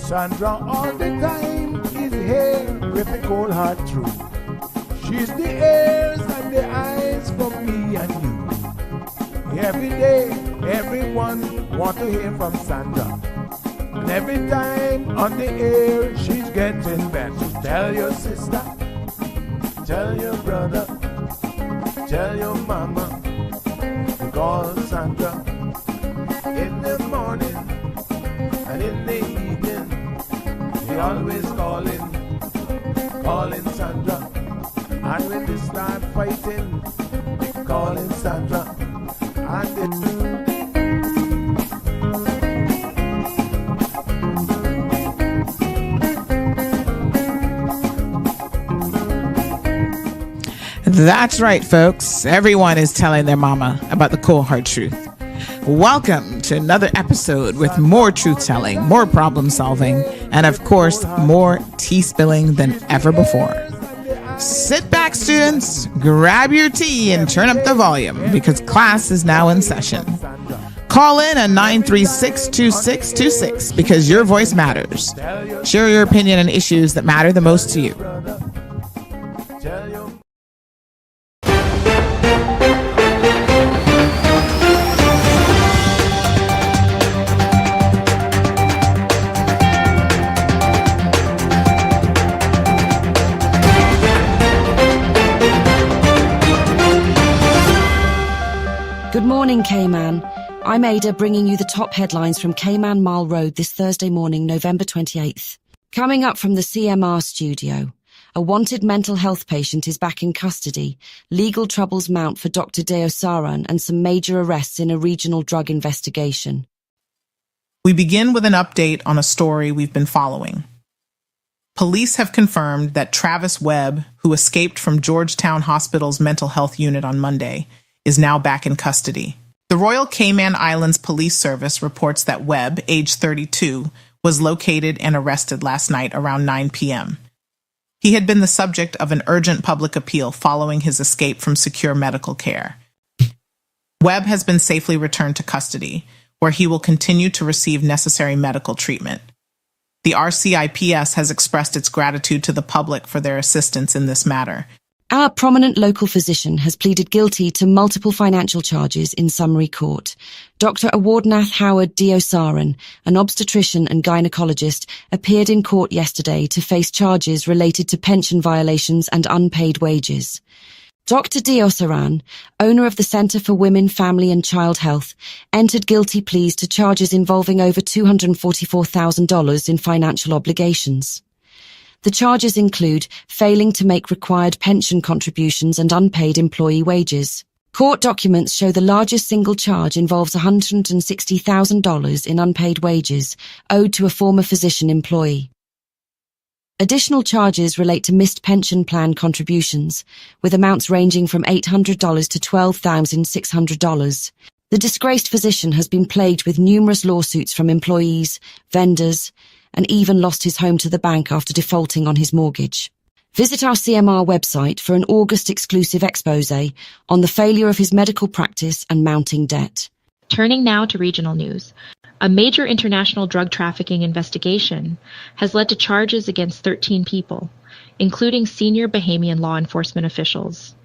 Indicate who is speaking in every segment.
Speaker 1: Sandra all the time is here with the cold hard truth. She's the ears and the eyes for me and you. Every day, everyone want to hear from Sandra. And every time on the air, she's getting better. Tell your sister, tell your brother, tell your mama, to call Sandra in the morning and in the evening. She always calling Sandra. And when they start fighting, they calling Sandra. And
Speaker 2: That's right, folks. Everyone is telling their mama about the cold hard truth. Welcome to another episode with more truth-telling, more problem-solving, and of course, more tea spilling than ever before. Sit back, students, grab your tea and turn up the volume because class is now in session. Call in at 936-2626 because your voice matters. Share your opinion on issues that matter the most to you.
Speaker 3: Good morning, K-Man. I'm Ada, bringing you the top headlines from Cayman Mile Road this Thursday morning, November 28th. Coming up from the CMR studio, a wanted mental health patient is back in custody, legal troubles mount for Dr. Deosaran, and some major arrests in a regional drug investigation.
Speaker 2: We begin with an update on a story we've been following. Police have confirmed that Travis Webb, who escaped from Georgetown Hospital's mental health unit on Monday, is now back in custody. The Royal Cayman Islands Police Service reports that Webb, age 32, was located and arrested last night around 9 p.m. He had been the subject of an urgent public appeal following his escape from secure medical care. Webb has been safely returned to custody, where he will continue to receive necessary medical treatment. The RCIPS has expressed its gratitude to the public for their assistance in this matter.
Speaker 3: Our prominent local physician has pleaded guilty to multiple financial charges in summary court. Dr. Awardnath Howard Deosaran, an obstetrician and gynecologist, appeared in court yesterday to face charges related to pension violations and unpaid wages. Dr. Deosaran, owner of the Center for Women, Family and Child Health, entered guilty pleas to charges involving over $244,000 in financial obligations. The charges include failing to make required pension contributions and unpaid employee wages. Court documents show the largest single charge involves $160,000 in unpaid wages owed to a former physician employee. Additional charges relate to missed pension plan contributions, with amounts ranging from $800 to $12,600. The disgraced physician has been plagued with numerous lawsuits from employees, vendors, and even lost his home to the bank after defaulting on his mortgage. Visit our CMR website for an August exclusive expose on the failure of his medical practice and mounting debt.
Speaker 4: Turning now to regional news. A major international drug trafficking investigation has led to charges against 13 people, including senior Bahamian law enforcement officials.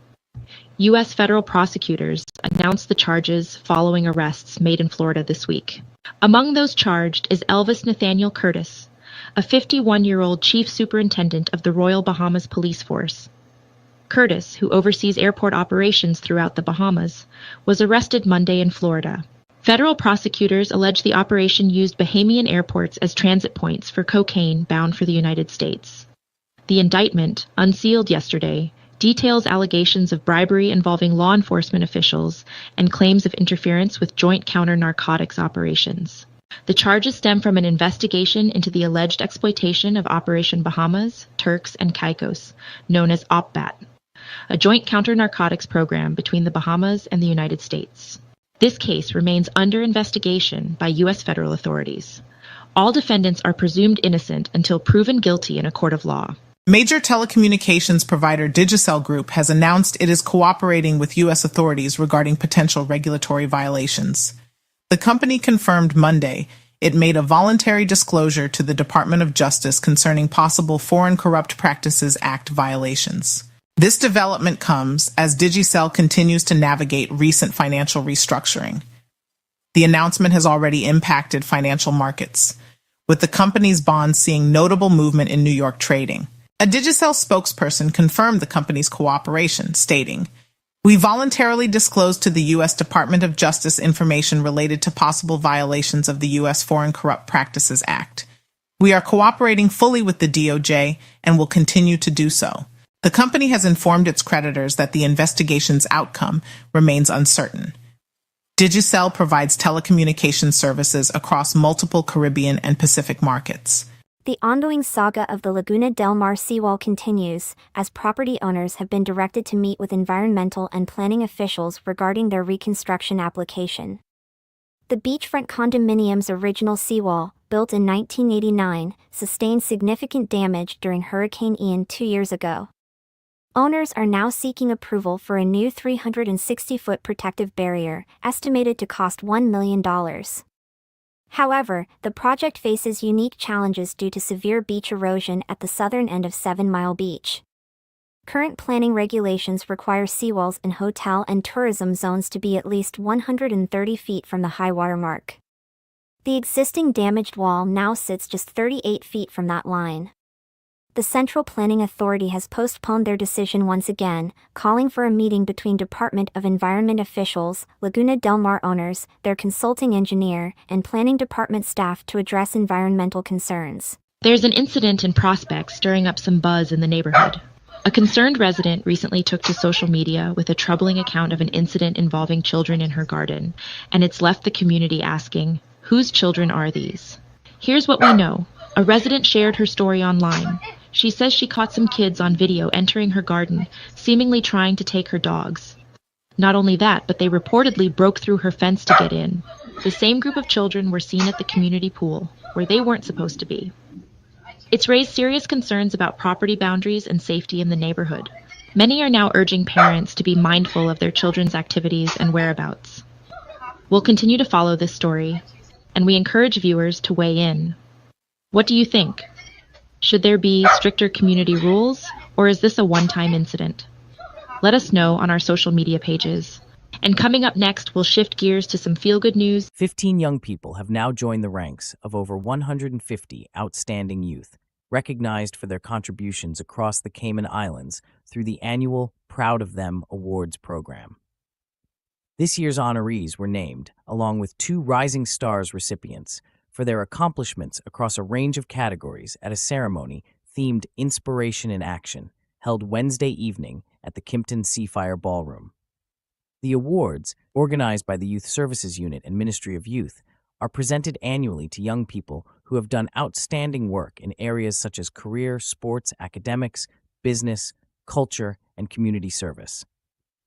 Speaker 4: U.S. federal prosecutors announced the charges following arrests made in Florida this week. Among those charged is Elvis Nathaniel Curtis, a 51-year-old chief superintendent of the Royal Bahamas Police Force. Curtis, who oversees airport operations throughout the Bahamas, was arrested Monday in Florida. Federal prosecutors allege the operation used Bahamian airports as transit points for cocaine bound for the United States. The indictment, unsealed yesterday, details allegations of bribery involving law enforcement officials and claims of interference with joint counter-narcotics operations. The charges stem from an investigation into the alleged exploitation of Operation Bahamas, Turks, and Caicos, known as OPBAT, a joint counter-narcotics program between the Bahamas and the United States. This case remains under investigation by U.S. federal authorities. All defendants are presumed innocent until proven guilty in a court of law.
Speaker 2: Major telecommunications provider Digicel Group has announced it is cooperating with U.S. authorities regarding potential regulatory violations. The company confirmed Monday it made a voluntary disclosure to the Department of Justice concerning possible Foreign Corrupt Practices Act violations. This development comes as Digicel continues to navigate recent financial restructuring. The announcement has already impacted financial markets, with the company's bonds seeing notable movement in New York trading. A Digicel spokesperson confirmed the company's cooperation, stating, "We voluntarily disclosed to the U.S. Department of Justice information related to possible violations of the U.S. Foreign Corrupt Practices Act. We are cooperating fully with the DOJ and will continue to do so." The company has informed its creditors that the investigation's outcome remains uncertain. Digicel provides telecommunications services across multiple Caribbean and Pacific markets.
Speaker 5: The ongoing saga of the Laguna del Mar seawall continues, as property owners have been directed to meet with environmental and planning officials regarding their reconstruction application. The beachfront condominium's original seawall, built in 1989, sustained significant damage during Hurricane Ian 2 years ago. Owners are now seeking approval for a new 360-foot protective barrier, estimated to cost $1 million. However, the project faces unique challenges due to severe beach erosion at the southern end of 7 Mile Beach. Current planning regulations require seawalls in hotel and tourism zones to be at least 130 feet from the high water mark. The existing damaged wall now sits just 38 feet from that line. The Central Planning Authority has postponed their decision once again, calling for a meeting between Department of Environment officials, Laguna del Mar owners, their consulting engineer, and planning department staff to address environmental concerns.
Speaker 4: There's an incident in Prospect stirring up some buzz in the neighborhood. A concerned resident recently took to social media with a troubling account of an incident involving children in her garden, and it's left the community asking, whose children are these? Here's what we know. A resident shared her story online. She says she caught some kids on video entering her garden, seemingly trying to take her dogs. Not only that, but they reportedly broke through her fence to get in. The same group of children were seen at the community pool, where they weren't supposed to be. It's raised serious concerns about property boundaries and safety in the neighborhood. Many are now urging parents to be mindful of their children's activities and whereabouts. We'll continue to follow this story, and we encourage viewers to weigh in. What do you think? Should there be stricter community rules, or is this a one-time incident? Let us know on our social media pages. And coming up next, we'll shift gears to some feel-good news.
Speaker 6: 15 young people have now joined the ranks of over 150 outstanding youth, recognized for their contributions across the Cayman Islands through the annual Proud of Them Awards program. This year's honorees were named, along with 2 Rising Stars recipients, for their accomplishments across a range of categories at a ceremony themed Inspiration in Action, held Wednesday evening at the Kimpton Seafire Ballroom. The awards, organized by the Youth Services Unit and Ministry of Youth, are presented annually to young people who have done outstanding work in areas such as career, sports, academics, business, culture, and community service.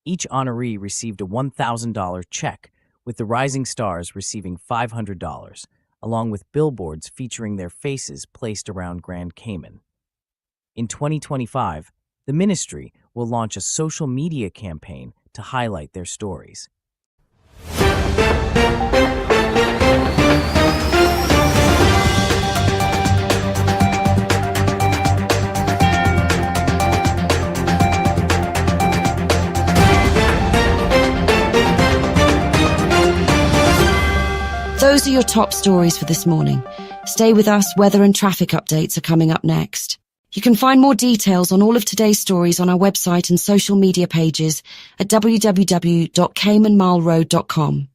Speaker 6: Each honoree received a $1,000 check, with the Rising Stars receiving $500, along with billboards featuring their faces placed around Grand Cayman. In 2025, the ministry will launch a social media campaign to highlight their stories.
Speaker 3: Those are your top stories for this morning. Stay with us, weather and traffic updates are coming up next. You can find more details on all of today's stories on our website and social media pages at www.caymanmileroad.com.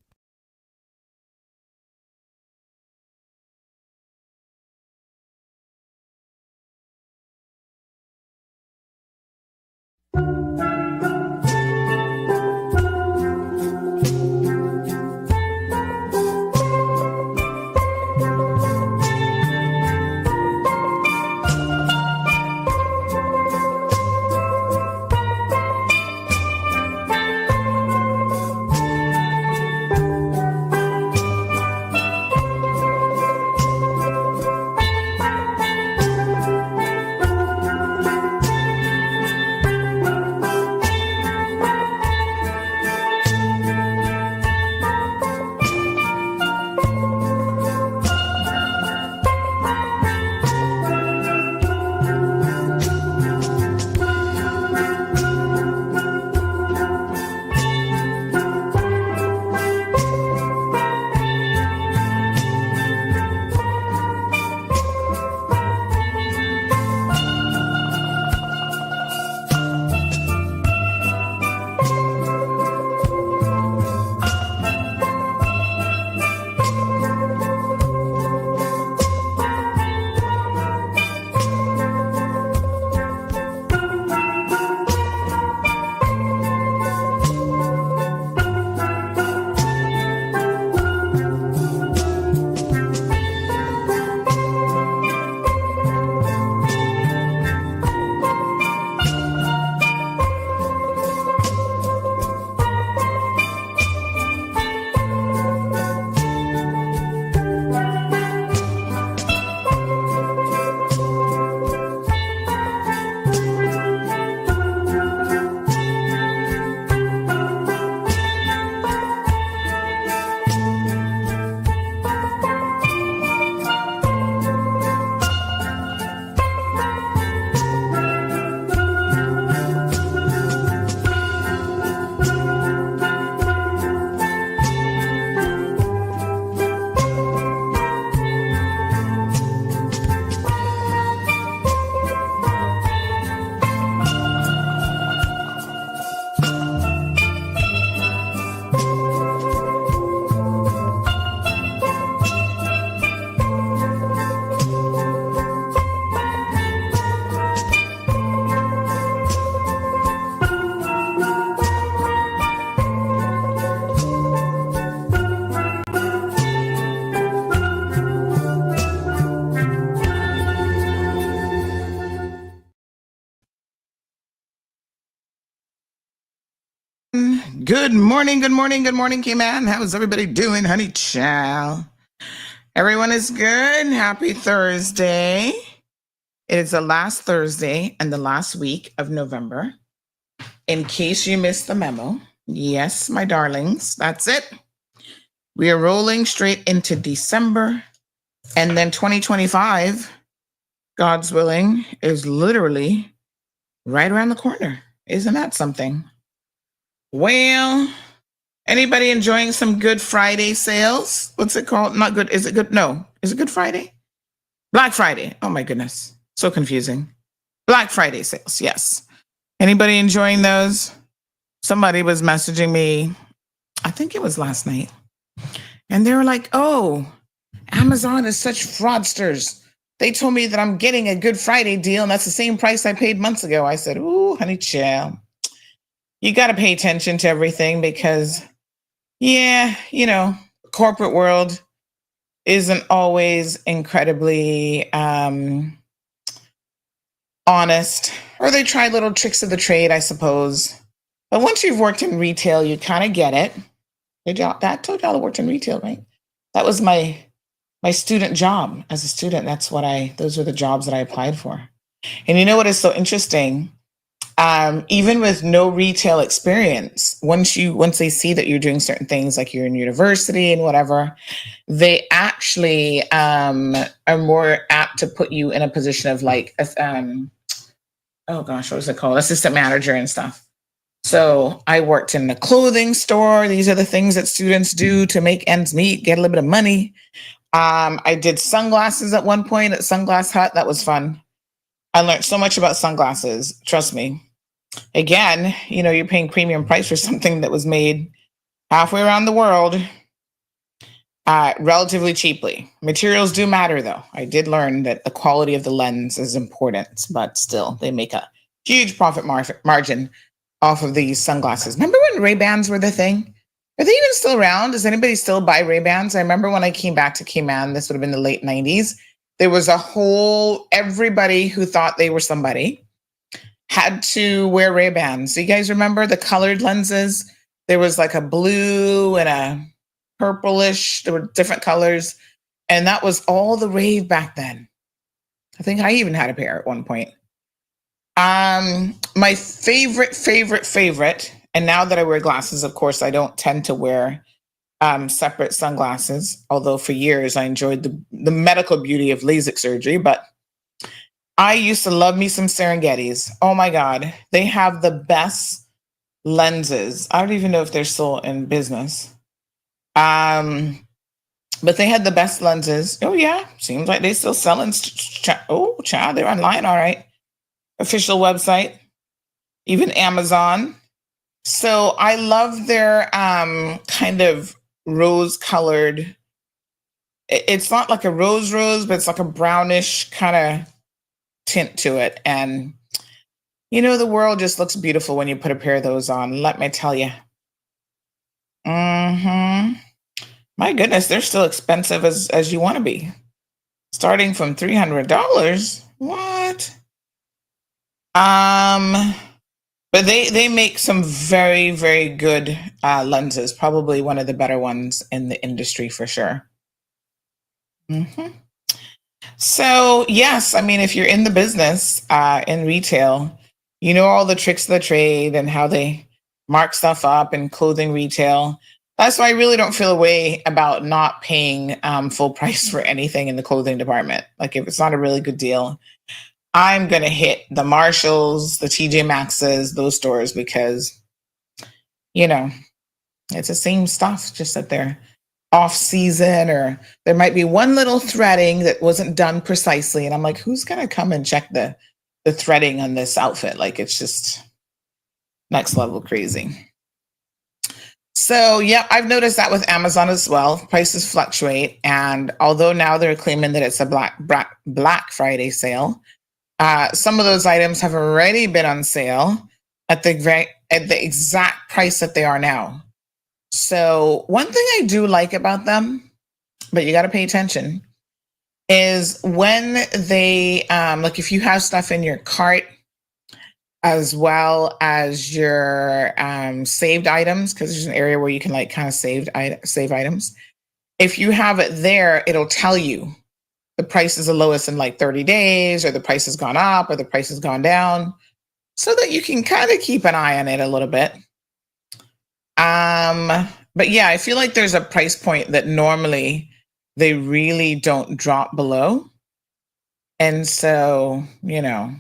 Speaker 7: Good morning, good morning, good morning, K-Man. How is everybody doing, honey child? Everyone is good. Happy Thursday. It is the last Thursday and the last week of November. In case you missed the memo, yes, my darlings, that's it. We are rolling straight into December, and then 2025, God's willing, is literally right around the corner. Isn't that something? Well, anybody enjoying some Good Friday sales? What's it called? Not good. Is it good? No. Is it Good Friday? Black Friday. Oh my goodness. So confusing. Black Friday sales. Yes. Anybody enjoying those? Somebody was messaging me, I think it was last night, and they were like, oh, Amazon is such fraudsters. They told me that I'm getting a Good Friday deal, and that's the same price I paid months ago. I said, ooh, honey child, you got to pay attention to everything because, yeah, corporate world isn't always incredibly honest, or they try little tricks of the trade, I suppose. But once you've worked in retail, you kind of get it. I told y'all I worked in retail, right? That was my student job as a student. Those were the jobs that I applied for. And you know what is so interesting? Even with no retail experience, once they see that you're doing certain things, like you're in university and whatever, they actually are more apt to put you in a position of like, oh gosh, what was it called? Assistant manager and stuff. So I worked in the clothing store. These are the things that students do to make ends meet, get a little bit of money. I did sunglasses at one point at Sunglass Hut. That was fun. I learned so much about sunglasses. Trust me. Again, you're paying premium price for something that was made halfway around the world relatively cheaply. Materials do matter, though. I did learn that the quality of the lens is important, but still, they make a huge profit margin off of these sunglasses. Remember when Ray-Bans were the thing? Are they even still around? Does anybody still buy Ray-Bans? I remember when I came back to Cayman, this would have been the late 90s. There was everybody who thought they were somebody had to wear Ray-Bans. So you guys remember the colored lenses? There was like a blue and a purplish. There were different colors. And that was all the rave back then. I think I even had a pair at one point. My favorite, and now that I wear glasses, of course, I don't tend to wear separate sunglasses, although for years I enjoyed the medical beauty of LASIK surgery, but I used to love me some Serengetis. Oh my God, they have the best lenses. I don't even know if they're still in business. But they had the best lenses. Oh yeah, seems like they still selling. Oh child, they're online, all right. Official website, even Amazon. So I love their kind of rose-colored. It's not like a rose, but it's like a brownish kind of tint to it. And, the world just looks beautiful when you put a pair of those on. Let me tell you. My goodness, they're still expensive as you want to be. Starting from $300. What? But they make some very, very good lenses, probably one of the better ones in the industry for sure. So yes, I mean, if you're in the business, in retail, you know all the tricks of the trade and how they mark stuff up in clothing retail. That's why I really don't feel a way about not paying full price for anything in the clothing department. Like if it's not a really good deal, I'm going to hit the Marshalls, the TJ Maxx's, those stores because, it's the same stuff, just that they're off season, or there might be one little threading that wasn't done precisely. And I'm like, who's going to come and check the threading on this outfit? Like, it's just next level crazy. So, yeah, I've noticed that with Amazon as well. Prices fluctuate. And although now they're claiming that it's a Black Friday sale, some of those items have already been on sale at the exact price that they are now. So one thing I do like about them, but you got to pay attention, is when they, like if you have stuff in your cart as well as your saved items, because there's an area where you can like kind of save items. If you have it there, it'll tell you the price is the lowest in like 30 days, or the price has gone up, or the price has gone down, so that you can kind of keep an eye on it a little bit. But yeah, I feel like there's a price point that normally they really don't drop below. And so, you know,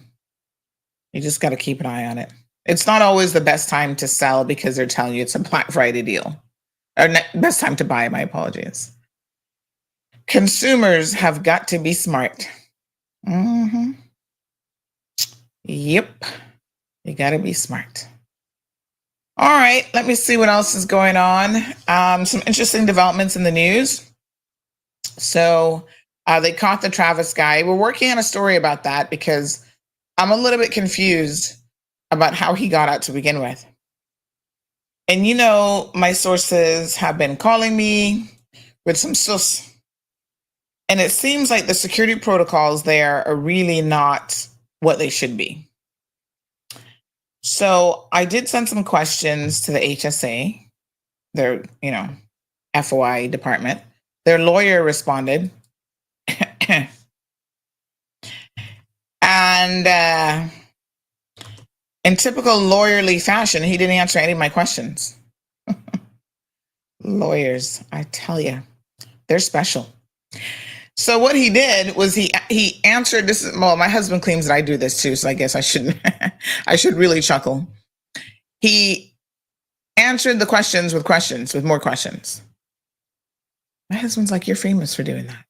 Speaker 7: you just got to keep an eye on it. It's not always the best time to sell because they're telling you it's a Black Friday deal. Or best time to buy, my apologies. Consumers have got to be smart. Mm-hmm. Yep. You got to be smart. All right, let me see what else is going on. Some interesting developments in the news. So they caught the Travis guy. We're working on a story about that because I'm a little bit confused about how he got out to begin with. And you know, my sources have been calling me with some sus. And it seems like the security protocols there are really not what they should be. So I did send some questions to the HSA, their, FOI department. Their lawyer responded. And in typical lawyerly fashion, he didn't answer any of my questions. Lawyers, I tell you, they're special. So what he did was he answered this. Well, my husband claims that I do this too, so I guess I shouldn't. I should really chuckle. He answered the questions with more questions. My husband's like, "You're famous for doing that,"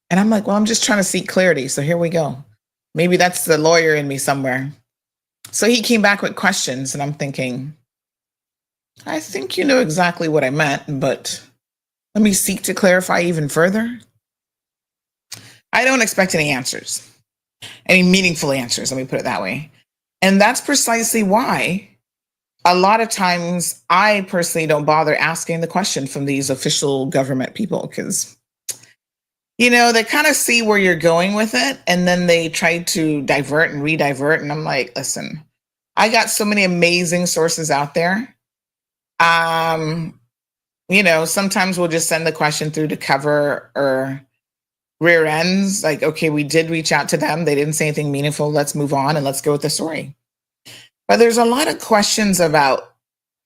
Speaker 7: and I'm like, "Well, I'm just trying to seek clarity." So here we go. Maybe that's the lawyer in me somewhere. So he came back with questions, and I'm thinking, I think you know exactly what I meant, but let me seek to clarify even further. I don't expect any answers, any meaningful answers, let me put it that way. And that's precisely why a lot of times I personally don't bother asking the question from these official government people, because, they kind of see where you're going with it, and then they try to divert and re-divert. And I'm like, listen, I got so many amazing sources out there. Sometimes we'll just send the question through to cover or rear ends, like, okay, we did reach out to them. They didn't say anything meaningful. Let's move on and let's go with the story. But there's a lot of questions about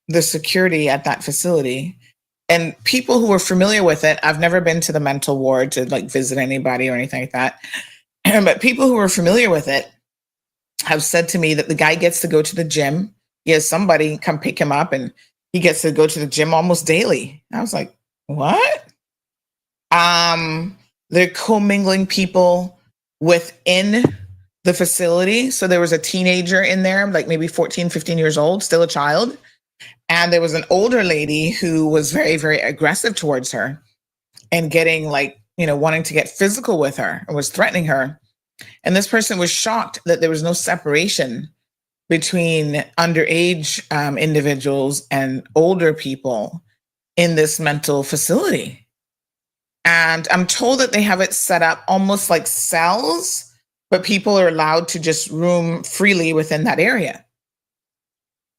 Speaker 7: the security at that facility, and people who are familiar with it. I've never been to the mental ward to like visit anybody or anything like that. But people who are familiar with it have said to me that the guy gets to go to the gym. He has somebody come pick him up, and he gets to go to the gym almost daily. I was like, what? They're commingling people within the facility. So there was a teenager in there, like maybe 14, 15 years old, still a child. And there was an older lady who was very, very aggressive towards her and getting wanting to get physical with her and was threatening her. And this person was shocked that there was no separation between underage individuals and older people in this mental facility. And I'm told that they have it set up almost like cells, but people are allowed to just roam freely within that area.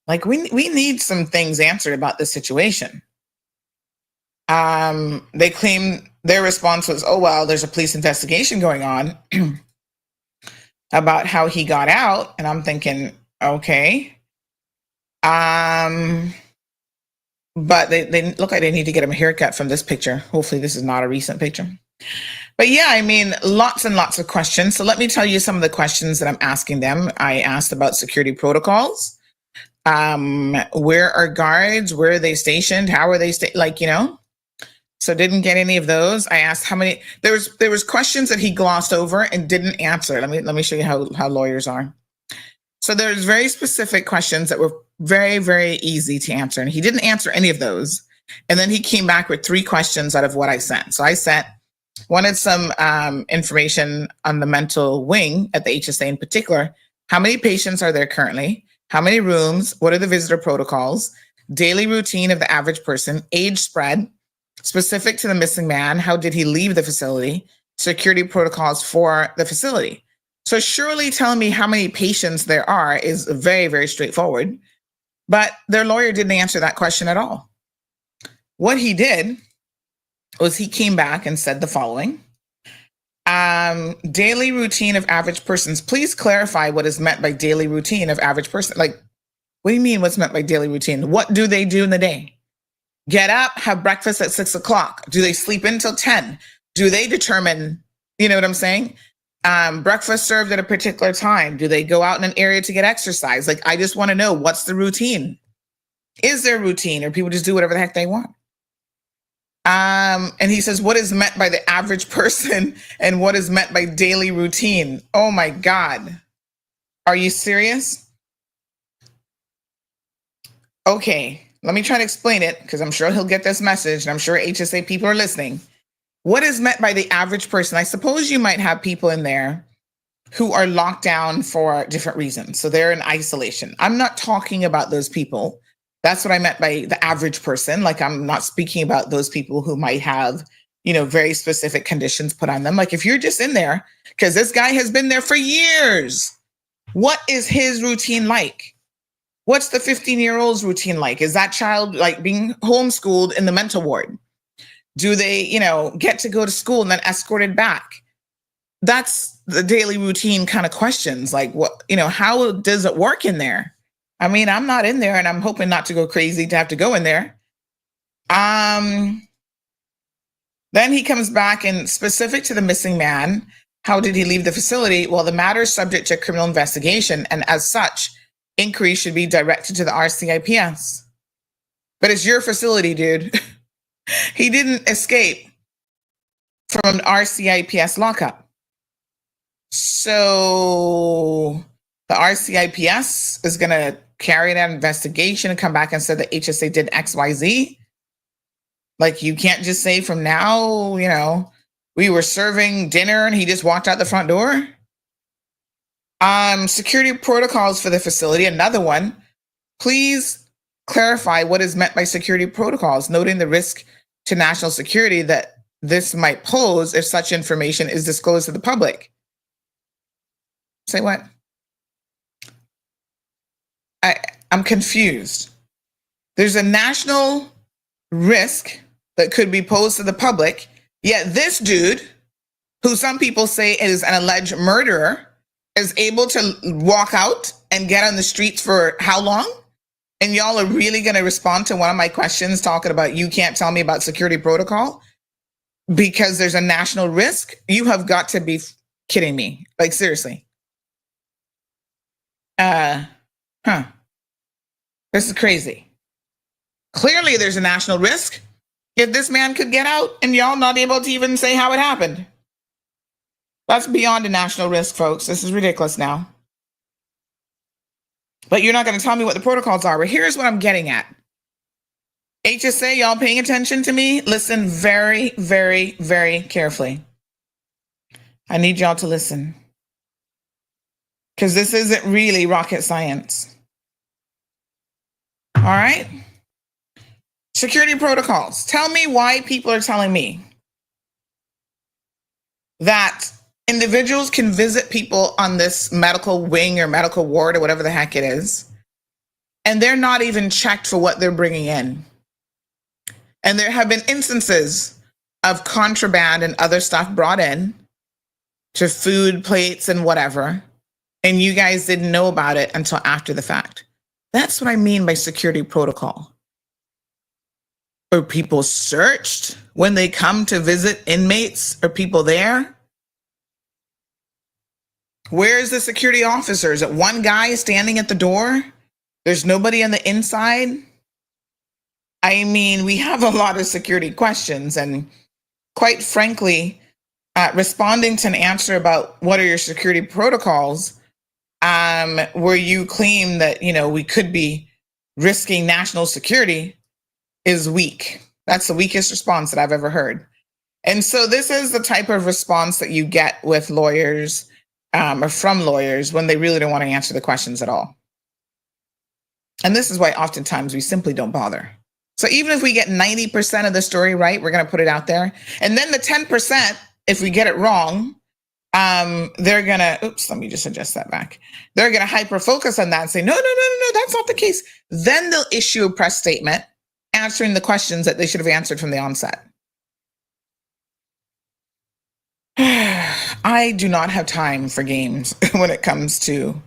Speaker 7: Like, we need some things answered about this situation. They claim their response was, oh, well, there's a police investigation going on about how he got out. And I'm thinking, okay. But they look like they need to get him a haircut from this picture. Hopefully this is not a recent picture. But yeah, lots and lots of questions. So let me tell you some of the questions that I'm asking them. I asked about security protocols. Where are guards? Where are they stationed? How are they So didn't get any of those. I asked how many. There was questions that he glossed over and didn't answer. Let me show you how lawyers are. So there's very specific questions that were very, very easy to answer. And he didn't answer any of those. And then he came back with 3 questions out of what I sent. So I wanted some information on the mental wing at the HSA in particular. How many patients are there currently? How many rooms? What are the visitor protocols? Daily routine of the average person, age spread, specific to the missing man. How did he leave the facility? Security protocols for the facility. So surely telling me how many patients there are is very, very straightforward. But their lawyer didn't answer that question at all. What he did was he came back and said the following. Daily routine of average persons. Please clarify what is meant by daily routine of average person. Like, what do you mean what's meant by daily routine? What do they do in the day? Get up, have breakfast at 6 o'clock. Do they sleep until 10? Do they determine, you know what I'm saying? Breakfast served at a particular time. Do they go out in an area to get exercise? Like, I just want to know, what's the routine? Is there a routine, or people just do whatever the heck they want? And he says, what is meant by the average person and what is meant by daily routine? Oh my God. Are you serious? Okay, let me try to explain it, because I'm sure he'll get this message, and I'm sure HSA people are listening. What is meant by the average person? I suppose you might have people in there who are locked down for different reasons. So they're in isolation. I'm not talking about those people. That's what I meant by the average person. Like, I'm not speaking about those people who might have, you know, very specific conditions put on them. Like, if you're just in there, because this guy has been there for years, what is his routine like? What's the 15-year-old's routine like? Is that child like being homeschooled in the mental ward? Do they, you know, get to go to school and then escorted back? That's the daily routine kind of questions. Like, what, you know, how does it work in there? I mean, I'm not in there, and I'm hoping not to go crazy to have to go in there. Then he comes back, and specific to the missing man, how did he leave the facility? Well, the matter is subject to criminal investigation, and as such, inquiry should be directed to the RCIPS. But it's your facility, dude. He didn't escape from an RCIPS lockup. So the RCIPS is going to carry that investigation and come back and say that HSA did XYZ. Like, you can't just say from now, you know, we were serving dinner and he just walked out the front door. Security protocols for the facility, another one. Please clarify what is meant by security protocols, noting the risk to national security that this might pose if such information is disclosed to the public. Say what? I'm confused. There's a national risk that could be posed to the public, yet this dude, who some people say is an alleged murderer, is able to walk out and get on the streets for how long? And y'all are really going to respond to one of my questions talking about, you can't tell me about security protocol because there's a national risk? You have got to be kidding me. Like, seriously. This is crazy. Clearly there's a national risk if this man could get out and y'all not able to even say how it happened. That's beyond a national risk, folks. This is ridiculous now. But you're not going to tell me what the protocols are. But here's what I'm getting at. HSA, y'all paying attention to me? Listen very, very, very carefully. I need y'all to listen. Because this isn't really rocket science. All right? Security protocols. Tell me why people are telling me that individuals can visit people on this medical wing or medical ward or whatever the heck it is, and they're not even checked for what they're bringing in. And there have been instances of contraband and other stuff brought in to food plates and whatever, and you guys didn't know about it until after the fact. That's what I mean by security protocol. Are people searched when they come to visit inmates? Are people there? Where's the security officer? Is it one guy standing at the door? There's nobody on the inside? I mean, we have a lot of security questions, and quite frankly, responding to an answer about what are your security protocols, where you claim that, you know, we could be risking national security is weak. That's the weakest response that I've ever heard. And so this is the type of response that you get with lawyers or from lawyers when they really don't want to answer the questions at all. And this is why oftentimes we simply don't bother. So even if we get 90% of the story right, we're going to put it out there. And then the 10%, if we get it wrong, they're gonna, let me just adjust that back. They're gonna hyper focus on that and say, no, that's not the case. Then they'll issue a press statement answering the questions that they should have answered from the onset. I do not have time for games when it comes to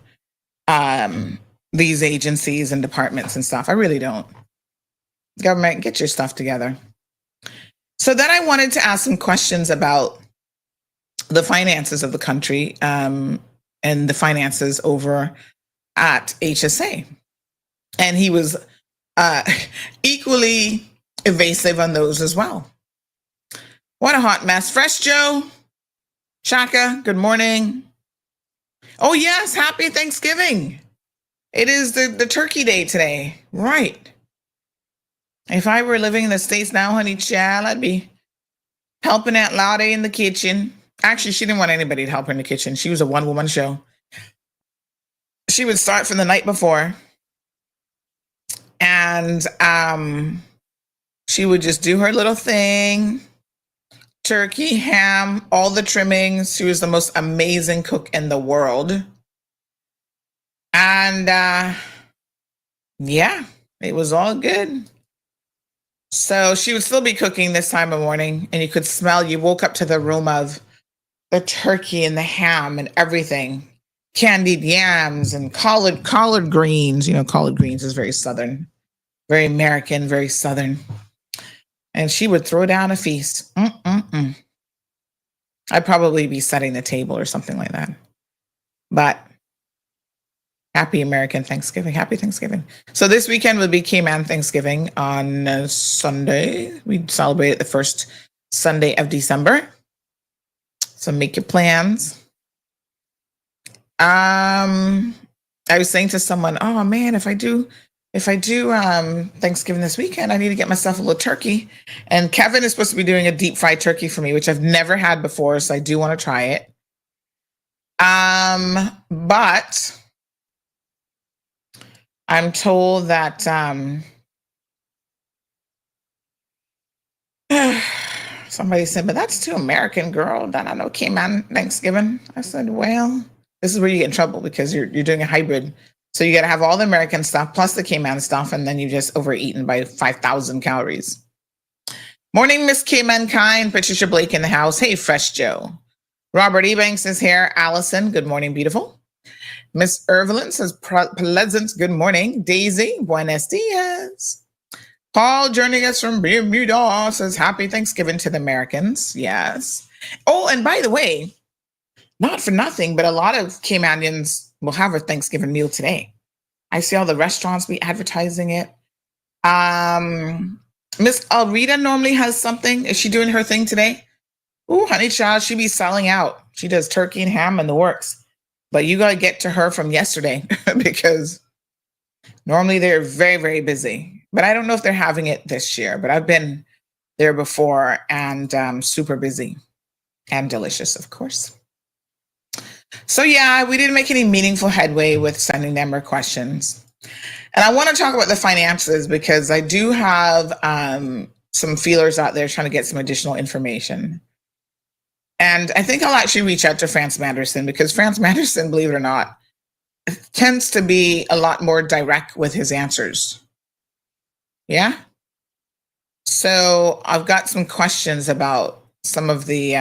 Speaker 7: these agencies and departments and stuff. I really don't. Government, get your stuff together. So then I wanted to ask some questions about the finances of the country and the finances over at HSA. And he was equally evasive on those as well. What a hot mess. Fresh Joe, Shaka, good morning. Oh yes, happy Thanksgiving. It is the turkey day today. Right. If I were living in the States now, honey child, I'd be helping Aunt Lottie in the kitchen. Actually, she didn't want anybody to help her in the kitchen. She was a one-woman show. She would start from the night before. And she would just do her little thing. Turkey, ham, all the trimmings. She was the most amazing cook in the world. And yeah, it was all good. So she would still be cooking this time of morning, and you could smell, you woke up to the aroma of the turkey and the ham and everything. Candied yams and collard greens. You know, collard greens is very Southern, very American, very Southern. And she would throw down a feast. I'd probably be setting the table or something like that. But happy American Thanksgiving. Happy Thanksgiving. So this weekend will be Cayman Thanksgiving on Sunday. We celebrate the first Sunday of December. So make your plans. I was saying to someone, oh man, if I do Thanksgiving this weekend, I need to get myself a little turkey. And Kevin is supposed to be doing a deep fried turkey for me, which I've never had before, so I do want to try it. But I'm told that somebody said, but that's too American, girl. That I know came on Thanksgiving. I said, well, this is where you get in trouble because you're doing a hybrid. So you got to have all the American stuff plus the Cayman stuff, and then you just overeaten by 5,000 calories. Morning, Miss Cayman Kind. Patricia Blake in the house. Hey, Fresh Joe. Robert Ebanks is here. Allison, good morning, beautiful. Miss Irvelin says, pleasant good morning. Daisy, buenos dias. Paul, joining us from Bermuda, says, happy Thanksgiving to the Americans. Yes. Oh, and by the way, not for nothing, but a lot of Caymanians will have a Thanksgiving meal today. I see all the restaurants be advertising it. Miss Alrita normally has something. Is she doing her thing today? Ooh, honey child, she be selling out. She does turkey and ham and the works. But you got to get to her from yesterday because normally they're very, very busy. But I don't know if they're having it this year. But I've been there before and super busy and delicious, of course. So yeah, we didn't make any meaningful headway with sending them our questions. And I want to talk about the finances because I do have some feelers out there trying to get some additional information. And I think I'll actually reach out to France Manderson because France Manderson, believe it or not, tends to be a lot more direct with his answers. Yeah. So I've got some questions about some of the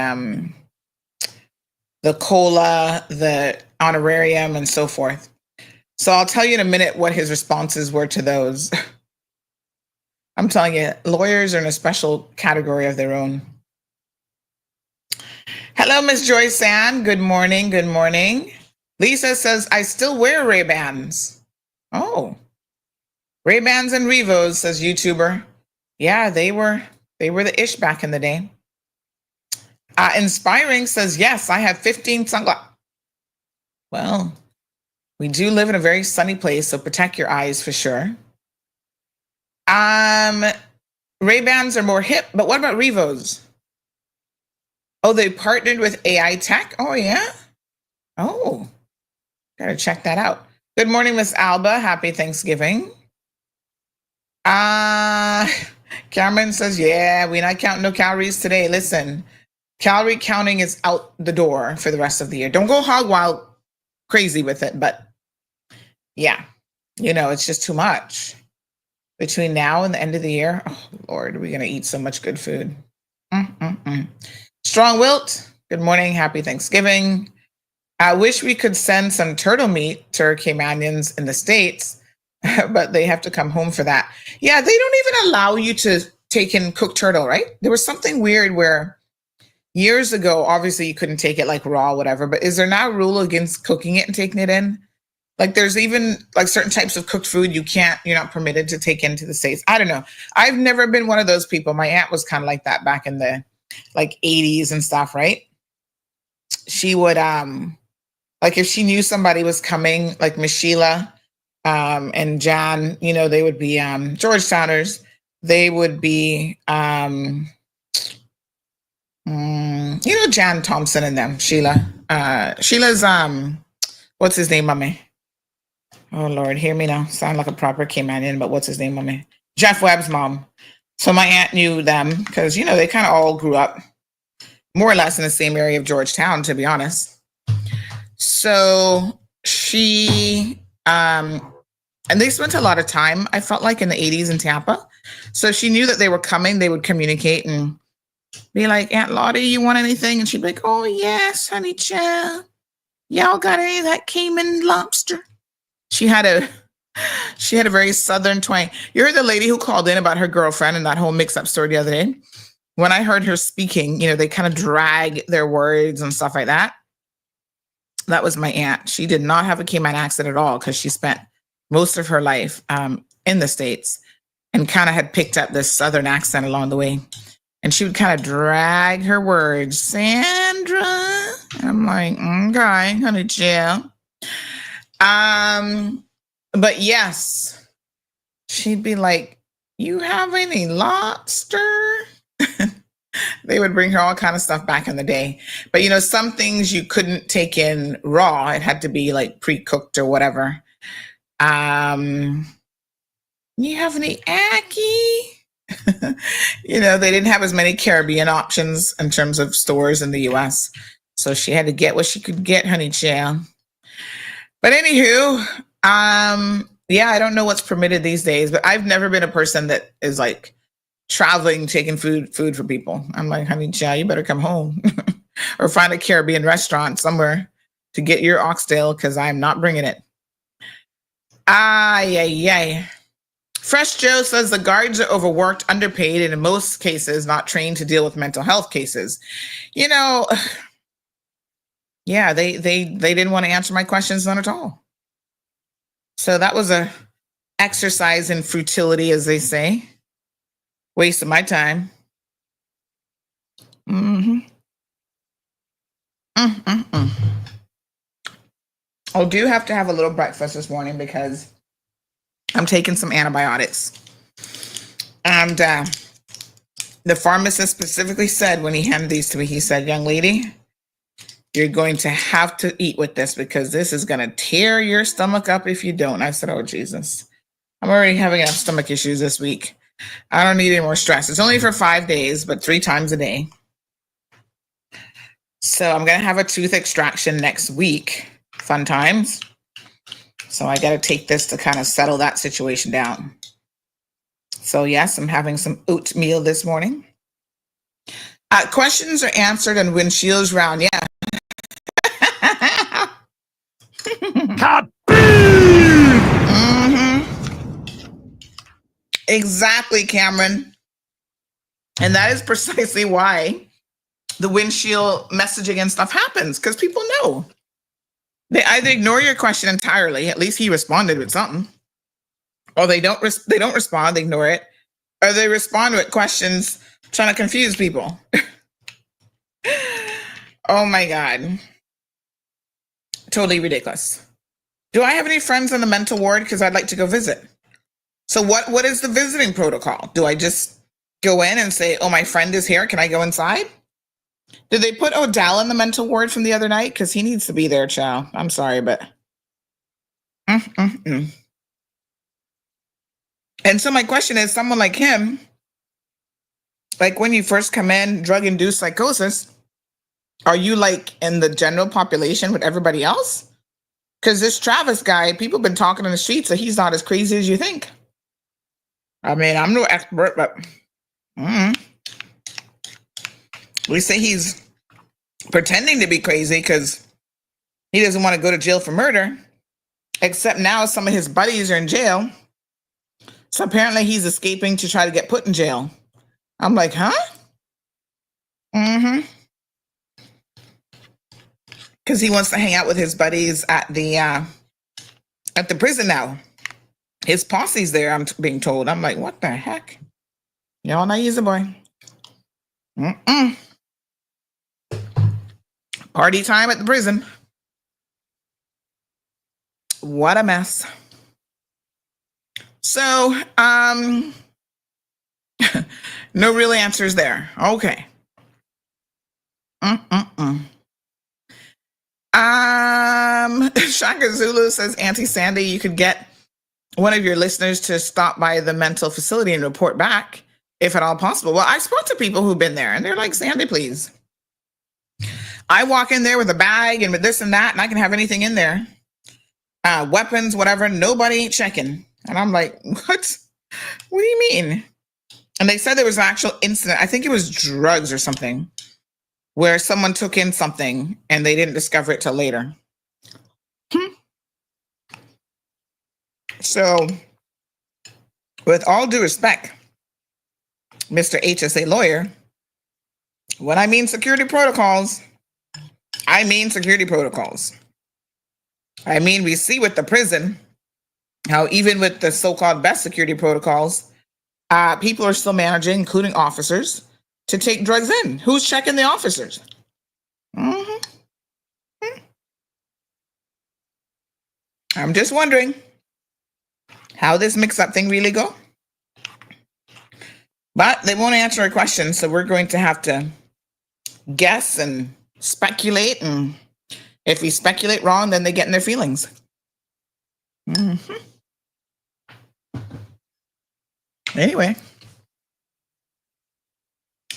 Speaker 7: COLA, the honorarium, and so forth. So I'll tell you in a minute what his responses were to those. I'm telling you, lawyers are in a special category of their own. Hello, Miss Joyce Ann. Good morning. Good morning. Lisa says, I still wear Ray-Bans. Oh, Ray-Bans and Revos, says YouTuber. Yeah, they were the ish back in the day. Inspiring says, yes, I have 15 sunglasses. Well, we do live in a very sunny place, so protect your eyes for sure. Ray-Bans are more hip, but what about Revos? Oh, they partnered with AI Tech? Oh, yeah? Oh, gotta check that out. Good morning, Miss Alba. Happy Thanksgiving. Cameron says, yeah, we're not counting no calories today. Listen, Calorie counting is out the door for the rest of the year. Don't go hog wild crazy with it, but yeah, it's just too much. Between now and the end of the year, oh Lord, we're going to eat so much good food. Strong Wilt, good morning. Happy Thanksgiving. I wish we could send some turtle meat to our Caymanians in the States, but they have to come home for that. Yeah, they don't even allow you to take in cooked turtle, right? There was something weird where years ago, obviously you couldn't take it like raw, whatever, but is there now a rule against cooking it and taking it in? Like there's even like certain types of cooked food you're not permitted to take into the States. I don't know. I've never been one of those people. My aunt was kind of like that back in the like 80s and stuff, right? She would, like if she knew somebody was coming, like Miss Sheila and Jan, they would be Georgetowners. They would be, Jan Thompson and them, Sheila. Sheila's, what's his name, mommy? Oh, Lord, hear me now. Sound like a proper Caymanian, but what's his name, mommy? Jeff Webb's mom. So my aunt knew them because, they kind of all grew up more or less in the same area of Georgetown, to be honest. So she, and they spent a lot of time, I felt like, in the 80s in Tampa. So she knew that they were coming. They would communicate and be like, Aunt Lottie, you want anything? And she'd be like, oh, yes, honey child. Y'all got any of that Cayman lobster? She had a very Southern twang. You heard the lady who called in about her girlfriend and that whole mix-up story the other day? When I heard her speaking, they kind of drag their words and stuff like that. That was my aunt. She did not have a Cayman accent at all because she spent most of her life in the States and kind of had picked up this Southern accent along the way. And she would kind of drag her words, Sandra. And I'm like, okay, honey, chill. But yes, she'd be like, you have any lobster? They would bring her all kind of stuff back in the day. But, some things you couldn't take in raw. It had to be like pre-cooked or whatever. You have any ackee? They didn't have as many Caribbean options in terms of stores in the U.S. So she had to get what she could get, honey child. But anywho, yeah, I don't know what's permitted these days, but I've never been a person that is like traveling, taking food for people. I'm like, honey child, you better come home or find a Caribbean restaurant somewhere to get your oxtail because I'm not bringing it. Yay. Fresh Joe says the guards are overworked, underpaid, and in most cases not trained to deal with mental health cases. Yeah, they didn't want to answer my questions, none at all. So that was a exercise in futility, as they say. Waste of my time. I do have to have a little breakfast this morning because I'm taking some antibiotics. And the pharmacist specifically said when he handed these to me, he said, young lady, you're going to have to eat with this because this is going to tear your stomach up if you don't. I said, oh, Jesus. I'm already having enough stomach issues this week. I don't need any more stress. It's only for 5 days, but 3 times a day. So I'm going to have a tooth extraction next week. Fun times. So I got to take this to kind of settle that situation down. So yes, I'm having some oatmeal this morning. Questions are answered and windshields round. Yeah. Exactly, Cameron. And that is precisely why the windshield messaging and stuff happens, because people know. They either ignore your question entirely, at least he responded with something, or they don't respond, they ignore it, or they respond with questions trying to confuse people. Oh my God. Totally ridiculous. Do I have any friends on the mental ward? Because I'd like to go visit. So what is the visiting protocol? Do I just go in and say, oh, my friend is here, can I go inside? Did they put Odell in the mental ward from the other night? Because he needs to be there, child. I'm sorry, but... And so my question is, someone like him, like when you first come in, drug-induced psychosis, Are you like in the general population with everybody else? Because this Travis guy, people have been talking in the streets that he's not as crazy as you think. I mean, I'm no expert, but we say he's pretending to be crazy because he doesn't want to go to jail for murder. Except now some of his buddies are in jail. So apparently he's escaping to try to get put in jail. I'm like, huh? Because he wants to hang out with his buddies at the prison now. His posse's there, I'm being told. I'm like, what the heck? Y'all not easy, boy. Party time at the prison. What a mess. So, no real answers there. Okay. Shaka Zulu says, Auntie Sandy, you could get one of your listeners to stop by the mental facility and report back, if at all possible. Well, I spoke to people who've been there, and they're like, Sandy, please. I walk in there with a bag and with this and that, and I can have anything in there. Weapons, whatever, nobody ain't checking. And I'm like, what? What do you mean? And they said there was an actual incident. I think it was drugs or something, where someone took in something and they didn't discover it till later. So, with all due respect, Mr. HSA lawyer, when I mean security protocols, I mean security protocols. I mean, we see with the prison, how even with the so-called best security protocols, people are still managing, including officers, to take drugs in. Who's checking the officers? I'm just wondering how this mix-up thing really go. But they won't answer our questions, so we're going to have to guess and speculate. And if we speculate wrong, then they get in their feelings. Anyway,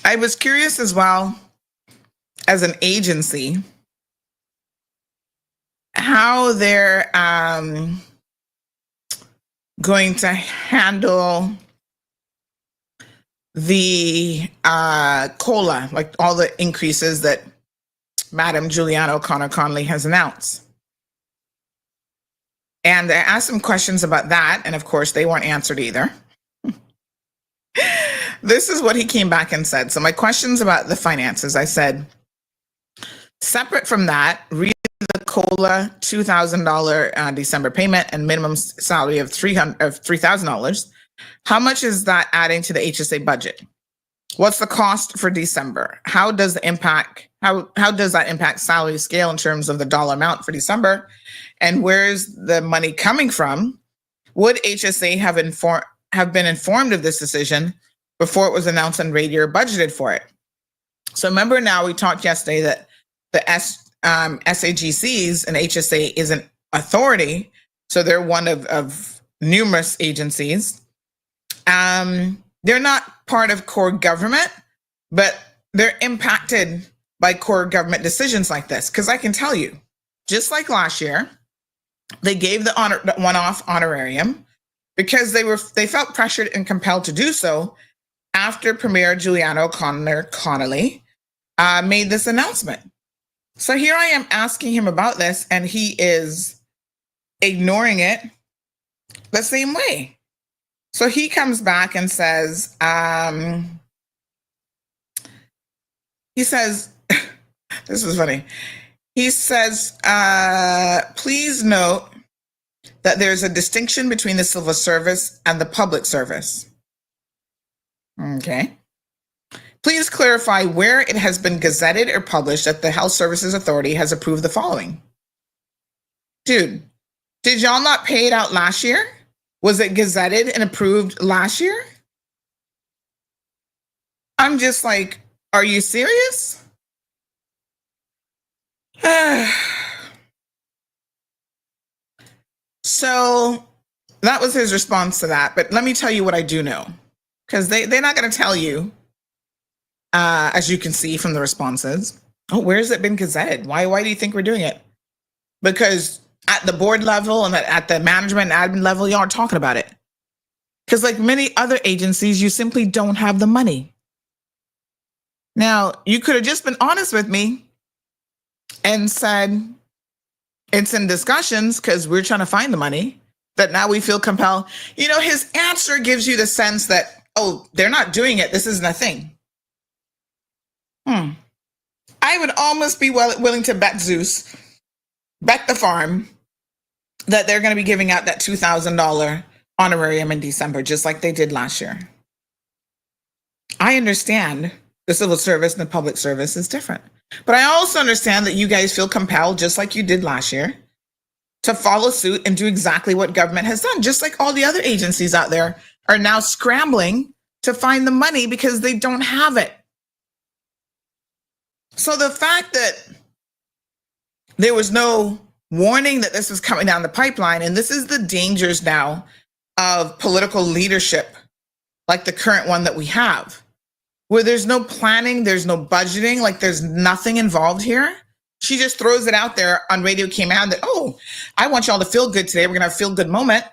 Speaker 7: I was curious as well, as an agency, how they're going to handle the COLA, like all the increases that Madam Juliana O'Connor Connolly has announced. And I asked some questions about that, and of course they weren't answered either. This is what he came back and said. So my questions about the finances, I said, separate from that, read the COLA $2,000 December payment and minimum salary of $3,000. How much is that adding to the HSA budget? What's the cost for December? How does that impact salary scale in terms of the dollar amount for December? And where's the money coming from? Would HSA have been informed of this decision before it was announced on radio or budgeted for it? So remember, now we talked yesterday that the SAGCs and HSA is an authority, so they're one of numerous agencies. They're not part of core government, but they're impacted by core government decisions like this. Because I can tell you, just like last year, they gave the one-off honorarium because they felt pressured and compelled to do so after Premier Juliana O'Connor Connolly made this announcement. So here I am asking him about this, and he is ignoring it the same way. So he comes back and says, this is funny. He says, please note that there's a distinction between the civil service and the public service. Okay. Please clarify where it has been gazetted or published that the Health Services Authority has approved the following. Dude, did y'all not pay it out last year? Was it gazetted and approved last year? I'm just like, are you serious? So that was his response to that. But let me tell you what I do know, because they're not going to tell you, as you can see from the responses. Oh, where has it been gazetted? Why do you think we're doing it? Because at the board level and at the management and admin level, y'all are talking about it. Because like many other agencies, you simply don't have the money. Now, you could have just been honest with me and said, it's in discussions because we're trying to find the money, that now we feel compelled. You know, his answer gives you the sense that, oh, they're not doing it. This isn't a thing. I would almost be willing to bet Zeus, bet the farm, that they're going to be giving out that $2,000 honorarium in December, just like they did last year. I understand the civil service and the public service is different. But I also understand that you guys feel compelled, just like you did last year, to follow suit and do exactly what government has done, just like all the other agencies out there are now scrambling to find the money because they don't have it. So the fact that there was no warning that this was coming down the pipeline, and this is the dangers now of political leadership, like the current one that we have, where there's no planning, there's no budgeting, like there's nothing involved here. She just throws it out there on Radio Cayman that, oh, I want y'all to feel good today. We're going to have a feel good moment.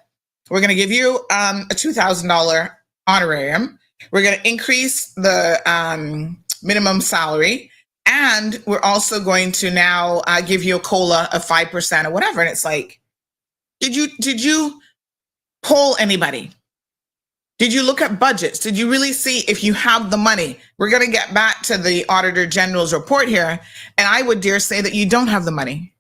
Speaker 7: We're going to give you a $2,000 honorarium. We're going to increase the minimum salary. And we're also going to now give you a COLA of 5% or whatever. And it's like, did you poll anybody? Did you look at budgets? Did you really see if you have the money? We're going to get back to the Auditor General's report here. And I would dare say that you don't have the money.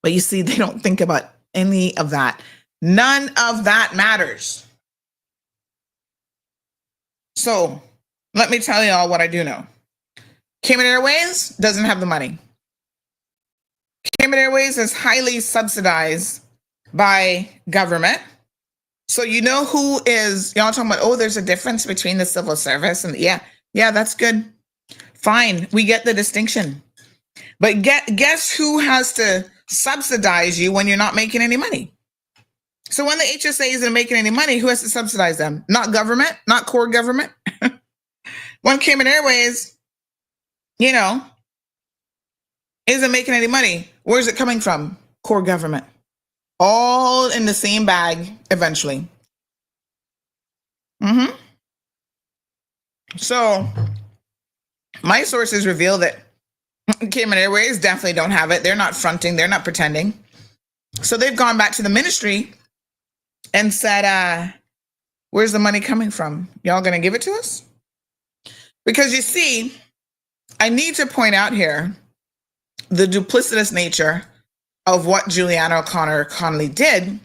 Speaker 7: But you see, they don't think about any of that. None of that matters. So let me tell you all what I do know. Cayman Airways doesn't have the money. Cayman Airways is highly subsidized by government. So you know who is, y'all talking about, oh, there's a difference between the civil service and yeah, that's good. Fine, we get the distinction. But guess who has to subsidize you when you're not making any money? So when the HSA isn't making any money, who has to subsidize them? Not government, not core government. When Cayman Airways, isn't making any money, where's it coming from? Core government. All in the same bag eventually. So my sources reveal that Cayman Airways definitely don't have it. They're not fronting. They're not pretending. So they've gone back to the ministry and said, where's the money coming from? Y'all going to give it to us? Because you see, I need to point out here the duplicitous nature of what Juliana O'Connor Connolly did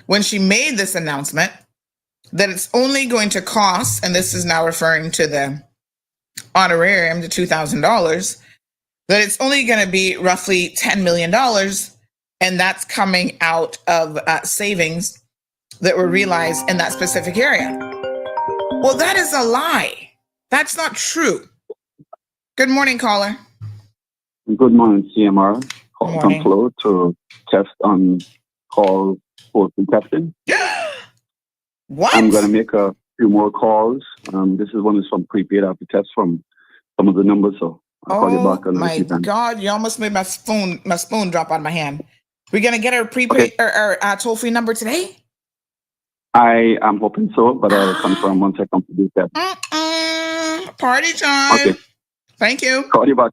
Speaker 7: when she made this announcement that it's only going to cost, and this is now referring to the honorarium, the $2,000, that it's only going to be roughly $10 million, and that's coming out of savings that were realized in that specific area. Well, that is a lie. That's not true. Good morning, caller.
Speaker 8: Good morning, CMR.
Speaker 7: Good morning.
Speaker 8: Flow to test on call 14 captain.
Speaker 7: What?
Speaker 8: I'm going to make a few more calls. This is one is from prepaid after test from some of the numbers, so I'll call you back.
Speaker 7: Oh my God! You almost made my spoon drop out of my hand. We're gonna get our prepaid or toll-free number today.
Speaker 8: I am hoping so, but I'll confirm once I come to do that.
Speaker 7: Party time.
Speaker 8: Okay.
Speaker 7: Thank you.
Speaker 8: Call you back.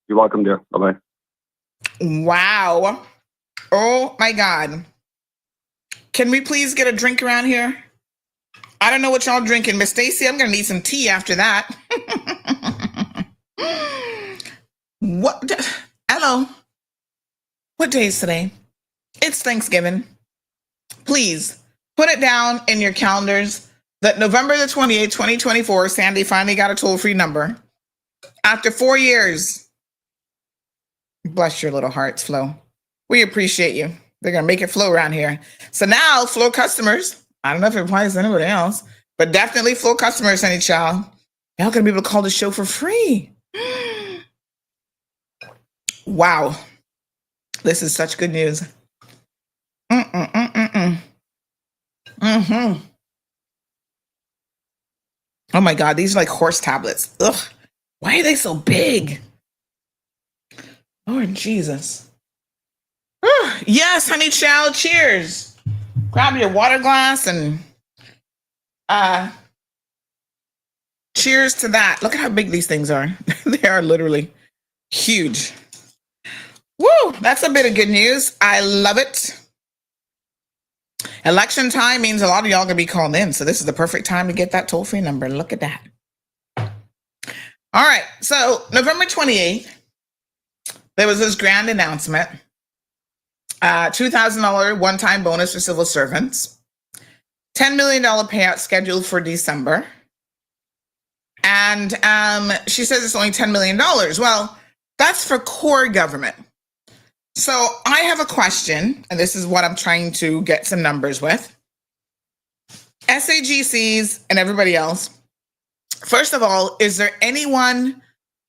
Speaker 8: You're welcome there. Bye-bye.
Speaker 7: Wow. Oh my God. Can we please get a drink around here? I don't know what y'all drinking. Miss Stacy, I'm going to need some tea after that. What? Hello. What day is today? It's Thanksgiving. Please put it down in your calendars that November the 28th, 2024, Sandy finally got a toll-free number. After 4 years. Bless your little hearts, Flo. We appreciate you. They're going to make it flow around here. So now, Flo customers, I don't know if it applies to anybody else, but definitely Flo customers, any child, y'all going to be able to call the show for free. Wow. This is such good news. Oh my God, these are like horse tablets. Ugh. Why are they so big? Lord Jesus. Yes, honey child, cheers. Grab your water glass and cheers to that. Look at how big these things are. They are literally huge. Woo, that's a bit of good news. I love it. Election time means a lot of y'all gonna be called in. So this is the perfect time to get that toll-free number. Look at that. All right, so November 28th, there was this grand announcement. $2,000 one-time bonus for civil servants. $10 million payout scheduled for December. And she says it's only $10 million. Well, that's for core government. So I have a question, and this is what I'm trying to get some numbers with. SAGCs and everybody else, first of all, is there anyone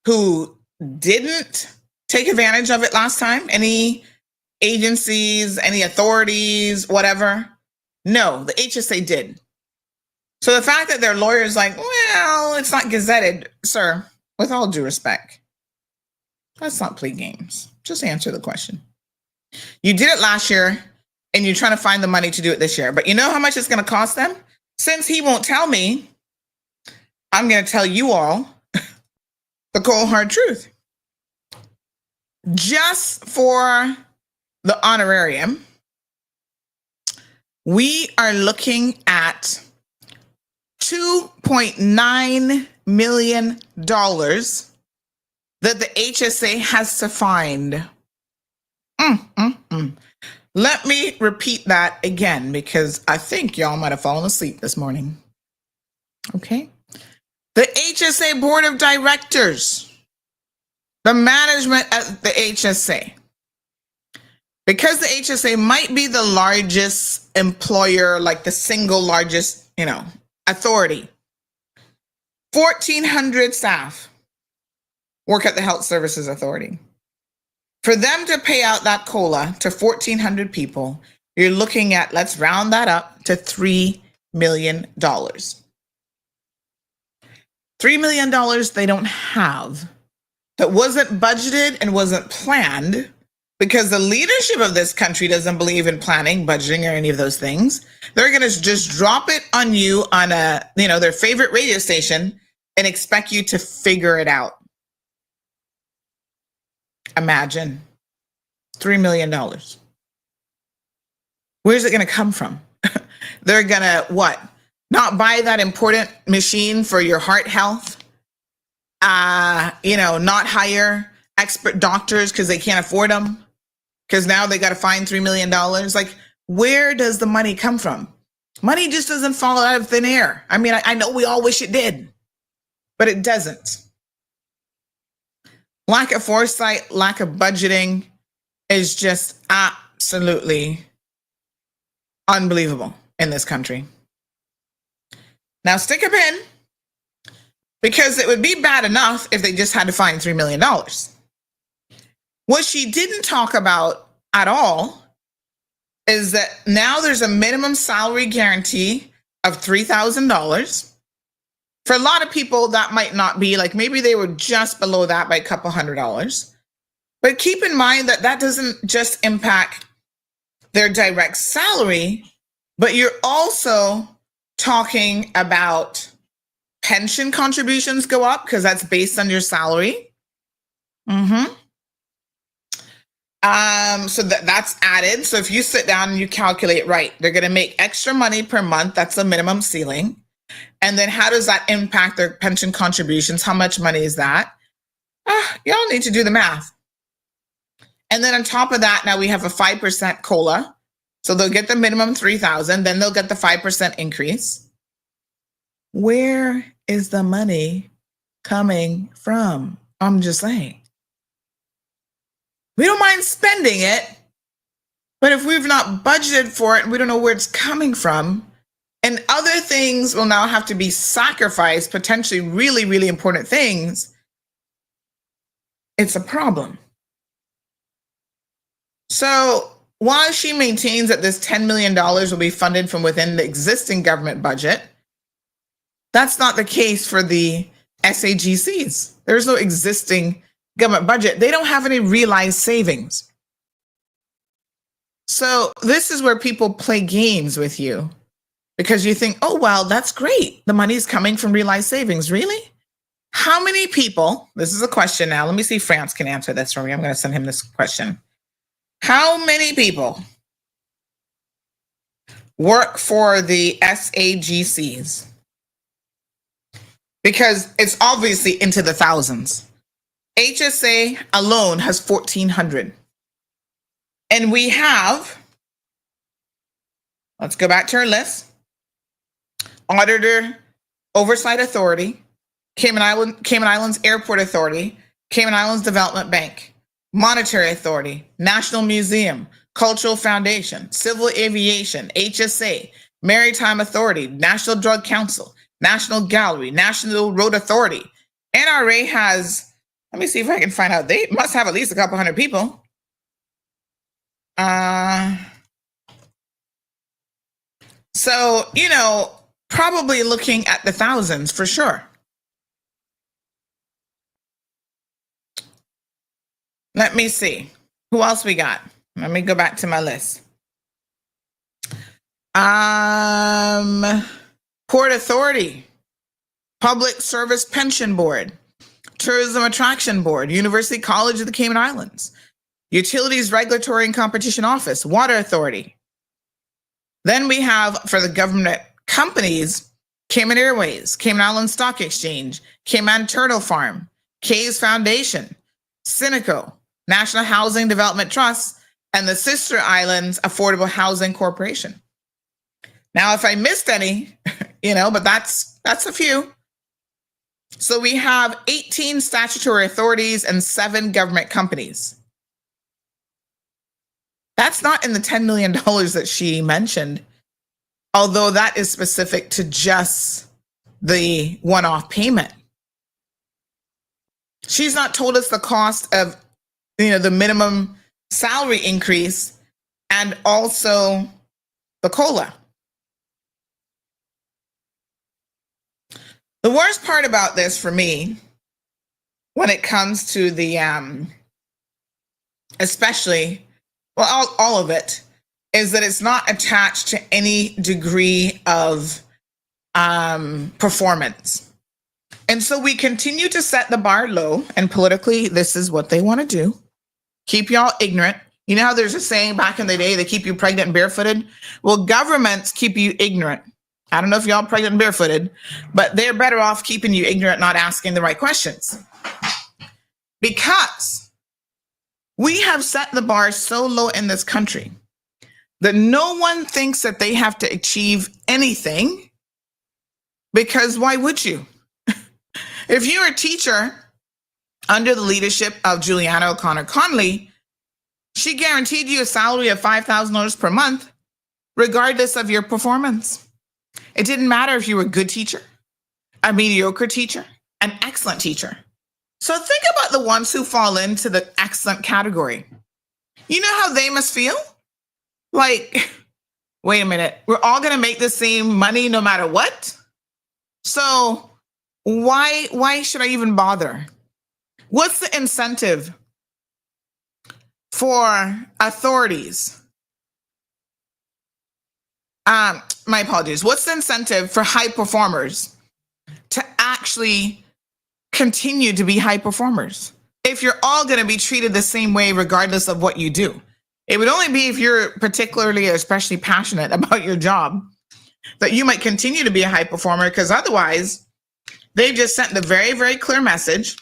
Speaker 7: who didn't take advantage of it last time? Any agencies, any authorities, whatever? No, the HSA did. So the fact that their lawyer's like, well, it's not gazetted, sir, with all due respect, let's not play games. Just answer the question. You did it last year, and you're trying to find the money to do it this year. But you know how much it's going to cost them? Since he won't tell me, I'm going to tell you all the cold hard truth. Just for the honorarium, we are looking at $2.9 million that the HSA has to find. Let me repeat that again, because I think y'all might have fallen asleep this morning. Okay. The HSA Board of Directors, the management at the HSA, because the HSA might be the largest employer, like the single largest, authority. 1,400 staff work at the Health Services Authority. For them to pay out that COLA to 1,400 people, you're looking at, let's round that up to $3 million. $3 million they don't have, that wasn't budgeted and wasn't planned, because the leadership of this country doesn't believe in planning, budgeting, or any of those things. They're going to just drop it on you on their favorite radio station and expect you to figure it out. Imagine $3 million. Where's it going to come from? They're going to what? Not buy that important machine for your heart health? Not hire expert doctors because they can't afford them? Because now they got to find $3 million? Like, where does the money come from? Money just doesn't fall out of thin air. I mean, I know we all wish it did, but it doesn't. Lack of foresight, lack of budgeting is just absolutely unbelievable in this country. Now, stick a pin, because it would be bad enough if they just had to find $3 million. What she didn't talk about at all is that now there's a minimum salary guarantee of $3,000. For a lot of people, that might not be, like, maybe they were just below that by a couple $100. But keep in mind that that doesn't just impact their direct salary, but you're also talking about pension contributions go up because that's based on your salary. So that's added. So if you sit down and you calculate, right, they're going to make extra money per month. That's the minimum ceiling. And then how does that impact their pension contributions? How much money is that? Y'all need to do the math. And then on top of that, now we have a 5% COLA. So they'll get the minimum $3,000, then they'll get the 5% increase. Where is the money coming from? I'm just saying. We don't mind spending it, but if we've not budgeted for it and we don't know where it's coming from, and other things will now have to be sacrificed, potentially really, really important things, it's a problem. So while she maintains that this $10 million will be funded from within the existing government budget, that's not the case for the SAGCs. There's no existing government budget. They don't have any realized savings. So this is where people play games with you because you think, oh, well, that's great. The money's coming from realized savings. Really? How many people, this is a question now. Let me see if France can answer this for me. I'm going to send him this question. How many people work for the SAGCs? Because it's obviously into the thousands. HSA alone has 1,400. And we have, let's go back to our list. Auditor Oversight Authority, Cayman Islands Airport Authority, Cayman Islands Development Bank, Monetary Authority, National Museum, Cultural Foundation, Civil Aviation, HSA, Maritime Authority, National Drug Council, National Gallery, National Road Authority. NRA has, let me see if I can find out. They must have at least a couple hundred people. So, probably looking at the thousands for sure. Let me see. Who else we got? Let me go back to my list. Port Authority, Public Service Pension Board, Tourism Attraction Board, University College of the Cayman Islands, Utilities Regulatory and Competition Office, Water Authority. Then we have, for the government companies, Cayman Airways, Cayman Islands Stock Exchange, Cayman Turtle Farm, Kay's Foundation, Cineco, National Housing Development Trust, and the Sister Islands Affordable Housing Corporation. Now, if I missed any, but that's a few. So we have 18 statutory authorities and 7 government companies. That's not in the $10 million that she mentioned, although that is specific to just the one-off payment. She's not told us the cost of, the minimum salary increase and also the COLA. The worst part about this for me, when it comes to the, especially, well, all of it, is that it's not attached to any degree of performance. And so we continue to set the bar low, and politically, this is what they want to do. Keep y'all ignorant. You know how there's a saying back in the day, they keep you pregnant and barefooted? Well, governments keep you ignorant. I don't know if y'all pregnant and barefooted, but they're better off keeping you ignorant, not asking the right questions. Because we have set the bar so low in this country that no one thinks that they have to achieve anything, because why would you? If you're a teacher under the leadership of Juliana O'Connor Conley, she guaranteed you a salary of $5,000 per month, regardless of your performance. It didn't matter if you were a good teacher, a mediocre teacher, an excellent teacher. So think about the ones who fall into the excellent category. You know how they must feel? Like, wait a minute, we're all going to make the same money no matter what? So why should I even bother? What's the incentive for authorities? My apologies. What's the incentive for high performers to actually continue to be high performers if you're all going to be treated the same way regardless of what you do? It would only be if you're particularly or especially passionate about your job that you might continue to be a high performer, because otherwise they've just sent the very, very clear message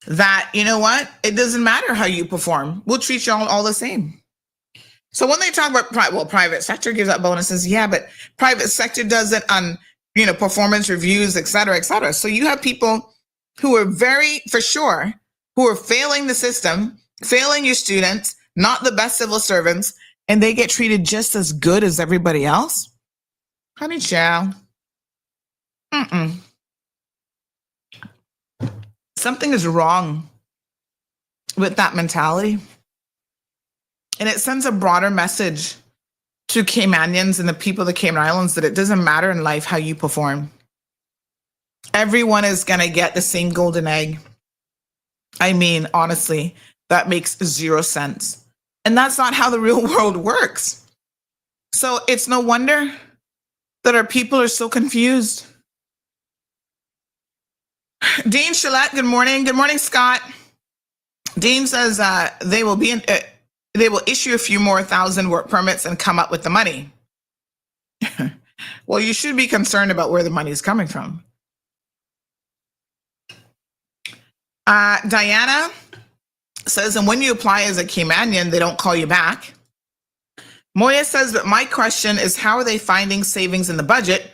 Speaker 7: that, you know what, it doesn't matter how you perform. We'll treat you all the same. So when they talk about private sector gives out bonuses, yeah, but private sector does it on, performance reviews, et cetera, et cetera. So you have people who are who are failing the system, failing your students, not the best civil servants, and they get treated just as good as everybody else. Honey child. Something is wrong with that mentality. And it sends a broader message to Caymanians and the people of the Cayman Islands that it doesn't matter in life how you perform. Everyone is going to get the same golden egg. I mean, honestly, that makes 0 sense. And that's not how the real world works. So it's no wonder that our people are so confused. Dean Shillette, good morning. Good morning, Scott. Dean says they will issue a few more thousand work permits and come up with the money. Well, you should be concerned about where the money is coming from. Diana says, and when you apply as a Caymanian, they don't call you back. Moya says, but my question is, how are they finding savings in the budget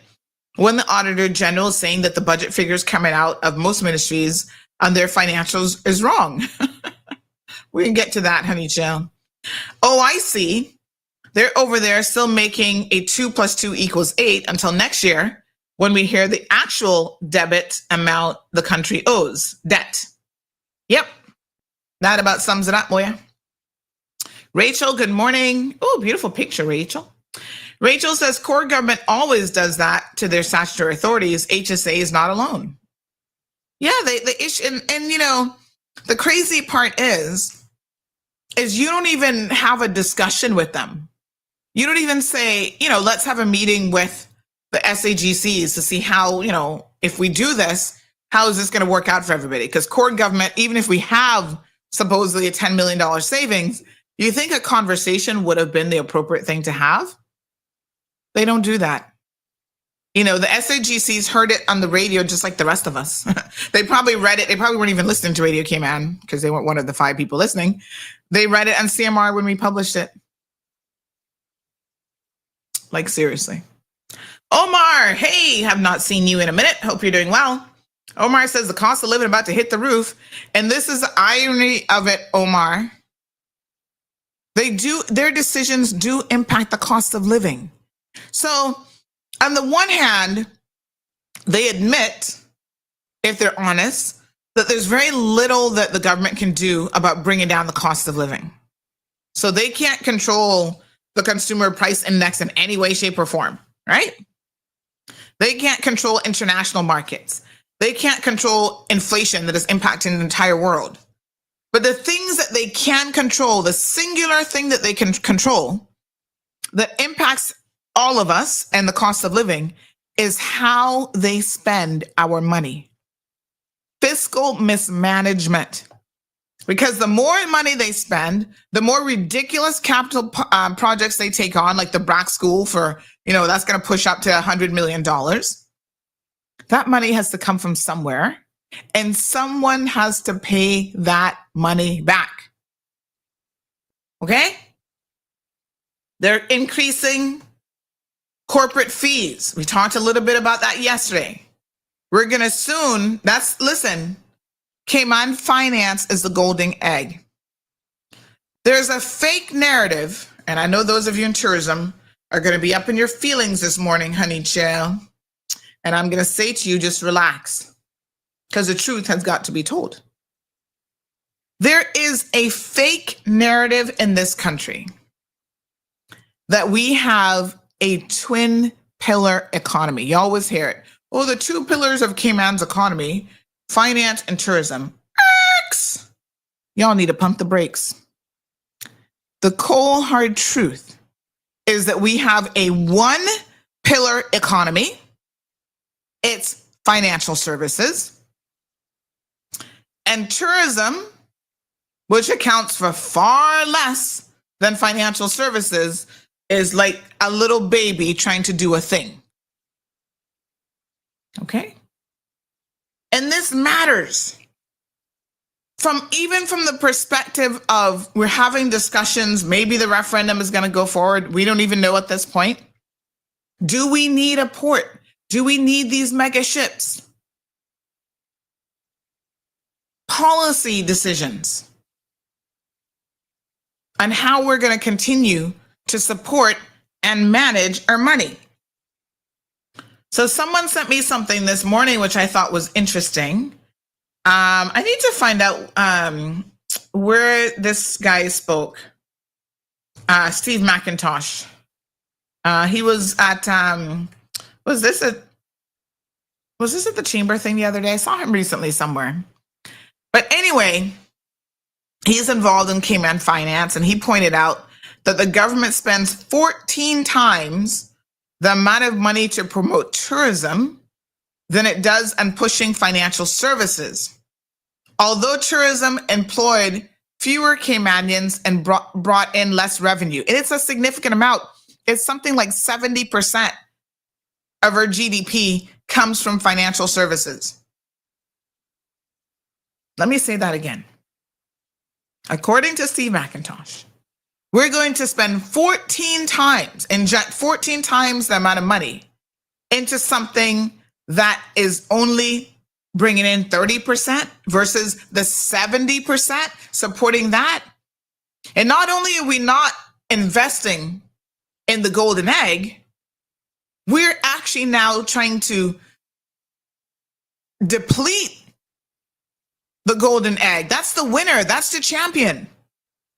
Speaker 7: when the Auditor General is saying that the budget figures coming out of most ministries on their financials is wrong? We can get to that, honey chill. Oh, I see. They're over there still making a 2 + 2 = 8 until next year when we hear the actual debit amount the country owes, debt. Yep. That about sums it up, Moya. Rachel, good morning. Oh, beautiful picture, Rachel. Rachel says core government always does that to their statutory authorities. HSA is not alone. Yeah, they issue, and you know, the crazy part is you don't even have a discussion with them. You don't even say, you know, let's have a meeting with the SAGCs to see how, you know, if we do this, how is this going to work out for everybody? Because core government, even if we have supposedly a $10 million savings, you think a conversation would have been the appropriate thing to have? They don't do that. You know, the SAGCs heard it on the radio just like the rest of us. They probably read it. They probably weren't even listening to Radio Cayman because they weren't one of the 5 people listening. They read it on CMR when we published it. Like, seriously. Omar, hey, have not seen you in a minute. Hope you're doing well. Omar says the cost of living about to hit the roof. And this is the irony of it, Omar. Their decisions do impact the cost of living. So on the one hand, they admit, if they're honest, that there's very little that the government can do about bringing down the cost of living. So they can't control the consumer price index in any way, shape, or form, right? They can't control international markets. They can't control inflation that is impacting the entire world. But the things that they can control, the singular thing that they can control that impacts all of us and the cost of living is how they spend our money. Fiscal mismanagement. Because the more money they spend, the more ridiculous capital projects they take on, like the BRAC school for, you know, that's going to push up to $100 million. That money has to come from somewhere, and someone has to pay that money back. Okay? They're increasing corporate fees. We talked a little bit about that yesterday. We're going to soon, listen, Cayman finance is the golden egg. There's a fake narrative, and I know those of you in tourism are going to be up in your feelings this morning, honey chill. And I'm going to say to you, just relax, because the truth has got to be told. There is a fake narrative in this country that we have a twin pillar economy. You always hear it. Oh, the 2 pillars of Cayman's economy, finance and tourism. Y'all need to pump the brakes. The cold hard truth is that we have a 1 pillar economy. It's financial services and tourism, which accounts for far less than financial services, is like a little baby trying to do a thing. Okay? And this matters. Even from the perspective of we're having discussions, maybe the referendum is going to go forward. We don't even know at this point. Do we need a port? Do we need these mega ships? Policy decisions on how we're going to continue to support and manage our money. So someone sent me something this morning, which I thought was interesting. I need to find out where this guy spoke. Steve McIntosh. He was at, was Was this at the chamber thing the other day? I saw him recently somewhere. But anyway, he's involved in Cayman finance, and he pointed out that the government spends 14 times the amount of money to promote tourism than it does on pushing financial services. Although tourism employed fewer Caymanians and brought in less revenue. And it's a significant amount. It's something like 70% of our GDP comes from financial services. Let me say that again. According to Steve McIntosh, we're going to spend 14 times, inject 14 times the amount of money into something that is only bringing in 30% versus the 70% supporting that. And not only are we not investing in the golden egg, we're actually now trying to deplete the golden egg. That's the winner. That's the champion.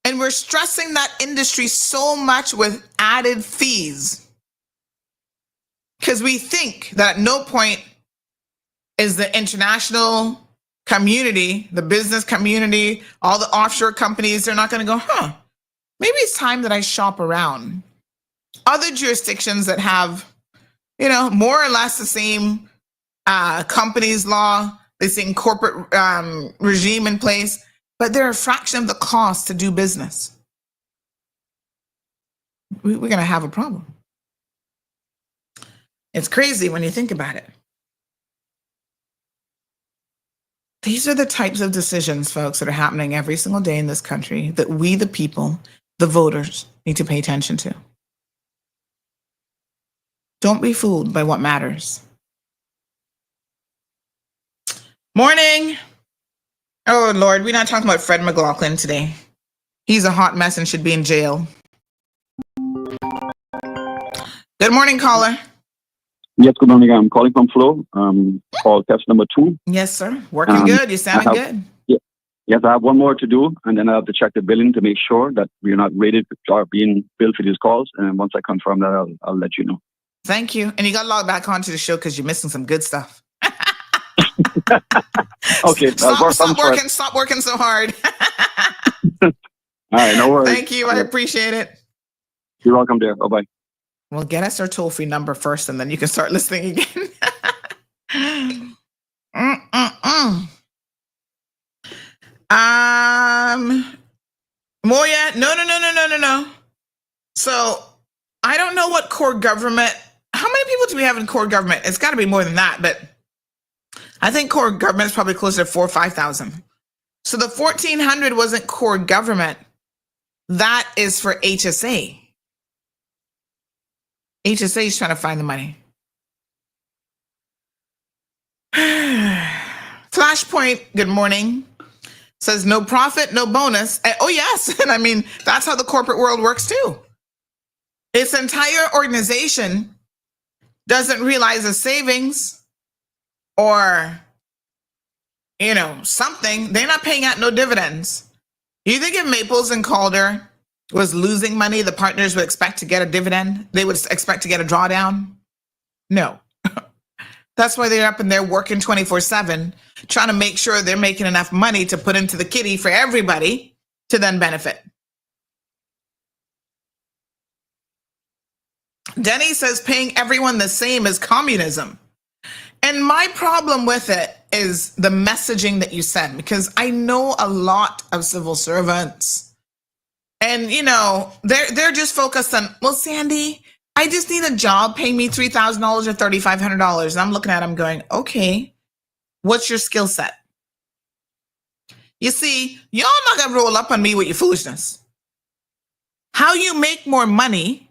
Speaker 7: And we're stressing that industry so much with added fees because we think that at no point is the international community, the business community, all the offshore companies, they're not going to go, maybe it's time that I shop around. Other jurisdictions that have, more or less the same companies law, the same corporate regime in place, but they're a fraction of the cost to do business. We're going to have a problem. It's crazy when you think about it. These are the types of decisions, folks, that are happening every single day in this country that we, the people, the voters, need to pay attention to. Don't be fooled by what matters. Morning. Oh, Lord, we're not talking about Fred McLaughlin today. He's a hot mess and should be in jail. Good morning, caller.
Speaker 8: Yes, good morning. I'm calling from Flo. Call test number 2.
Speaker 7: Yes, sir. Working good. You're sounding good.
Speaker 8: Yes, I have one more to do, and then I have to check the billing to make sure that we're not rated or being billed for these calls. And once I confirm that, I'll let you know.
Speaker 7: Thank you. And you got to log back onto the show because you're missing some good stuff.
Speaker 8: Okay.
Speaker 7: Stop working so hard.
Speaker 8: All right, no worries.
Speaker 7: Thank you. I appreciate it.
Speaker 8: You're welcome there. Bye-bye.
Speaker 7: Well, get us our toll-free number first, and then you can start listening again. Moya, no. So I don't know what core government, how many people do we have in core government? It's got to be more than that, but I think core government is probably closer to 4,000 or 5,000. So the 1,400 wasn't core government. That is for HSA. HSA is trying to find the money. Flashpoint, good morning. Says no profit, no bonus. Oh, yes. And I mean, that's how the corporate world works too. Its entire organization doesn't realize a savings or, something. They're not paying out no dividends. You think if Maples and Calder was losing money, the partners would expect to get a dividend? They would expect to get a drawdown? No. That's why they're up and they're working 24/7, trying to make sure they're making enough money to put into the kitty for everybody to then benefit. Denny says paying everyone the same is communism. And my problem with it is the messaging that you send, because I know a lot of civil servants. And, they're just focused on, well, Sandy, I just need a job, pay me $3,000 or $3,500. And I'm looking at them going, okay, what's your skill set? You see, y'all not going to roll up on me with your foolishness. How you make more money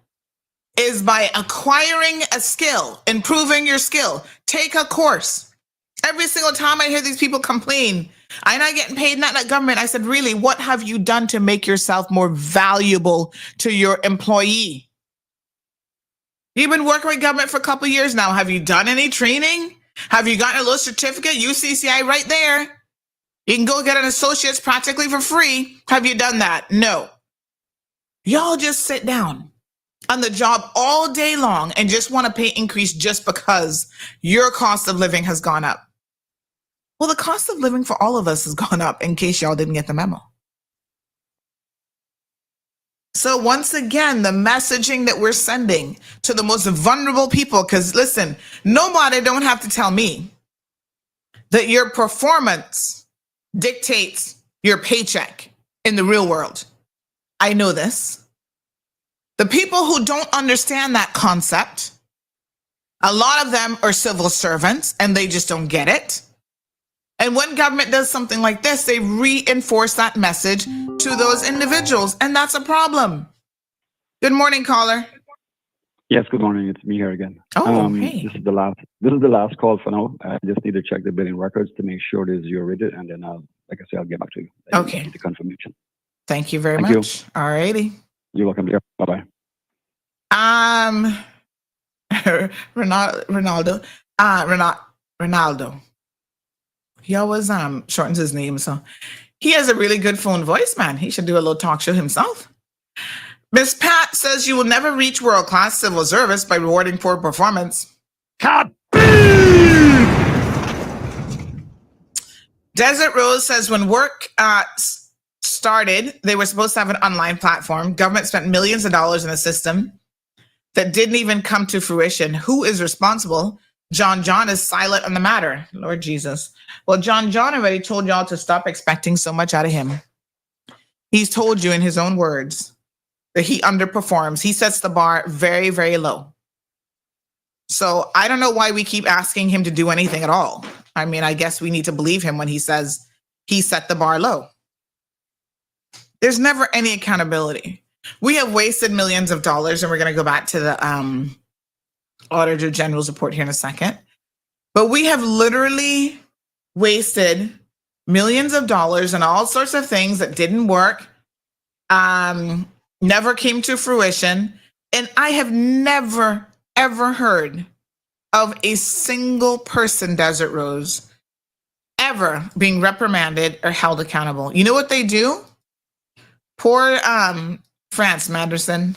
Speaker 7: is by acquiring a skill, improving your skill. Take a course. Every single time I hear these people complain, I'm not getting paid, not that government. I said, really, what have you done to make yourself more valuable to your employee? You've been working with government for a couple of years now. Have you done any training? Have you gotten a little certificate? UCCI right there. You can go get an associate's practically for free. Have you done that? No. Y'all just sit down on the job all day long and just want to pay increase just because your cost of living has gone up. Well, the cost of living for all of us has gone up, in case y'all didn't get the memo. So once again, the messaging that we're sending to the most vulnerable people, because listen, nobody don't have to tell me that your performance dictates your paycheck in the real world. I know this. The people who don't understand that concept, a lot of them are civil servants and they just don't get it. And when government does something like this, they reinforce that message to those individuals, and that's a problem. Good morning, caller.
Speaker 8: Yes, good morning. It's me here again.
Speaker 7: Oh, hey.
Speaker 8: This is the last call for now. I just need to check the billing records to make sure it is your rated, and then I'll get back to you.
Speaker 7: Okay.
Speaker 8: The confirmation.
Speaker 7: Thank you very
Speaker 8: Thank
Speaker 7: much.
Speaker 8: you.
Speaker 7: All righty.
Speaker 8: You're welcome. Yeah. Bye-bye.
Speaker 7: Ronaldo. He always shortens his name, so he has a really good phone voice, man. He should do a little talk show himself. Miss Pat says you will never reach world-class civil service by rewarding poor performance. Desert Rose says when work started, they were supposed to have an online platform. Government spent millions of dollars in a system that didn't even come to fruition. Who is responsible? John is silent on the matter. Lord Jesus. Well, John already told y'all to stop expecting so much out of him. He's told you in his own words that he underperforms. He sets the bar very, very low. So I don't know why we keep asking him to do anything at all. I mean, I guess we need to believe him when he says he set the bar low. There's never any accountability. We have wasted millions of dollars, and we're going to go back to the Auditor General's report here in a second. But we have literally wasted millions of dollars on all sorts of things that didn't work, never came to fruition. And I have never, ever heard of a single person, Desert Rose, ever being reprimanded or held accountable. You know what they do? Poor France Manderson.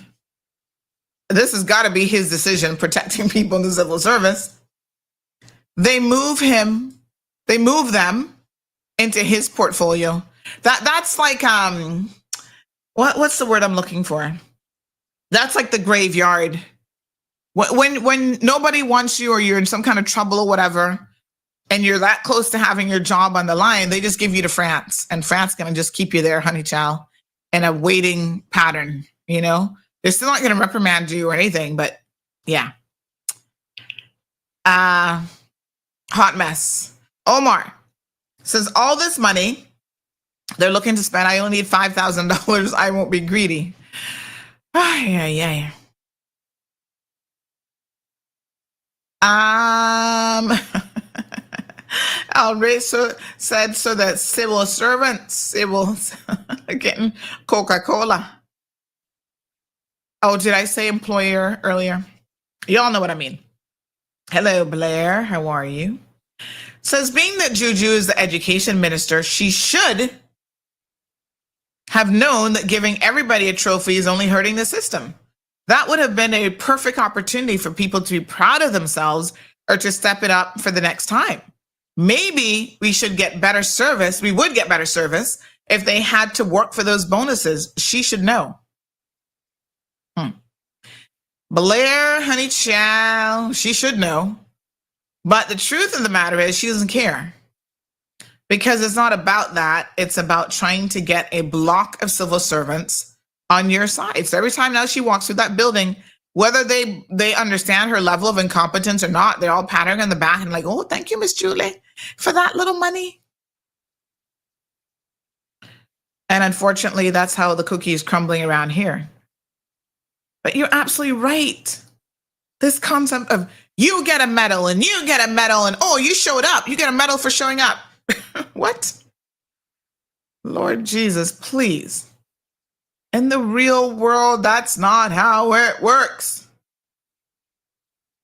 Speaker 7: This has got to be his decision, protecting people in the civil service. They move them into his portfolio. That's like what's the word I'm looking for? That's like the graveyard. When nobody wants you, or you're in some kind of trouble or whatever, and you're that close to having your job on the line, they just give you to France, and France gonna just keep you there, honey child, in a waiting pattern. You know, they're still not gonna reprimand you or anything, but yeah. Hot mess. Omar says all this money they're looking to spend, I only need $5,000. I won't be greedy. Yeah. Alright, said so that civil servants are getting Coca-Cola. Oh, did I say employer earlier? Y'all know what I mean. Hello, Blair. How are you? Says being that Juju is the education minister, she should have known that giving everybody a trophy is only hurting the system. That would have been a perfect opportunity for people to be proud of themselves or to step it up for the next time. Maybe we should get better service. We would get better service if they had to work for those bonuses. She should know. Blair, honey child, she should know. But the truth of the matter is she doesn't care. Because it's not about that. It's about trying to get a block of civil servants on your side. So every time now she walks through that building, whether they understand her level of incompetence or not, they're all patting her on the back and like, oh, thank you, Miss Julie, for that little money. And unfortunately, that's how the cookie is crumbling around here. But you're absolutely right. This concept of you get a medal and you get a medal and oh, you showed up. You get a medal for showing up. What? Lord Jesus, please. In the real world, that's not how it works.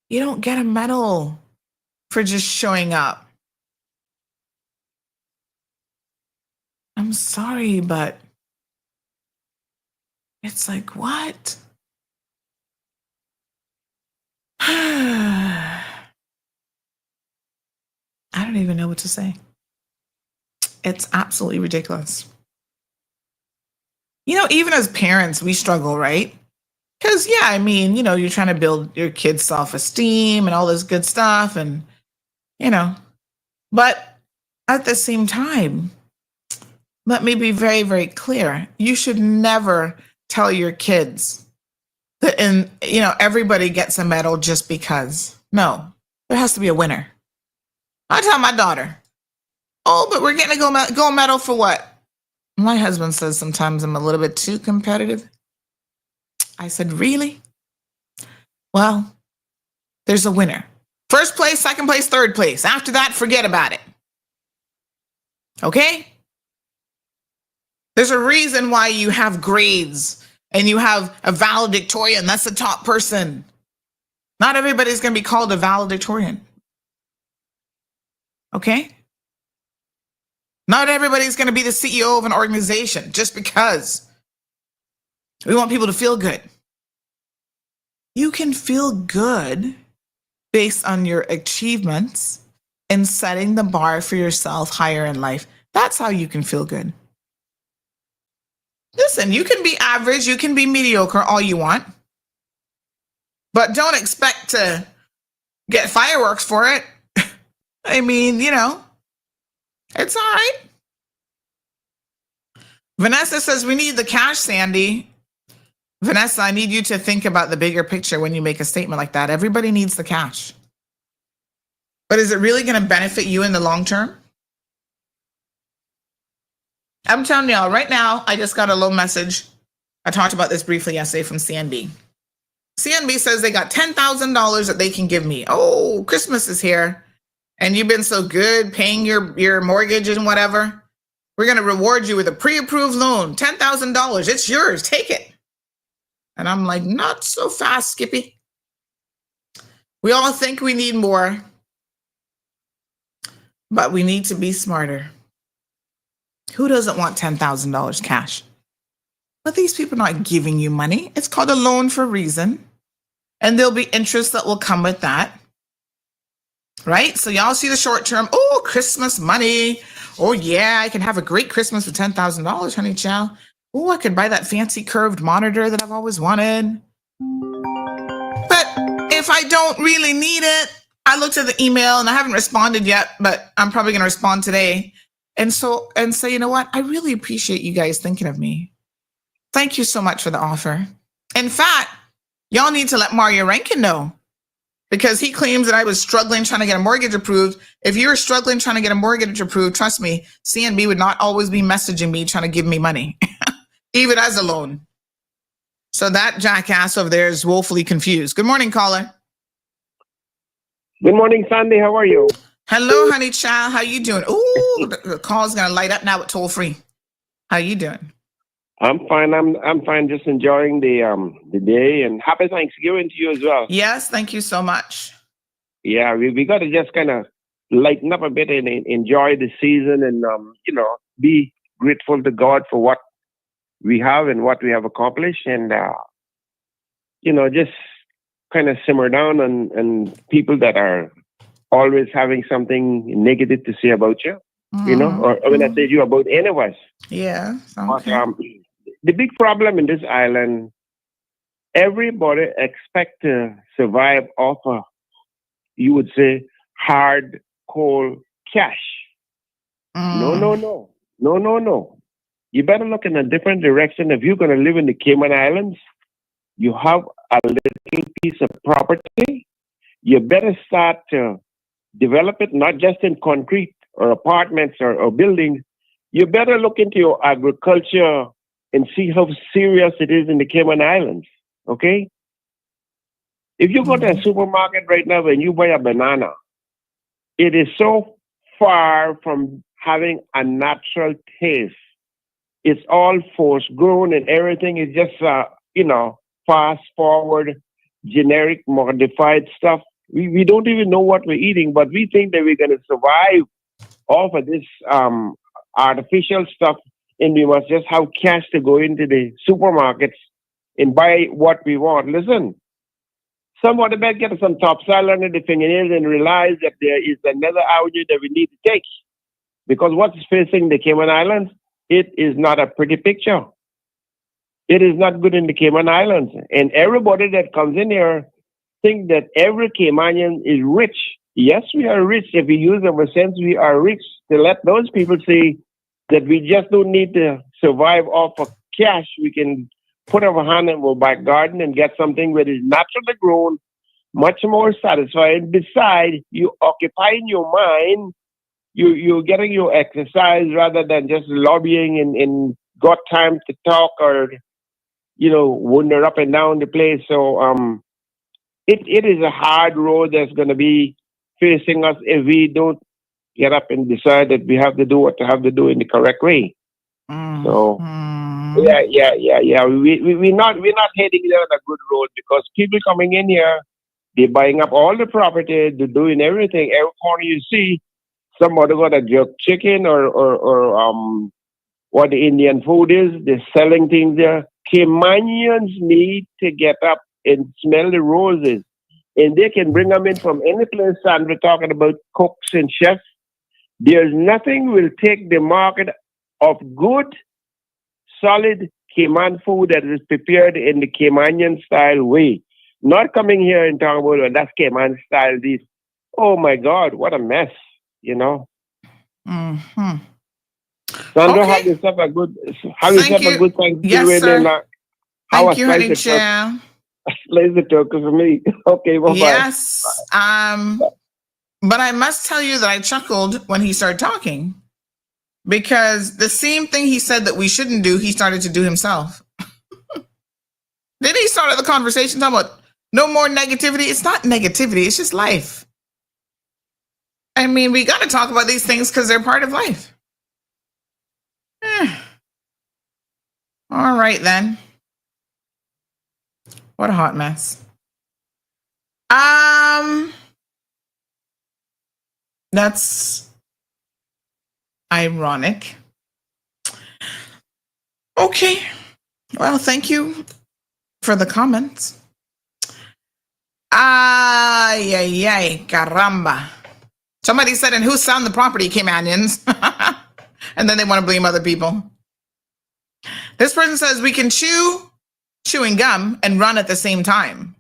Speaker 7: You don't get a medal for just showing up. I'm sorry, but it's like, what? I don't even know what to say. It's absolutely ridiculous. You know, even as parents, we struggle, right? Because, yeah, I mean, you're trying to build your kids' self-esteem and all this good stuff. And, but at the same time, let me be very, very clear. You should never tell your kids that, everybody gets a medal just because. No, there has to be a winner. I tell my daughter, oh, but we're getting a gold medal for what? My husband says sometimes I'm a little bit too competitive. I said, really? Well, there's a winner. First place, second place, third place. After that, forget about it. Okay? There's a reason why you have grades and you have a valedictorian. That's the top person. Not everybody's going to be called a valedictorian. Okay? Not everybody's going to be the CEO of an organization just because. We want people to feel good. You can feel good based on your achievements and setting the bar for yourself higher in life. That's how you can feel good. Listen, you can be average, you can be mediocre all you want, but don't expect to get fireworks for it. I mean, it's all right. Vanessa says, we need the cash, Sandy. Vanessa, I need you to think about the bigger picture when you make a statement like that. Everybody needs the cash. But is it really going to benefit you in the long term? I'm telling y'all, right now, I just got a little message. I talked about this briefly yesterday from CNB. CNB says they got $10,000 that they can give me. Oh, Christmas is here. And you've been so good paying your mortgage and whatever. We're going to reward you with a pre-approved loan, $10,000. It's yours. Take it. And I'm like, not so fast, Skippy. We all think we need more, but we need to be smarter. Who doesn't want $10,000 cash? But these people are not giving you money. It's called a loan for a reason. And there'll be interest that will come with that. Right? So y'all see the short term. Oh, Christmas money. Oh, yeah, I can have a great Christmas for $10,000, honey child. Oh, I could buy that fancy curved monitor that I've always wanted. But if I don't really need it, I looked at the email and I haven't responded yet, but I'm probably going to respond today. And say, you know what? I really appreciate you guys thinking of me. Thank you so much for the offer. In fact, y'all need to let Mario Rankin know, because he claims that I was struggling trying to get a mortgage approved. If you were struggling trying to get a mortgage approved, trust me, CNB would not always be messaging me trying to give me money, even as a loan. So that jackass over there is woefully confused. Good morning, caller.
Speaker 9: Good morning, Sandy. How are you?
Speaker 7: Hello, honey child. How you doing? Ooh, the call's gonna light up now with toll free. How you doing?
Speaker 9: I'm fine. I'm fine. Just enjoying the day, and happy Thanksgiving to you as well.
Speaker 7: Yes, thank you so much.
Speaker 9: Yeah, we got to just kind of lighten up a bit and enjoy the season, and be grateful to God for what we have and what we have accomplished, and just kind of simmer down and people that are always having something negative to say about you, or when I say you, about any of us.
Speaker 7: Yeah.
Speaker 9: Okay. But, the big problem in this island, everybody expect to survive off of, you would say, hard, cold cash. No. You better look in a different direction. If you're going to live in the Cayman Islands, you have a little piece of property. You better start to develop it, not just in concrete or apartments or buildings. You better look into your agriculture and see how serious it is in the Cayman Islands, okay? If you go to a supermarket right now and you buy a banana, it is so far from having a natural taste. It's all forced grown and everything is just, fast forward, generic, modified stuff. We don't even know what we're eating, but we think that we're going to survive off of this artificial stuff, and we must just have cash to go into the supermarkets and buy what we want. Listen, Somebody better get some topsoil under the fingernails and realize that there is another avenue that we need to take. Because what's facing the Cayman Islands, it is not a pretty picture. It is not good in the Cayman Islands. And everybody that comes in here think that every Caymanian is rich. Yes, we are rich. If we use our sense, we are rich. To let those people see that we just don't need to survive off of cash. We can put our hand in our back garden and get something that is naturally grown, much more satisfying. Besides, you occupying your mind, you're getting your exercise rather than just lobbying and got time to talk or, wander up and down the place. So it is a hard road that's going to be facing us if we don't get up and decide that we have to do what we have to do in the correct way. So yeah. We're not heading down a good road because people coming in here, they're buying up all the property, they're doing everything. Every corner you see, somebody got a jerk chicken or what the Indian food is. They're selling things there. Caymanians need to get up and smell the roses. And they can bring them in from any place. And we're talking about cooks and chefs. There's nothing will take the market of good, solid Cayman food that is prepared in the Caymanian style way. Not coming here and talking about, that's Cayman style. This, oh my God, what a mess,
Speaker 7: Mm-hmm.
Speaker 9: Sandra,
Speaker 7: Okay.
Speaker 9: have yourself a good Thanksgiving.
Speaker 7: Yes, sir. Thank you, honey child.
Speaker 9: Slice the turkey for me. Okay, bye-bye.
Speaker 7: Yes. But I must tell you that I chuckled when he started talking because the same thing he said that we shouldn't do, he started to do himself. Then he started the conversation talking about no more negativity. It's not negativity. It's just life. I mean, we got to talk about these things because they're part of life. All right, then. What a hot mess. That's ironic. Okay. Well, thank you for the comments. Ay, caramba. Somebody said, and who sound the property, Caymanians? And then they want to blame other people. This person says we can chew chewing gum and run at the same time.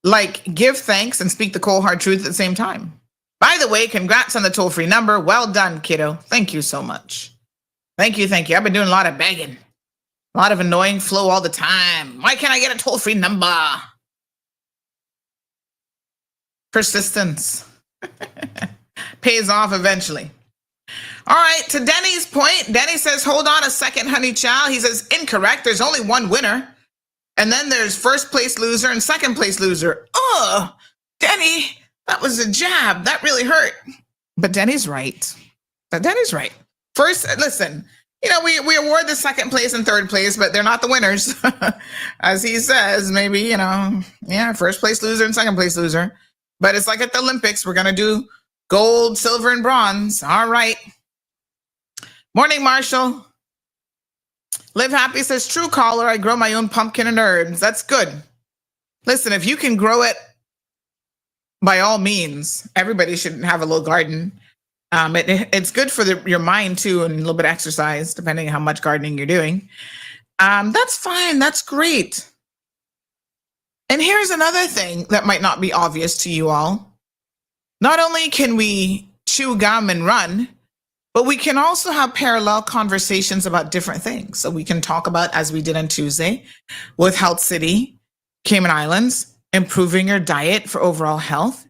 Speaker 7: Like give thanks and speak the cold hard truth at the same time. By the way, congrats on the toll-free number. Well done, kiddo. Thank you so much. Thank you. I've been doing a lot of begging. A lot of annoying flow all the time. Why can't I get a toll-free number? Persistence. Pays off eventually. All right, to Denny's point, Denny says, hold on a second, honey child. He says, incorrect. There's only one winner. And then there's first place loser and second place loser. Oh, Denny, that was a jab. That really hurt. But Denny's right. First, listen, we award the second place and third place, but they're not the winners. As he says, maybe, first place loser and second place loser. But it's like at the Olympics, we're going to do gold, silver, and bronze. All right. Morning, Marshall. Live Happy says, true caller, I grow my own pumpkin and herbs. That's good. Listen, if you can grow it, by all means, everybody should have a little garden. It's good for your mind, too, and a little bit of exercise, depending on how much gardening you're doing. That's fine. That's great. And here's another thing that might not be obvious to you all. Not only can we chew gum and run, but we can also have parallel conversations about different things. So we can talk about, as we did on Tuesday, with Health City, Cayman Islands, improving your diet for overall health,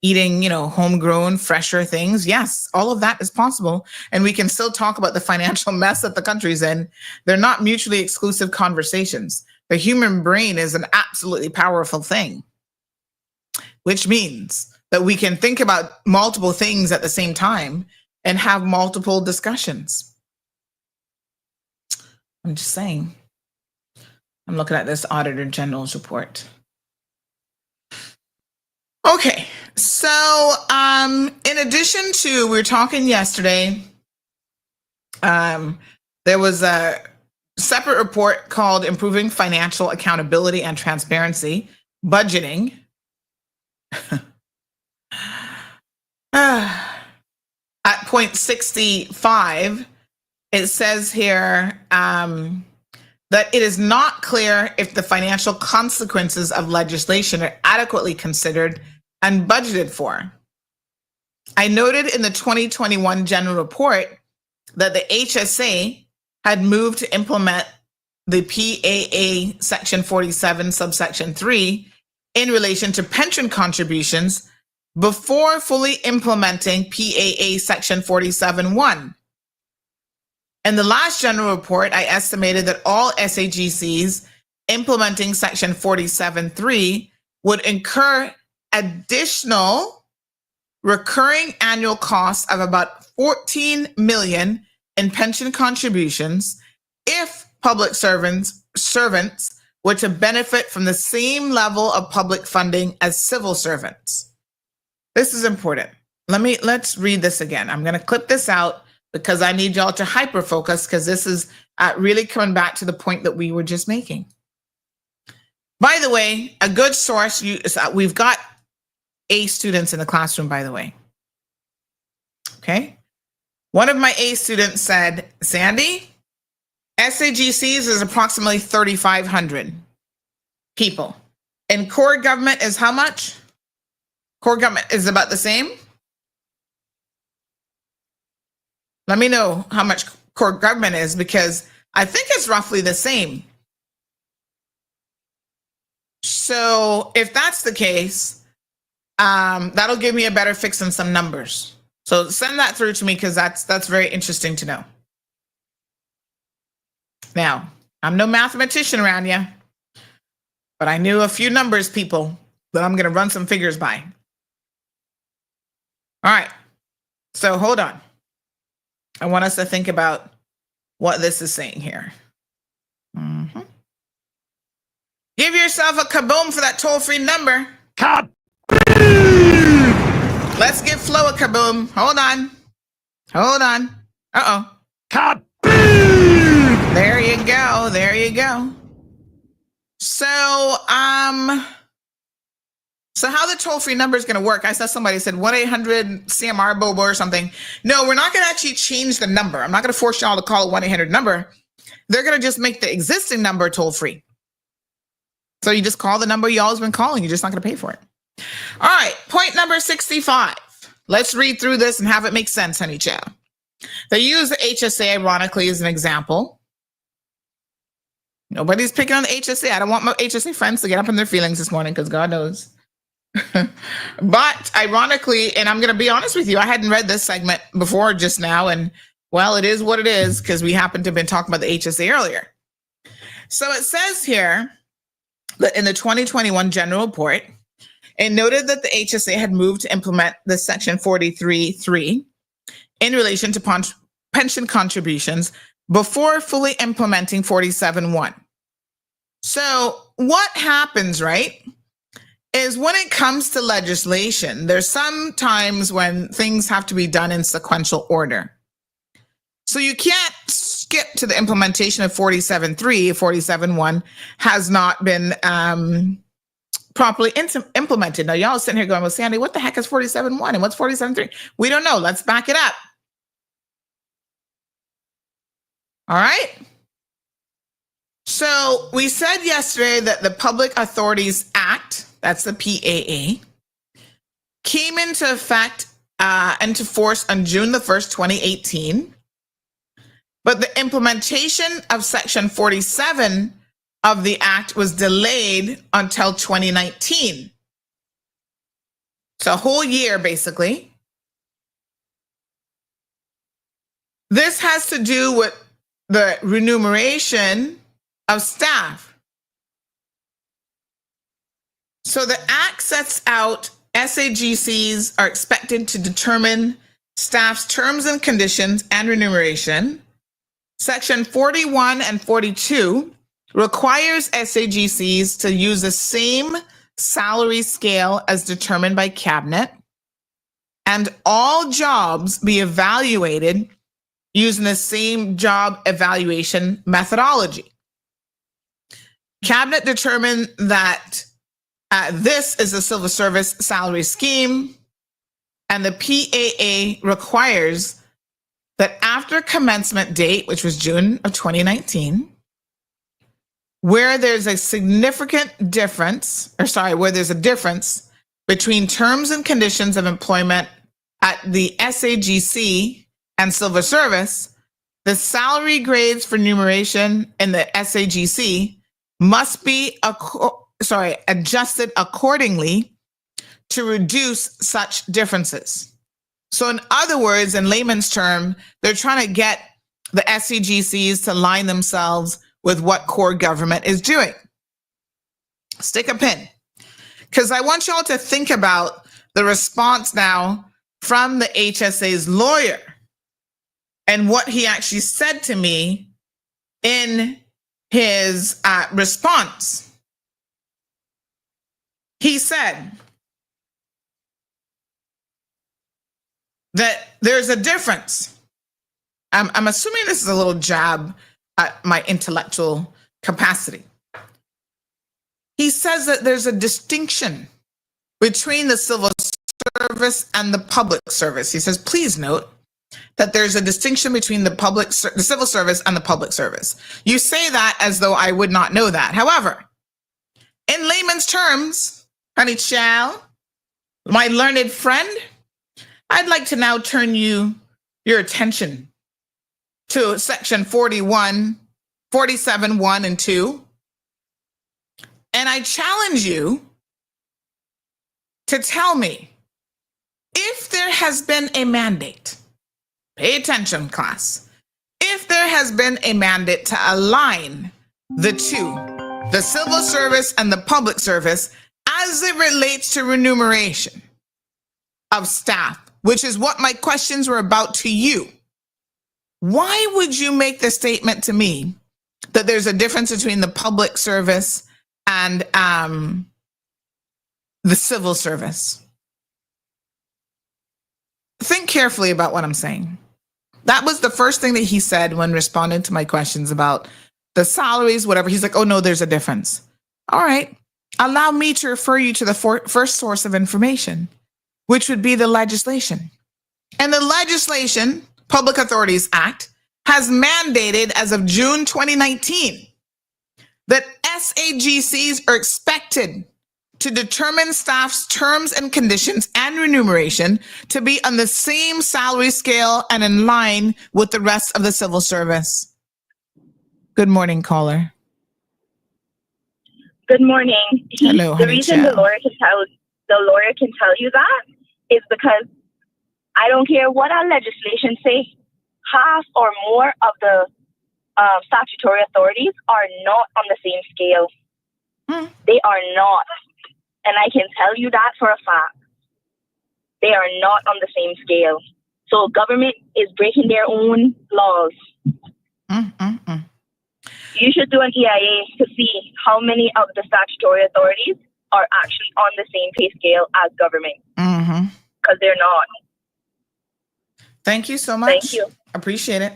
Speaker 7: eating, homegrown, fresher things. Yes, all of that is possible. And we can still talk about the financial mess that the country's in. They're not mutually exclusive conversations. The human brain is an absolutely powerful thing, which means that we can think about multiple things at the same time and have multiple discussions. I'm just saying. I'm looking at this Auditor General's report. Okay, so in addition to, we were talking yesterday, there was a separate report called Improving Financial Accountability and Transparency, Budgeting, At point 65, it says here that it is not clear if the financial consequences of legislation are adequately considered and budgeted for. I noted in the 2021 general report that the HSA had moved to implement the PAA Section 47, subsection 3, in relation to pension contributions before fully implementing PAA Section 47.1. In the last general report, I estimated that all SAGCs implementing Section 47.3 would incur additional recurring annual costs of about $14 million in pension contributions if public servants were to benefit from the same level of public funding as civil servants. This is important. Let's read this again. I'm going to clip this out because I need y'all to hyper focus, because this is really coming back to the point that we were just making. By the way, a good source, we've got A students in the classroom, by the way. Okay. One of my A students said, Sandy, SAGCs is approximately 3,500 people. And core government is how much? Core government is about the same. Let me know how much core government is, because I think it's roughly the same. So if that's the case, that'll give me a better fix on some numbers. So send that through to me, because that's very interesting to know. Now, I'm no mathematician around you, but I knew a few numbers, people, that I'm going to run some figures by. All right. So hold on. I want us to think about what this is saying here. Mm-hmm. Give yourself a kaboom for that toll-free number.
Speaker 1: Kaboom!
Speaker 7: Let's give Flo a kaboom. Hold on. Uh-oh.
Speaker 1: Kaboom!
Speaker 7: There you go. There you go. So how the toll-free number is going to work? I saw somebody said 1-800-CMR Bobo or something. No, we're not going to actually change the number. I'm not going to force y'all to call a 1-800 number. They're going to just make the existing number toll-free. So you just call the number you always been calling. You're just not going to pay for it. All right, point number 65. Let's read through this and have it make sense, honey child. They use the HSA, ironically, as an example. Nobody's picking on the HSA. I don't want my HSA friends to get up in their feelings this morning, because God knows. But ironically, and I'm going to be honest with you, I hadn't read this segment before just now, and well, it is what it is, because we happen to have been talking about the HSA earlier. So it says here that in the 2021 general report, it noted that the HSA had moved to implement the Section 43.3 in relation to pension contributions before fully implementing 47.1. So what happens, right, is when it comes to legislation, there's some times when things have to be done in sequential order. So you can't skip to the implementation of 47.3 if 47.1 has not been properly implemented. Now, y'all sitting here going, well, Sandy, what the heck is 47.1 and what's 47.3? We don't know. Let's back it up. All right. So we said yesterday that the Public Authorities Act, that's the PAA, came into effect into force on June the 1st, 2018. But the implementation of Section 47 of the Act was delayed until 2019. So a whole year, basically. This has to do with the remuneration of staff. So the Act sets out SAGCs are expected to determine staff's terms and conditions and remuneration. Section 41 and 42 requires SAGCs to use the same salary scale as determined by Cabinet, and all jobs be evaluated using the same job evaluation methodology. Cabinet determined that This is the civil service salary scheme, and the PAA requires that after commencement date, which was June of 2019, where there's a significant difference, where there's a difference between terms and conditions of employment at the SAGC and civil service, the salary grades for enumeration in the SAGC must be adjusted accordingly to reduce such differences. So in other words, in layman's term, they're trying to get the SAGCs to line themselves with what core government is doing. Stick a pin, because I want y'all to think about the response now from the HSA's lawyer and what he actually said to me in his response. He said that there's a difference. I'm assuming this is a little jab at my intellectual capacity. He says that there's a distinction between the civil service and the public service. He says, please note that there's a distinction between the civil service and the public service. You say that as though I would not know that. However, in layman's terms, honey child, my learned friend, I'd like to now turn your attention to section 47, 1 and 2. And I challenge you to tell me if there has been a mandate. Pay attention, class. If there has been a mandate to align the two, the civil service and the public service, as it relates to remuneration of staff, which is what my questions were about to you, why would you make the statement to me that there's a difference between the public service and the civil service? Think carefully about what I'm saying. That was the first thing that he said when responding to my questions about the salaries, whatever. He's like, oh, no, there's a difference. All right. Allow me to refer you to the first source of information, which would be the legislation. And the legislation, Public Authorities Act, has mandated as of June 2019 that SAGCs are expected to determine staff's terms and conditions and remuneration to be on the same salary scale and in line with the rest of the civil service. Good morning, caller.
Speaker 10: Good morning.
Speaker 7: Hello,
Speaker 10: the reason the lawyer can tell you that is because I don't care what our legislation say, half or more of the statutory authorities are not on the same scale. They are not. And I can tell you that for a fact. They are not on the same scale. So government is breaking their own laws. You should do an EIA to see how many of the statutory authorities are actually on the same pay scale as government. Because they're not.
Speaker 7: Thank you so much.
Speaker 10: Thank you.
Speaker 7: Appreciate it.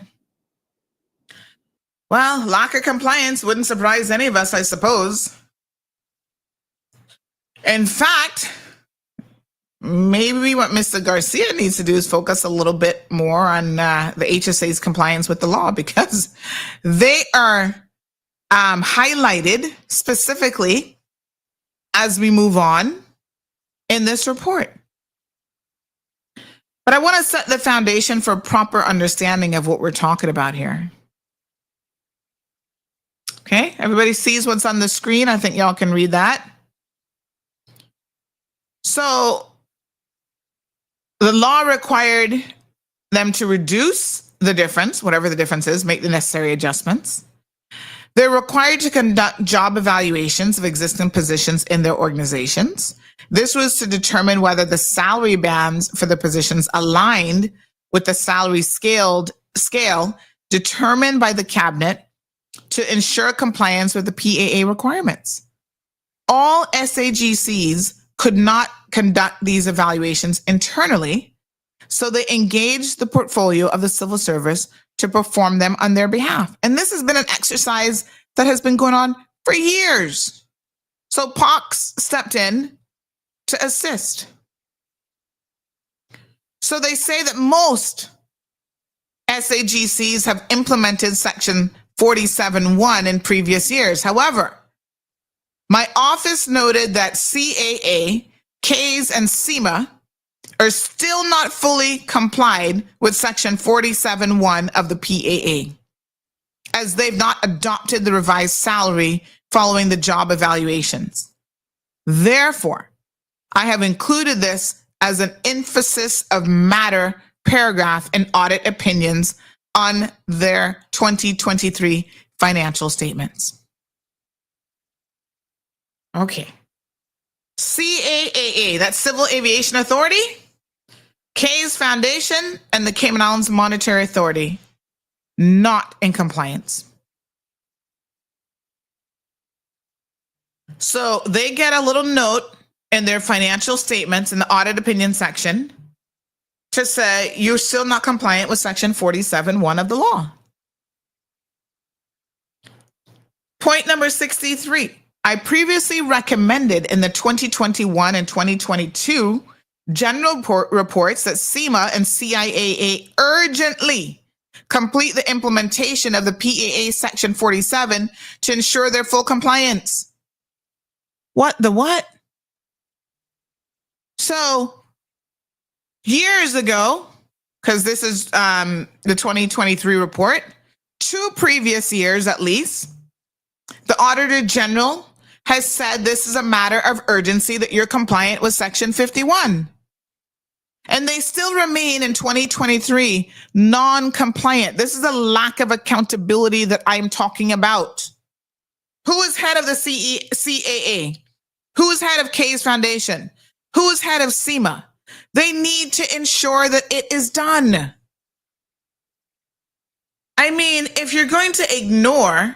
Speaker 7: Well, lack of compliance wouldn't surprise any of us, I suppose. In fact, maybe what Mr. Garcia needs to do is focus a little bit more on the HSA's compliance with the law, because they are highlighted specifically as we move on in this report. But I want to set the foundation for proper understanding of what we're talking about here. Okay, everybody sees what's on the screen. I think y'all can read that. So the law required them to reduce the difference, whatever the difference is, make the necessary adjustments. They're required to conduct job evaluations of existing positions in their organizations. This was to determine whether the salary bands for the positions aligned with the salary scale determined by the cabinet to ensure compliance with the PAA requirements. All SAGCs could not conduct these evaluations internally, so they engaged the portfolio of the civil service to perform them on their behalf. And this has been an exercise that has been going on for years. So Pox stepped in to assist. So they say that most SAGCs have implemented Section 47.1 in previous years. However, my office noted that CAA, CAES, and SEMA are still not fully complied with Section 47.1 of the PAA, as they've not adopted the revised salary following the job evaluations. Therefore, I have included this as an emphasis of matter paragraph in audit opinions on their 2023 financial statements. Okay. CAAA, that's Civil Aviation Authority, CAES Foundation, and the Cayman Islands Monetary Authority, not in compliance. So they get a little note in their financial statements in the audit opinion section to say you're still not compliant with Section 47.1 of the law. Point number 63. I previously recommended in the 2021 and 2022 general reports that SEMA and CIAA urgently complete the implementation of the PAA Section 47 to ensure their full compliance. What? The what? So years ago, because this is the 2023 report, 2 previous years at least, the Auditor General has said this is a matter of urgency that you're compliant with Section 51. And they still remain in 2023 non-compliant. This is a lack of accountability that I'm talking about. Who is head of the CAA? Who is head of CAES Foundation? Who is head of SEMA? They need to ensure that it is done. I mean, if you're going to ignore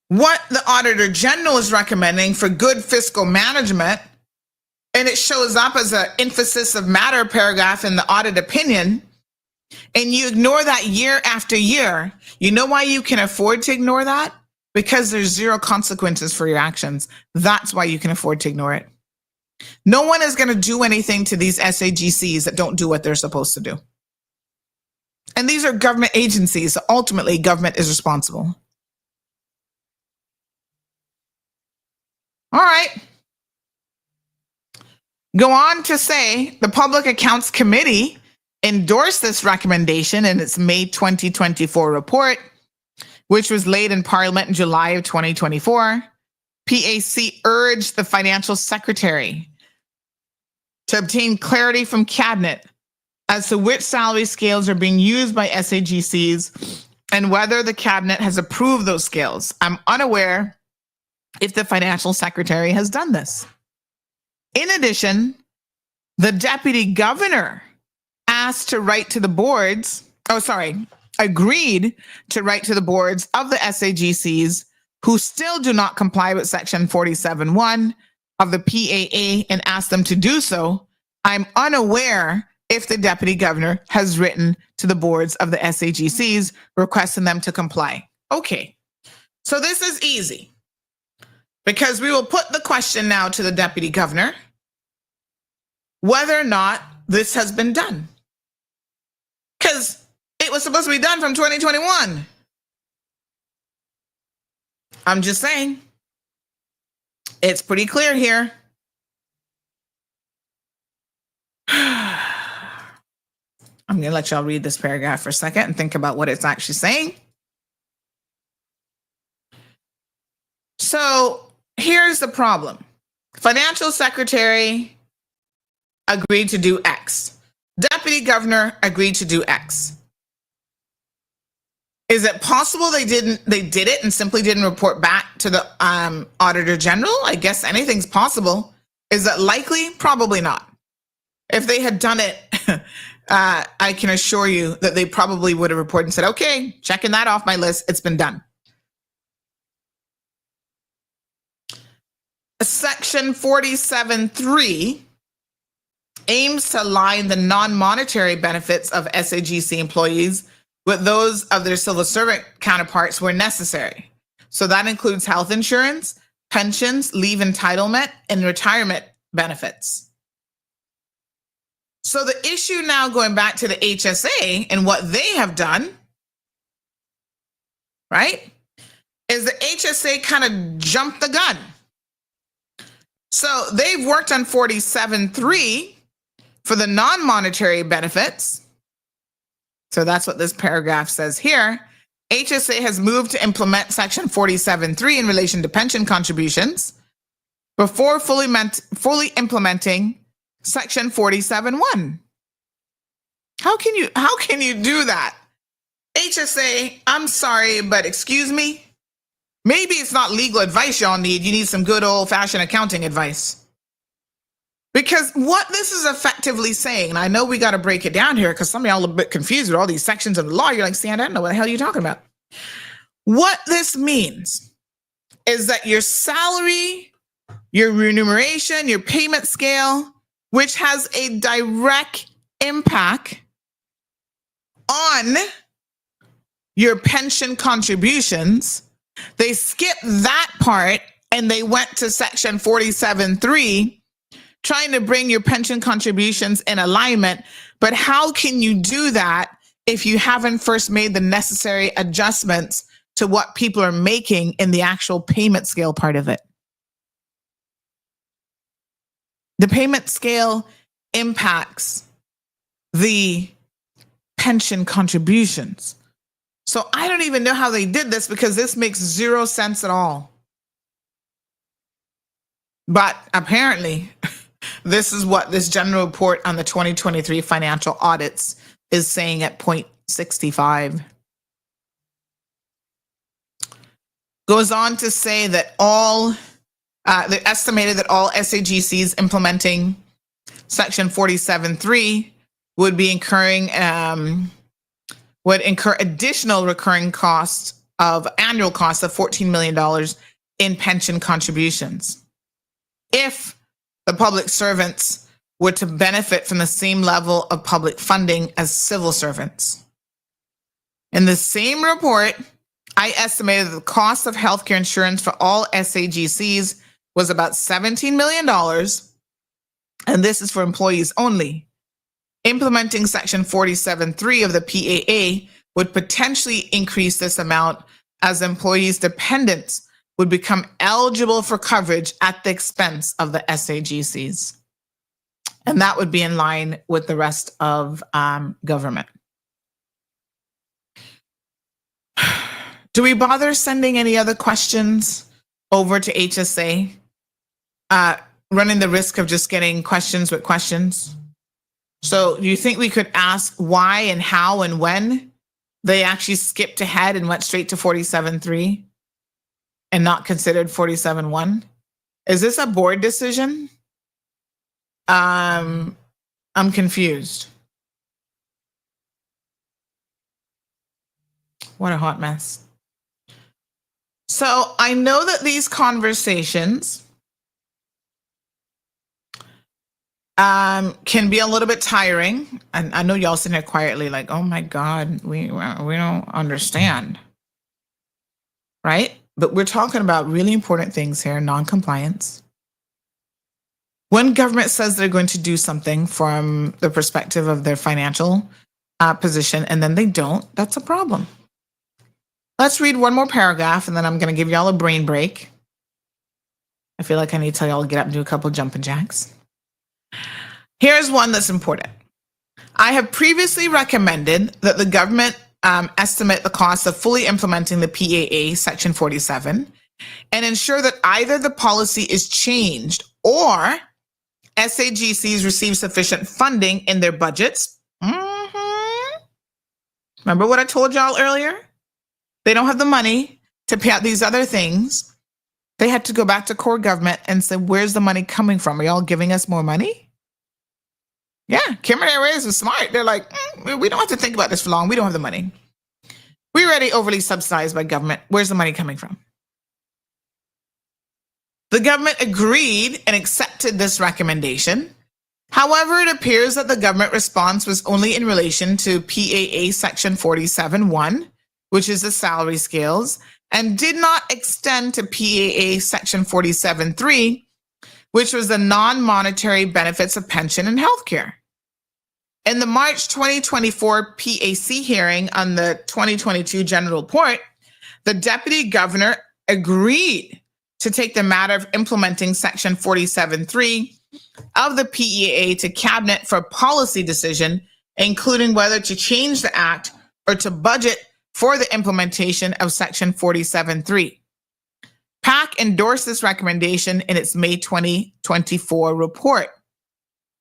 Speaker 7: what the Auditor General is recommending for good fiscal management, and it shows up as an emphasis of matter paragraph in the audit opinion, and you ignore that year after year, you know why you can afford to ignore that? Because there's 0 consequences for your actions. That's why you can afford to ignore it. No one is going to do anything to these SAGCs that don't do what they're supposed to do. And these are government agencies, so ultimately government is responsible. All right. Go on to say the Public Accounts Committee endorsed this recommendation in its May 2024 report, which was laid in Parliament in July of 2024. PAC urged the Financial Secretary to obtain clarity from Cabinet as to which salary scales are being used by SAGCs and whether the Cabinet has approved those scales. I'm unaware if the Financial Secretary has done this. In addition, the Deputy Governor agreed to write to the boards of the SAGCs who still do not comply with Section 47.1 of the PAA and ask them to do so. I'm unaware if the Deputy Governor has written to the boards of the SAGCs requesting them to comply. Okay, so this is easy because we will put the question now to the Deputy Governor whether or not this has been done. Because it was supposed to be done from 2021. I'm just saying. It's pretty clear here. I'm going to let y'all read this paragraph for a second and think about what it's actually saying. So here's the problem. Financial Secretary agreed to do X. Deputy Governor agreed to do X. Is it possible they did it and simply didn't report back to the Auditor General? I guess anything's possible. Is that likely? Probably not. If they had done it, I can assure you that they probably would have reported and said, okay, checking that off my list, it's been done. Section 47.3 aims to align the non-monetary benefits of SAGC employees with those of their civil servant counterparts where necessary. So that includes health insurance, pensions, leave entitlement, and retirement benefits. So the issue now, going back to the HSA and what they have done, right, is the HSA kind of jumped the gun. So they've worked on 47.3 for the non-monetary benefits. So that's what this paragraph says here. HSA has moved to implement Section 47.3 in relation to pension contributions before fully implementing Section 47.1. How can you do that? HSA, I'm sorry, but excuse me. Maybe it's not legal advice y'all need. You need some good old-fashioned accounting advice. Because what this is effectively saying, and I know we got to break it down here because some of y'all are a bit confused with all these sections of the law. You're like, Sandra, I don't know what the hell you're talking about. What this means is that your salary, your remuneration, your payment scale, which has a direct impact on your pension contributions, they skipped that part and they went to Section 47.3, trying to bring your pension contributions in alignment. But how can you do that if you haven't first made the necessary adjustments to what people are making in the actual payment scale part of it? The payment scale impacts the pension contributions. So I don't even know how they did this because this makes zero sense at all. But apparently, this is what this general report on the 2023 financial audits is saying at 0.65. Goes on to say that they estimated that all SAGCs implementing Section 47.3 would be would incur additional recurring annual costs of $14 million in pension contributions if the public servants were to benefit from the same level of public funding as civil servants. In the same report, I estimated that the cost of healthcare insurance for all SAGCs was about $17 million, and this is for employees only. Implementing Section 47.3 of the PAA would potentially increase this amount as employees' dependents would become eligible for coverage at the expense of the SAGCs. And that would be in line with the rest of government. Do we bother sending any other questions over to HSA? Running the risk of just getting questions with questions? So do you think we could ask why and how and when they actually skipped ahead and went straight to 47.3 and not considered 47.1? Is this a board decision? I'm confused. What a hot mess. So I know that these conversations can be a little bit tiring. And I know y'all sitting here quietly like, oh my God, we don't understand. Right? But we're talking about really important things here, non-compliance. When government says they're going to do something from the perspective of their financial position and then they don't, that's a problem. Let's read one more paragraph and then I'm going to give y'all a brain break. I feel like I need to tell y'all to get up and do a couple jumping jacks. Here's one that's important. I have previously recommended that the government estimate the cost of fully implementing the PAA Section 47 and ensure that either the policy is changed or SAGCs receive sufficient funding in their budgets. Remember what I told y'all earlier? They don't have the money to pay out these other things. They had to go back to core government and say, where's the money coming from? Are y'all giving us more money? Yeah, Cameron Airways is smart. They're like, we don't have to think about this for long. We don't have the money. We're already overly subsidized by government. Where's the money coming from? The government agreed and accepted this recommendation. However, it appears that the government response was only in relation to PAA Section 47.1, which is the salary scales, and did not extend to PAA Section 47.3, which was the non-monetary benefits of pension and healthcare. In the March 2024 PAC hearing on the 2022 General Report, the Deputy Governor agreed to take the matter of implementing Section 47.3 of the PEA to Cabinet for policy decision, including whether to change the Act or to budget for the implementation of Section 47.3. PAC endorsed this recommendation in its May 2024 report.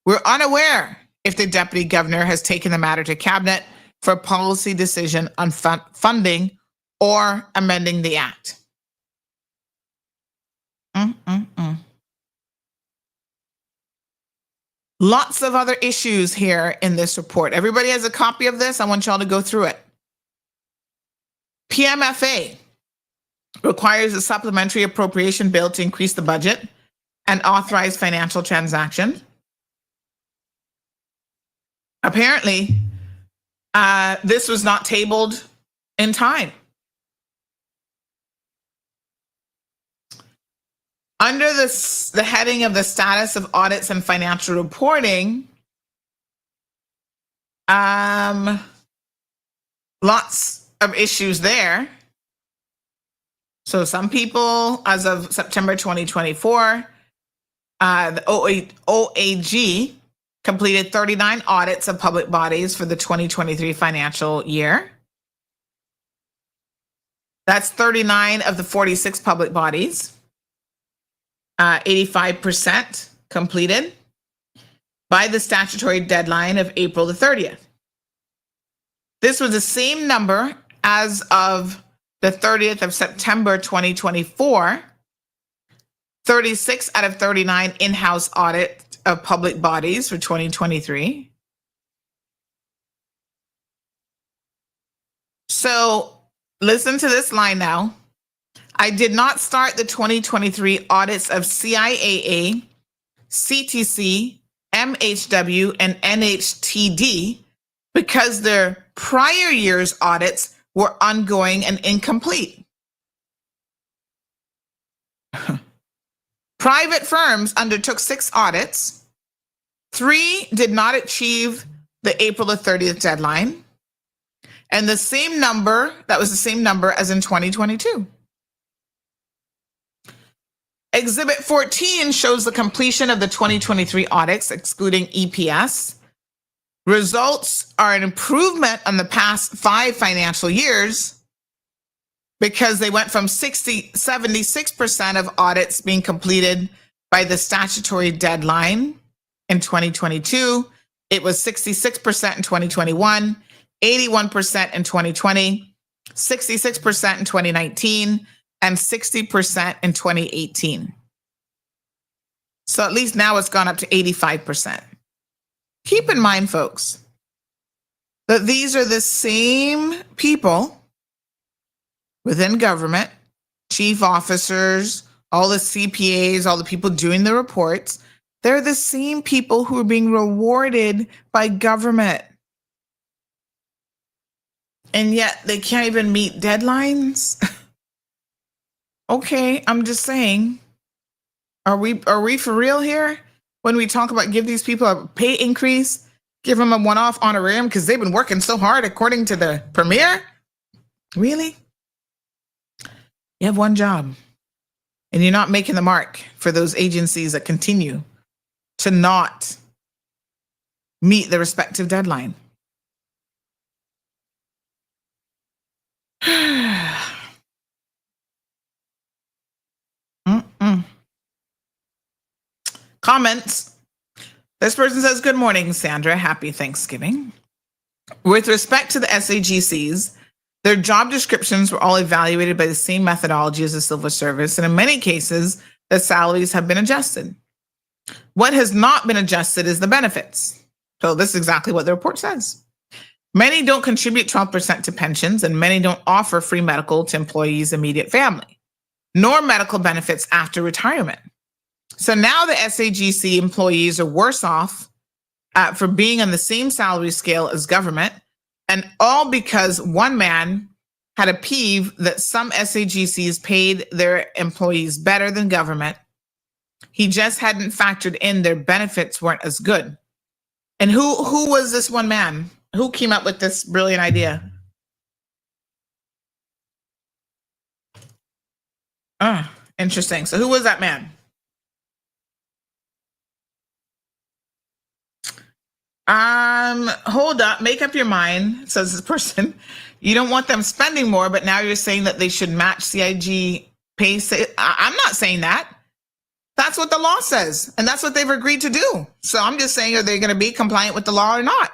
Speaker 7: We're unaware if the Deputy Governor has taken the matter to Cabinet for policy decision on funding or amending the Act. Lots of other issues here in this report. Everybody has a copy of this. I want y'all to go through it. PMFA requires a supplementary appropriation bill to increase the budget and authorize financial transactions. Apparently, this was not tabled in time. Under the heading of the status of audits and financial reporting, lots of issues there. So some people, as of September 2024, the OAG completed 39 audits of public bodies for the 2023 financial year. That's 39 of the 46 public bodies. 85% completed by the statutory deadline of April the 30th. This was the same number as of the 30th of September 2024. 36 out of 39 in-house audit of public bodies for 2023. So listen to this line now. I did not start the 2023 audits of CIAA, CTC, MHW, and NHTD because their prior year's audits were ongoing and incomplete. Private firms undertook 6 audits. 3 did not achieve the April the 30th deadline. And the same number, that was the same number as in 2022. Exhibit 14 shows the completion of the 2023 audits, excluding EPS. Results are an improvement on the past 5 financial years because they went from 76% of audits being completed by the statutory deadline in 2022. It was 66% in 2021, 81% in 2020, 66% in 2019, and 60% in 2018. So at least now it's gone up to 85%. Keep in mind, folks, that these are the same people within government, chief officers, all the CPAs, all the people doing the reports. They're the same people who are being rewarded by government. And yet they can't even meet deadlines. Okay, I'm just saying, are we for real here? When we talk about give these people a pay increase, give them a one-off honorarium because they've been working so hard according to the premier? Really? You have one job and you're not making the mark for those agencies that continue to not meet the respective deadline. Comments. This person says, good morning, Sandra. Happy Thanksgiving. With respect to the SAGCs, their job descriptions were all evaluated by the same methodology as the civil service, and in many cases, the salaries have been adjusted. What has not been adjusted is the benefits. So this is exactly what the report says. Many don't contribute 12% to pensions, and many don't offer free medical to employees' immediate family, nor medical benefits after retirement. So now the SAGC employees are worse off for being on the same salary scale as government, and all because one man had a peeve that some SAGCs paid their employees better than government. He just hadn't factored in their benefits weren't as good. And who was this one man? Who came up with this brilliant idea? Interesting. So who was that man? Hold up, make up your mind, says this person. You don't want them spending more, but now you're saying that they should match CIG pay. I'm not saying that. That's what the law says, and that's what they've agreed to do. So I'm just saying, are they going to be compliant with the law or not?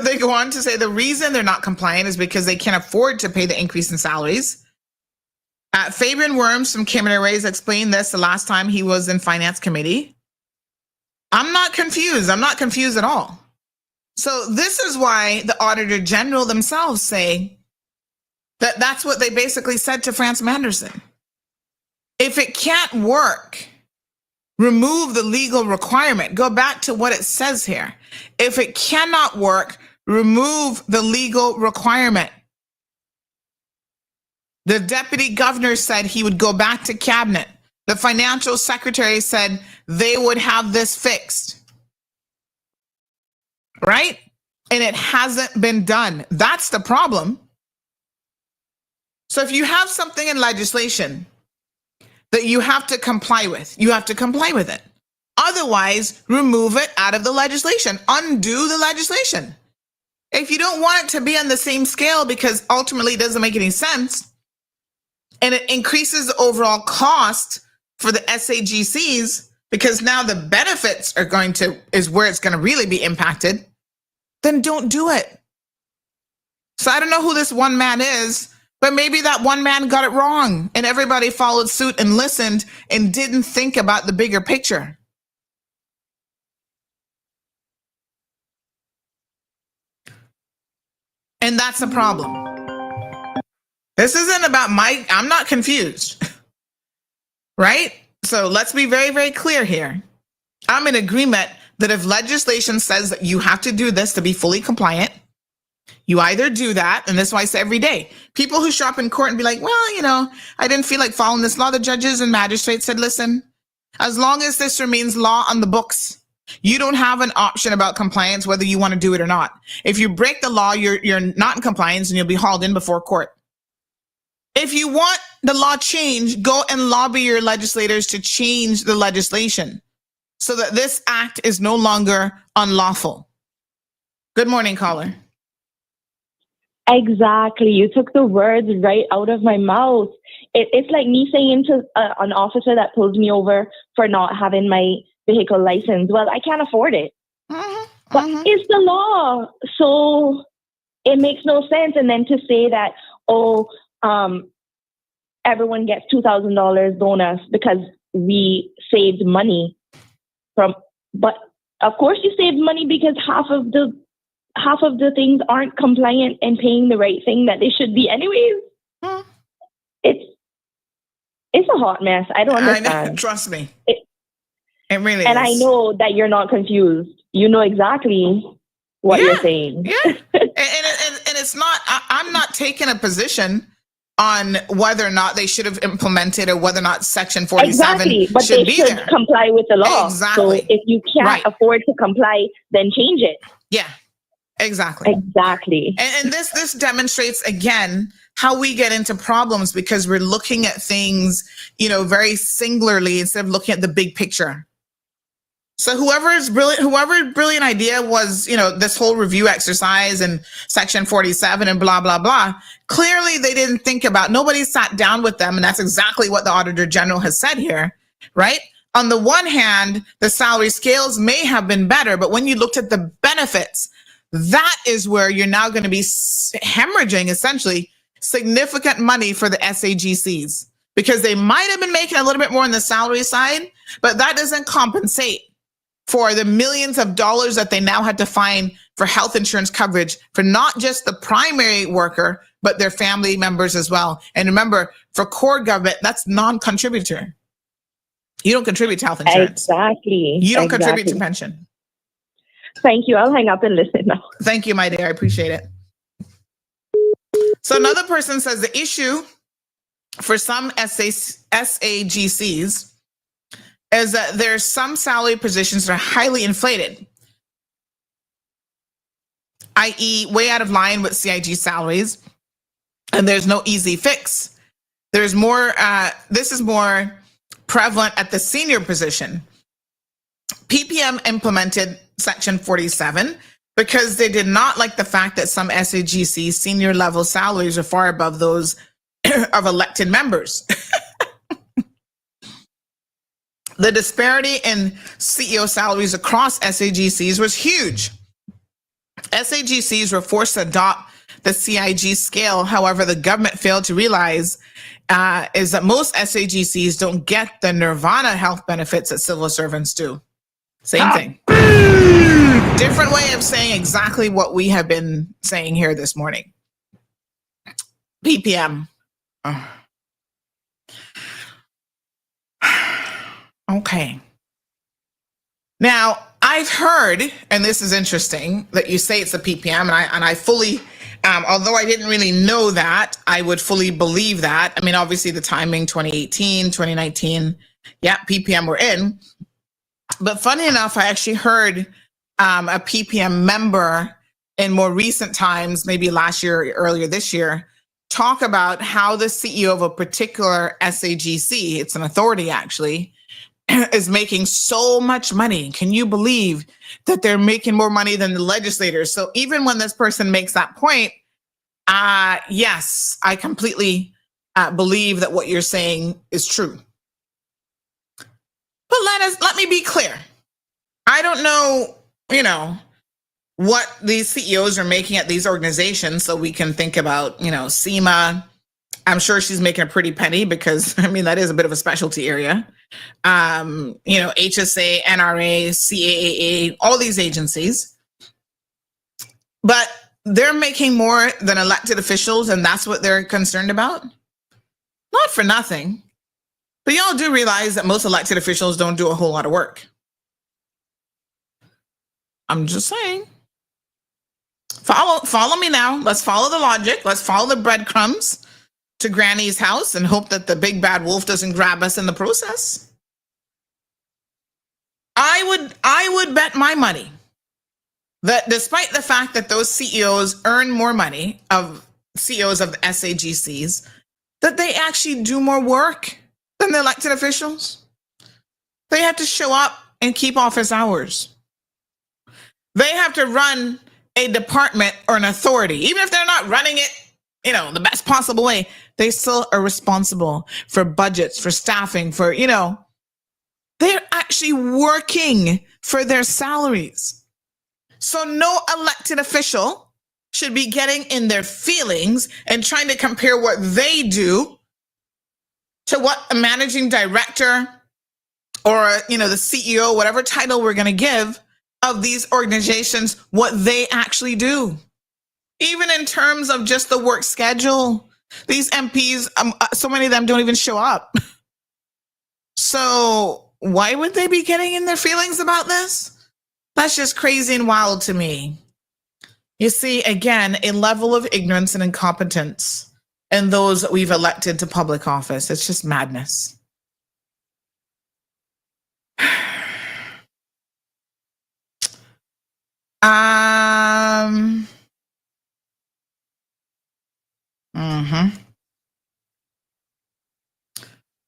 Speaker 7: They go on to say the reason they're not compliant is because they can't afford to pay the increase in salaries. Fabian Worms from Cayman Airways explained this the last time he was in Finance Committee. I'm not confused. I'm not confused at all. So this is why the Auditor General themselves say that that's what they basically said to France Manderson. If it can't work, remove the legal requirement. Go back to what it says here. If it cannot work, remove the legal requirement. The deputy governor said he would go back to cabinet. The financial secretary said they would have this fixed. Right? And it hasn't been done. That's the problem. So if you have something in legislation that you have to comply with, you have to comply with it. Otherwise, remove it out of the legislation. Undo the legislation. If you don't want it to be on the same scale because ultimately it doesn't make any sense, and it increases the overall cost for the SAGCs because now the benefits is where it's going to really be impacted, then don't do it. So I don't know who this one man is, but maybe that one man got it wrong and everybody followed suit and listened and didn't think about the bigger picture. And that's the problem. This isn't about I'm not confused, right? So let's be very, very clear here. I'm in agreement that if legislation says that you have to do this to be fully compliant, you either do that, and that's why I say every day, people who show up in court and be like, well, I didn't feel like following this law. The judges and magistrates said, listen, as long as this remains law on the books, you don't have an option about compliance, whether you want to do it or not. If you break the law, you're not in compliance and you'll be hauled in before court. If you want the law changed, go and lobby your legislators to change the legislation so that this act is no longer unlawful. Good morning, caller.
Speaker 10: Exactly. You took the words right out of my mouth. It's like me saying to an officer that pulls me over for not having my vehicle license, well, I can't afford it. But it's the law. So it makes no sense. And then to say that, everyone gets $2,000 bonus because we saved money but of course you saved money because half of the things aren't compliant and paying the right thing that they should be anyways. It's a hot mess. I don't understand.
Speaker 7: Trust me. It really
Speaker 10: and
Speaker 7: is.
Speaker 10: I know that you're not confused. You know exactly what you're saying.
Speaker 7: Yeah. and it's not, I'm not taking a position on whether or not they should have implemented or whether or not Section 47
Speaker 10: but
Speaker 7: should
Speaker 10: they
Speaker 7: be
Speaker 10: should
Speaker 7: there.
Speaker 10: comply with the law.
Speaker 7: Exactly.
Speaker 10: So if you can't afford to comply, then change it.
Speaker 7: Yeah, exactly. And this demonstrates again how we get into problems because we're looking at things, very singularly instead of looking at the big picture. So whoever's brilliant idea was, this whole review exercise and Section 47 and blah, blah, blah. Clearly they didn't think about, nobody sat down with them. And that's exactly what the Auditor General has said here, right? On the one hand, the salary scales may have been better, but when you looked at the benefits, that is where you're now going to be hemorrhaging essentially significant money for the SAGCs because they might have been making a little bit more on the salary side, but that doesn't compensate for the millions of dollars that they now had to find for health insurance coverage for not just the primary worker, but their family members as well. And remember, for core government, that's non-contributor. You don't contribute to health insurance.
Speaker 10: Exactly.
Speaker 7: You don't contribute to pension.
Speaker 10: Thank you. I'll hang up and listen now.
Speaker 7: Thank you, my dear. I appreciate it. So another person says the issue for some SAGCs is that there's some salary positions that are highly inflated, i.e. way out of line with CIG salaries, and there's no easy fix. There's more, this is more prevalent at the senior position. PPM implemented Section 47 because they did not like the fact that some SAGC senior level salaries are far above those of elected members. The disparity in CEO salaries across SAGCs was huge. SAGCs were forced to adopt the CIG scale. However, the government failed to realize is that most SAGCs don't get the nirvana health benefits that civil servants do. Same thing. Different way of saying exactly what we have been saying here this morning. PPM. Okay. Now, I've heard, and this is interesting, that you say it's a PPM, and I fully, although I didn't really know that, I would fully believe that. I mean, obviously the timing, 2018, 2019, yeah, PPM we're in. But funny enough, I actually heard a PPM member in more recent times, maybe last year or earlier this year, talk about how the CEO of a particular SAGC, it's an authority actually, is making so much money. Can you believe that they're making more money than the legislators? So even when this person makes that point, yes, I completely believe that what you're saying is true. But let me be clear. I don't know, what these CEOs are making at these organizations, so we can think about, SEMA. I'm sure she's making a pretty penny because, that is a bit of a specialty area. HSA, NRA, CAAA, all these agencies. But they're making more than elected officials, and that's what they're concerned about? Not for nothing. But y'all do realize that most elected officials don't do a whole lot of work. I'm just saying. Follow me now. Let's follow the logic. Let's follow the breadcrumbs to Granny's house and hope that the big bad wolf doesn't grab us in the process. I would bet my money that despite the fact that those CEOs earn more money of CEOs of the SAGCs, that they actually do more work than the elected officials. They have to show up and keep office hours. They have to run a department or an authority. Even if they're not running it, the best possible way, they still are responsible for budgets, for staffing, for, they're actually working for their salaries. So no elected official should be getting in their feelings and trying to compare what they do to what a managing director or, the CEO, whatever title we're going to give of these organizations, what they actually do. Even in terms of just the work schedule, these MPs, so many of them don't even show up. So why would they be getting in their feelings about this? That's just crazy and wild to me. You see, again, a level of ignorance and incompetence in those that we've elected to public office. It's just madness.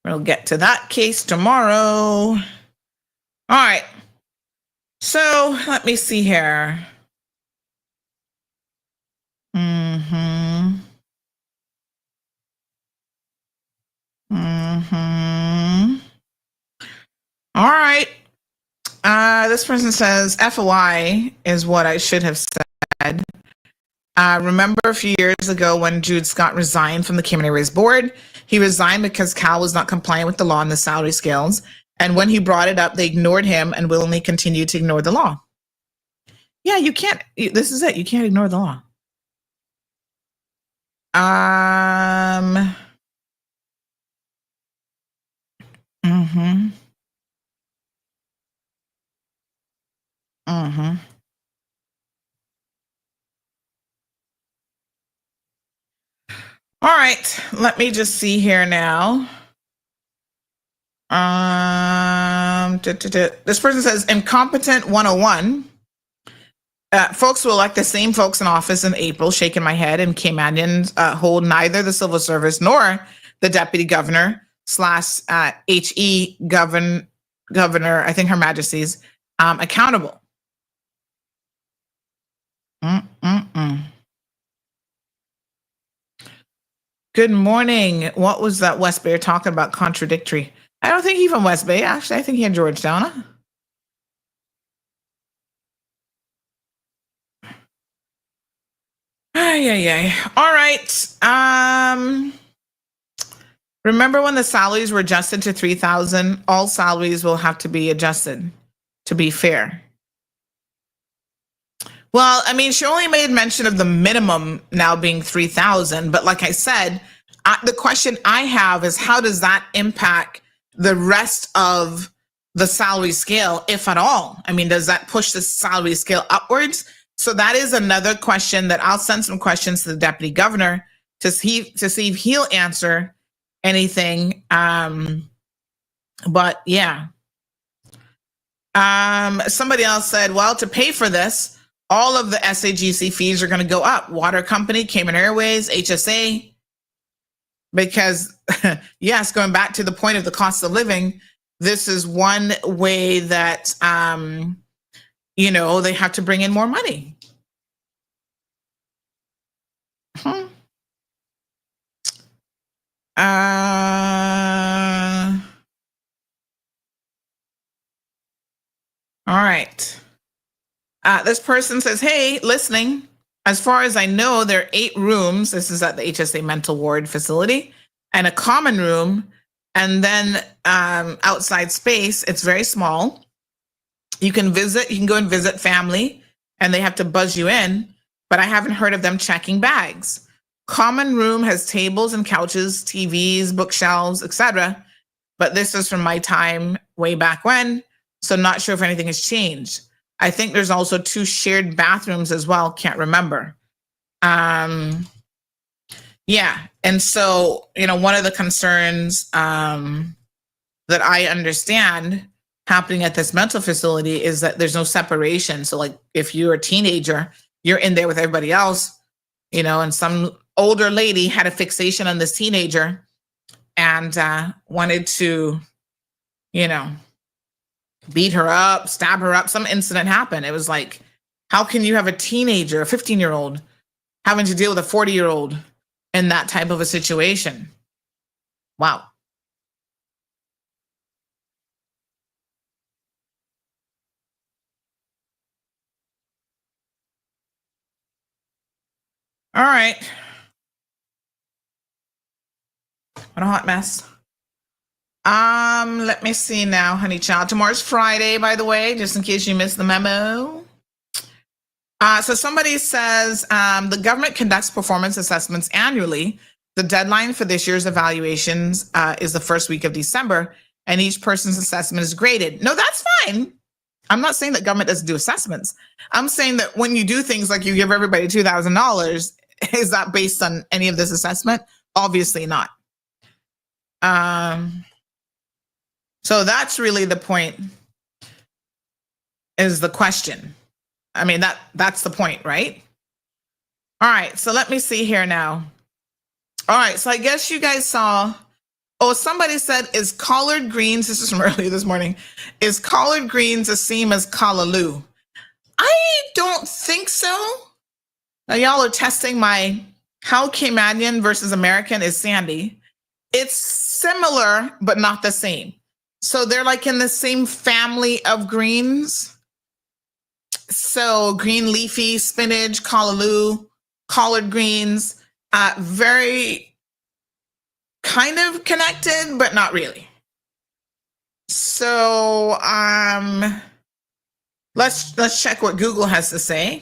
Speaker 7: We'll get to that case tomorrow. All right. So let me see here. All right. This person says FOI is what I should have said. Remember a few years ago when Jude Scott resigned from the Cayman Airways board? He resigned because Cal was not compliant with the law on the salary scales. And when he brought it up, they ignored him and willingly continued to ignore the law. Yeah, you can't. This is it. You can't ignore the law. All right, let me just see here now. This person says incompetent 101. Folks will elect the same folks in office in April, shaking my head, and Caymanians hold neither the civil service nor the deputy governor / HE governor, I think Her Majesty's, accountable. Good morning. What was that West Bay talking about contradictory? I don't think he from West Bay. Actually, I think he in Georgetown. Huh? Ay. All right. Remember when the salaries were adjusted to 3,000? All salaries will have to be adjusted to be fair. Well, I mean, she only made mention of the minimum now being 3,000, but like I said, the question I have is how does that impact the rest of the salary scale, if at all? I mean, does that push the salary scale upwards? So that is another question that I'll send some questions to the deputy governor to see if he'll answer anything. But yeah. Somebody else said, well, to pay for this, all of the SAGC fees are going to go up. Water company, Cayman Airways, HSA. Because yes, going back to the point of the cost of living, this is one way that, they have to bring in more money. All right. This person says, hey, listening. As far as I know, there are 8 rooms. This is at the HSA mental ward facility, and a common room, and then outside space. It's very small. You can go and visit family, and they have to buzz you in, but I haven't heard of them checking bags. Common room has tables and couches, TVs, bookshelves, etc. But this is from my time way back when, so not sure if anything has changed. I think there's also 2 shared bathrooms as well. Can't remember. Yeah. And so, one of the concerns that I understand happening at this mental facility is that there's no separation. So like if you're a teenager, you're in there with everybody else, and some older lady had a fixation on this teenager and wanted to, beat her up, stab her up. Some incident happened. It was like, how can you have a teenager, a 15-year-old, having to deal with a 40-year-old in that type of a situation? Wow. All right. What a hot mess. Let me see now, honey child. Tomorrow's Friday, by the way, just in case you missed the memo. So somebody says the government conducts performance assessments annually. The deadline for this year's evaluations is the first week of December, and each person's assessment is graded. No, that's fine. I'm not saying that government doesn't do assessments. I'm saying that when you do things like you give everybody $2,000, is that based on any of this assessment? Obviously not. So that's really the point, is the question. I mean, that's the point, right? All right, so let me see here now. All right, so I guess you guys saw, somebody said, is collard greens, this is from earlier this morning, is collard greens the same as callaloo? I don't think so. Now y'all are testing my how Caymanian versus American is Sandy. It's similar, but not the same. So they're like in the same family of greens. So green leafy spinach, callaloo, collard greens, very kind of connected, but not really. So let's check what Google has to say.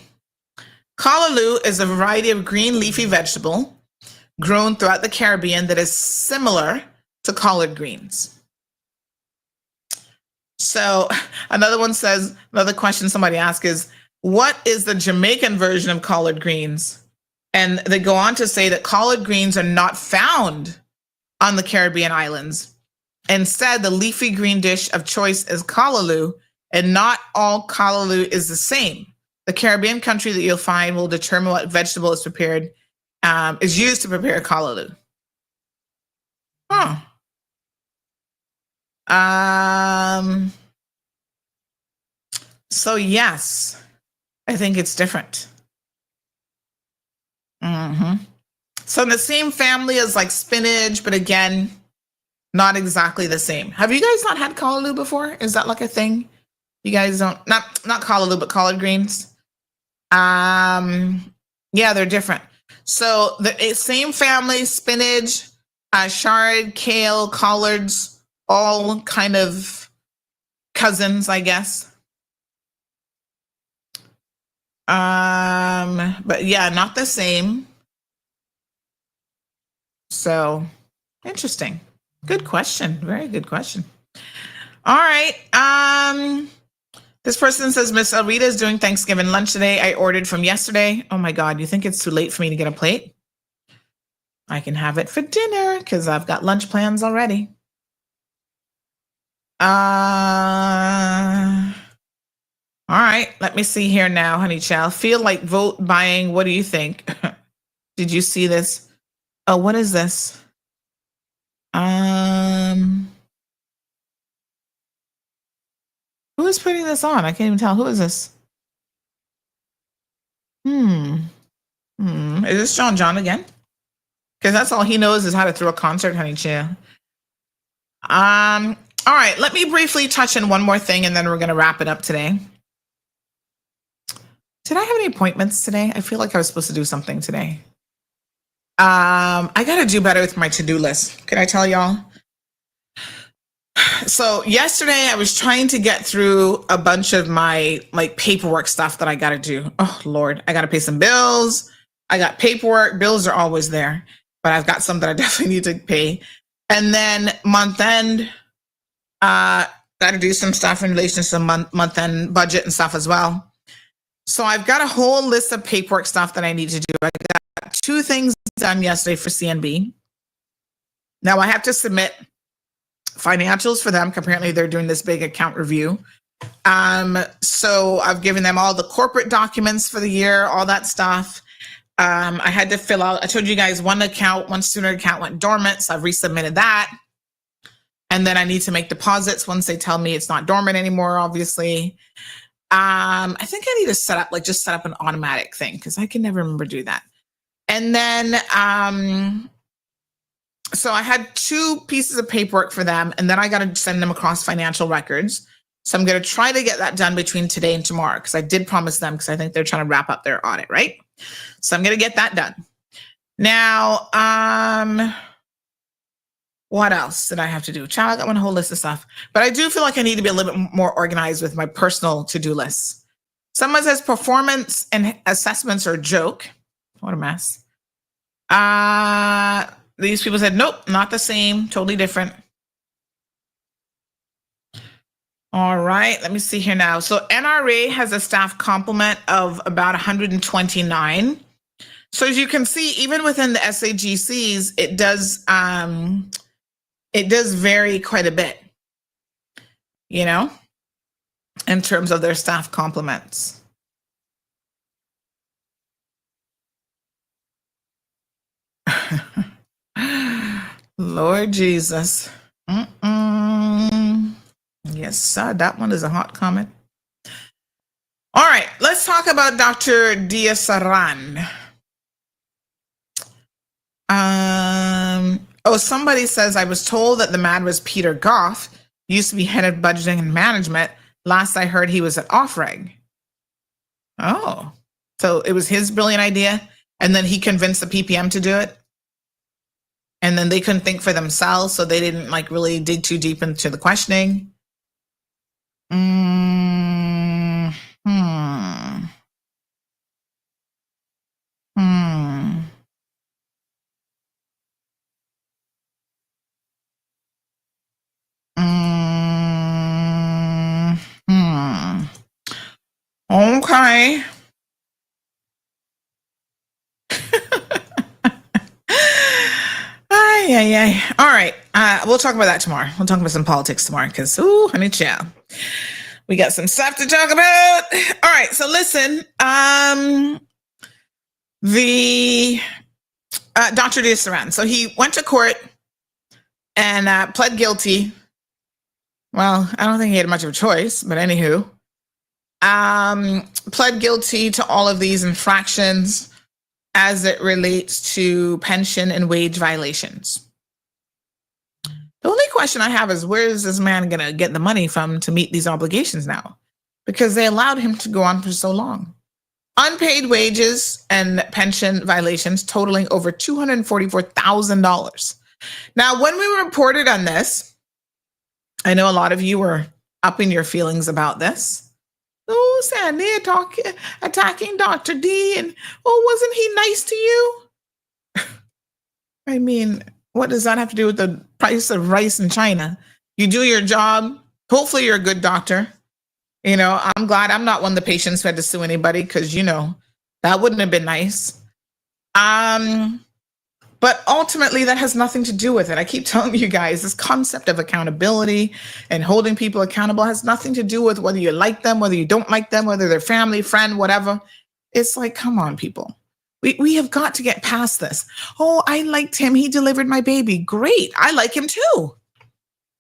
Speaker 7: Callaloo is a variety of green leafy vegetable grown throughout the Caribbean that is similar to collard greens. So another question somebody asked is, what is the Jamaican version of collard greens? And they go on to say that collard greens are not found on the Caribbean islands. Instead, the leafy green dish of choice is callaloo, and not all callaloo is the same. The Caribbean country that you'll find will determine what vegetable is prepared, is used to prepare callaloo. Huh. So yes, I think it's different. So in the same family as like spinach, but again, not exactly the same. Have you guys not had callaloo before? Is that like a thing? You guys don't, not callaloo, but collard greens. Yeah, they're different. So the same family, spinach, chard, kale, collards, all kind of cousins, I guess. But yeah, not the same. So interesting. Good question. Very good question. All right. This person says, Miss Alrita is doing Thanksgiving lunch today. I ordered from yesterday. Oh my God, you think it's too late for me to get a plate? I can have it for dinner because I've got lunch plans already. All right, let me see here now, honey child. Feel like vote buying. What do you think? Did you see this? Oh, what is this? Who is putting this on? I can't even tell. Who is this? Is this John again? Because that's all he knows is how to throw a concert, honey child. All right, let me briefly touch on one more thing and then we're going to wrap it up today. Did I have any appointments today? I feel like I was supposed to do something today. I got to do better with my to-do list. Can I tell y'all? So yesterday I was trying to get through a bunch of my like paperwork stuff that I got to do. Oh Lord, I got to pay some bills. I got paperwork. Bills are always there, but I've got some that I definitely need to pay. And then month end, got to do some stuff in relation to some month end budget and stuff as well. So I've got a whole list of paperwork stuff that I need to do. I got 2 things done yesterday for CNB. Now I have to submit financials for them. Apparently they're doing this big account review. So I've given them all the corporate documents for the year, all that stuff. I had to fill out, I told you guys one student account went dormant. So I've resubmitted that. And then I need to make deposits once they tell me it's not dormant anymore, obviously. I think I need to set up an automatic thing because I can never remember do that. And then, so I had 2 pieces of paperwork for them, and then I got to send them across financial records. So I'm going to try to get that done between today and tomorrow because I did promise them because I think they're trying to wrap up their audit, right? So I'm going to get that done. Now, what else did I have to do? Child, I got one whole list of stuff, but I do feel like I need to be a little bit more organized with my personal to-do lists. Someone says performance and assessments are a joke. What a mess. These people said, nope, not the same, totally different. All right, let me see here now. So NRA has a staff complement of about 129. So as you can see, even within the SAGCs, it does vary quite a bit, you know, in terms of their staff complements. Lord Jesus. Yes, sir. That one is a hot comment. All right, let's talk about Dr. Diasaran. Somebody says, I was told that the man was Peter Goff, used to be head of budgeting and management. Last I heard, he was at OffReg. Oh, so it was his brilliant idea, and then he convinced the PPM to do it? And then they couldn't think for themselves, so they didn't like really dig too deep into the questioning. Okay. Ay. All right. We'll talk about that tomorrow. We'll talk about some politics tomorrow because, ooh, honey child. We got some stuff to talk about. All right. So listen, the Dr. Dissaran. So he went to court and pled guilty. Well, I don't think he had much of a choice, but anywho, pled guilty to all of these infractions as it relates to pension and wage violations. The only question I have is, where is this man going to get the money from to meet these obligations now? Because they allowed him to go on for so long. Unpaid wages and pension violations totaling over $244,000. Now, when we reported on this, I know a lot of you were up in your feelings about this. Oh, Sandy attacking Dr. D, and wasn't he nice to you? I mean, what does that have to do with the price of rice in China? You do your job. Hopefully you're a good doctor. You know, I'm glad I'm not one of the patients who had to sue anybody because, that wouldn't have been nice. But ultimately, that has nothing to do with it. I keep telling you guys, this concept of accountability and holding people accountable has nothing to do with whether you like them, whether you don't like them, whether they're family, friend, whatever. It's like, come on, people. We have got to get past this. Oh, I liked him. He delivered my baby. Great. I like him too.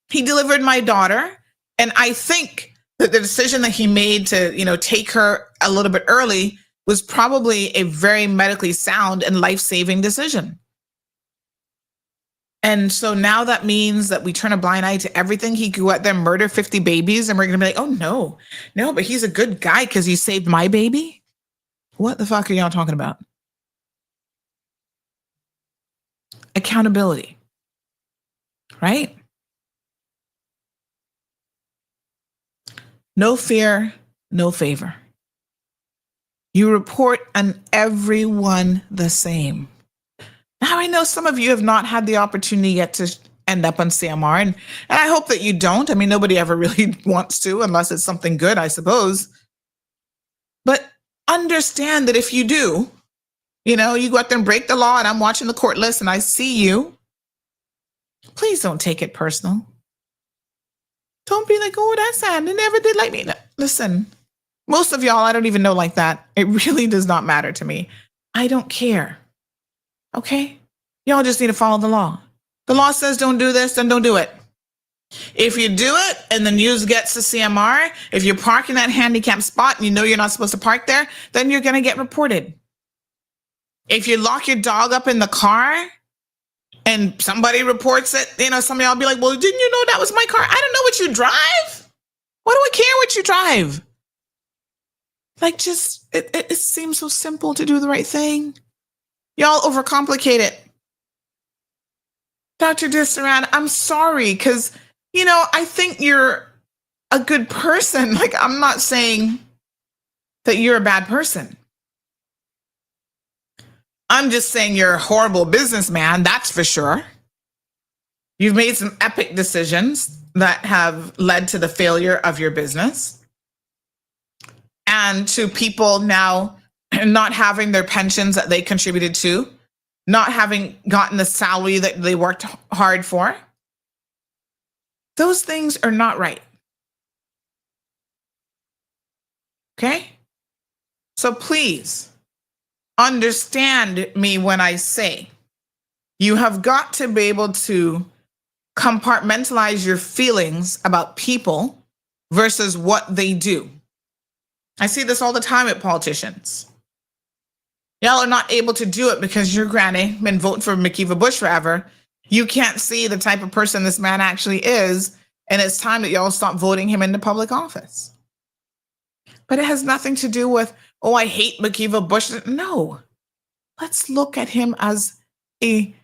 Speaker 7: He delivered my daughter. And I think that the decision that he made to, take her a little bit early was probably a very medically sound and life-saving decision. And so now that means that we turn a blind eye to everything. He could go out there and murder 50 babies and we're going to be like, oh, no, but he's a good guy because he saved my baby. What the fuck are y'all talking about? Accountability, right? No fear, no favor. You report on everyone the same. Now, I know some of you have not had the opportunity yet to end up on CMR, and I hope that you don't. I mean, nobody ever really wants to, unless it's something good, I suppose. But understand that if you do, you go out there and break the law, and I'm watching the court list and I see you, please don't take it personal. Don't be like, oh, that's sad. They never did like me. No, listen, most of y'all I don't even know like that. It really does not matter to me. I don't care. Okay? Y'all just need to follow the law. The law says don't do this, then don't do it. If you do it and the news gets to CMR, if you park in that handicapped spot and you know you're not supposed to park there, then you're going to get reported. If you lock your dog up in the car and somebody reports it, some of y'all be like, well, didn't you know that was my car? I don't know what you drive. What do I care what you drive? Like, just, it seems so simple to do the right thing. Y'all overcomplicate it. Dr. Dissaran, I'm sorry, because, I think you're a good person. Like, I'm not saying that you're a bad person. I'm just saying you're a horrible businessman, that's for sure. You've made some epic decisions that have led to the failure of your business and to people now not having their pensions that they contributed to, not having gotten the salary that they worked hard for. Those things are not right. Okay? So please understand me when I say you have got to be able to compartmentalize your feelings about people versus what they do. I see this all the time at politicians. Y'all are not able to do it because your granny been voting for McKeever Bush forever. You can't see the type of person this man actually is, and it's time that y'all stop voting him into public office. But it has nothing to do with, oh, I hate McKeever Bush. No. Let's look at him as a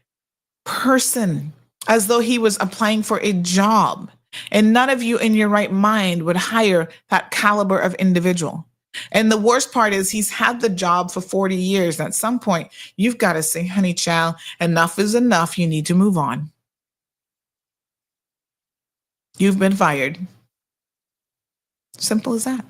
Speaker 7: person, as though he was applying for a job. And none of you in your right mind would hire that caliber of individual. And the worst part is he's had the job for 40 years. At some point, you've got to say, honey, child, enough is enough. You need to move on. You've been fired. Simple as that.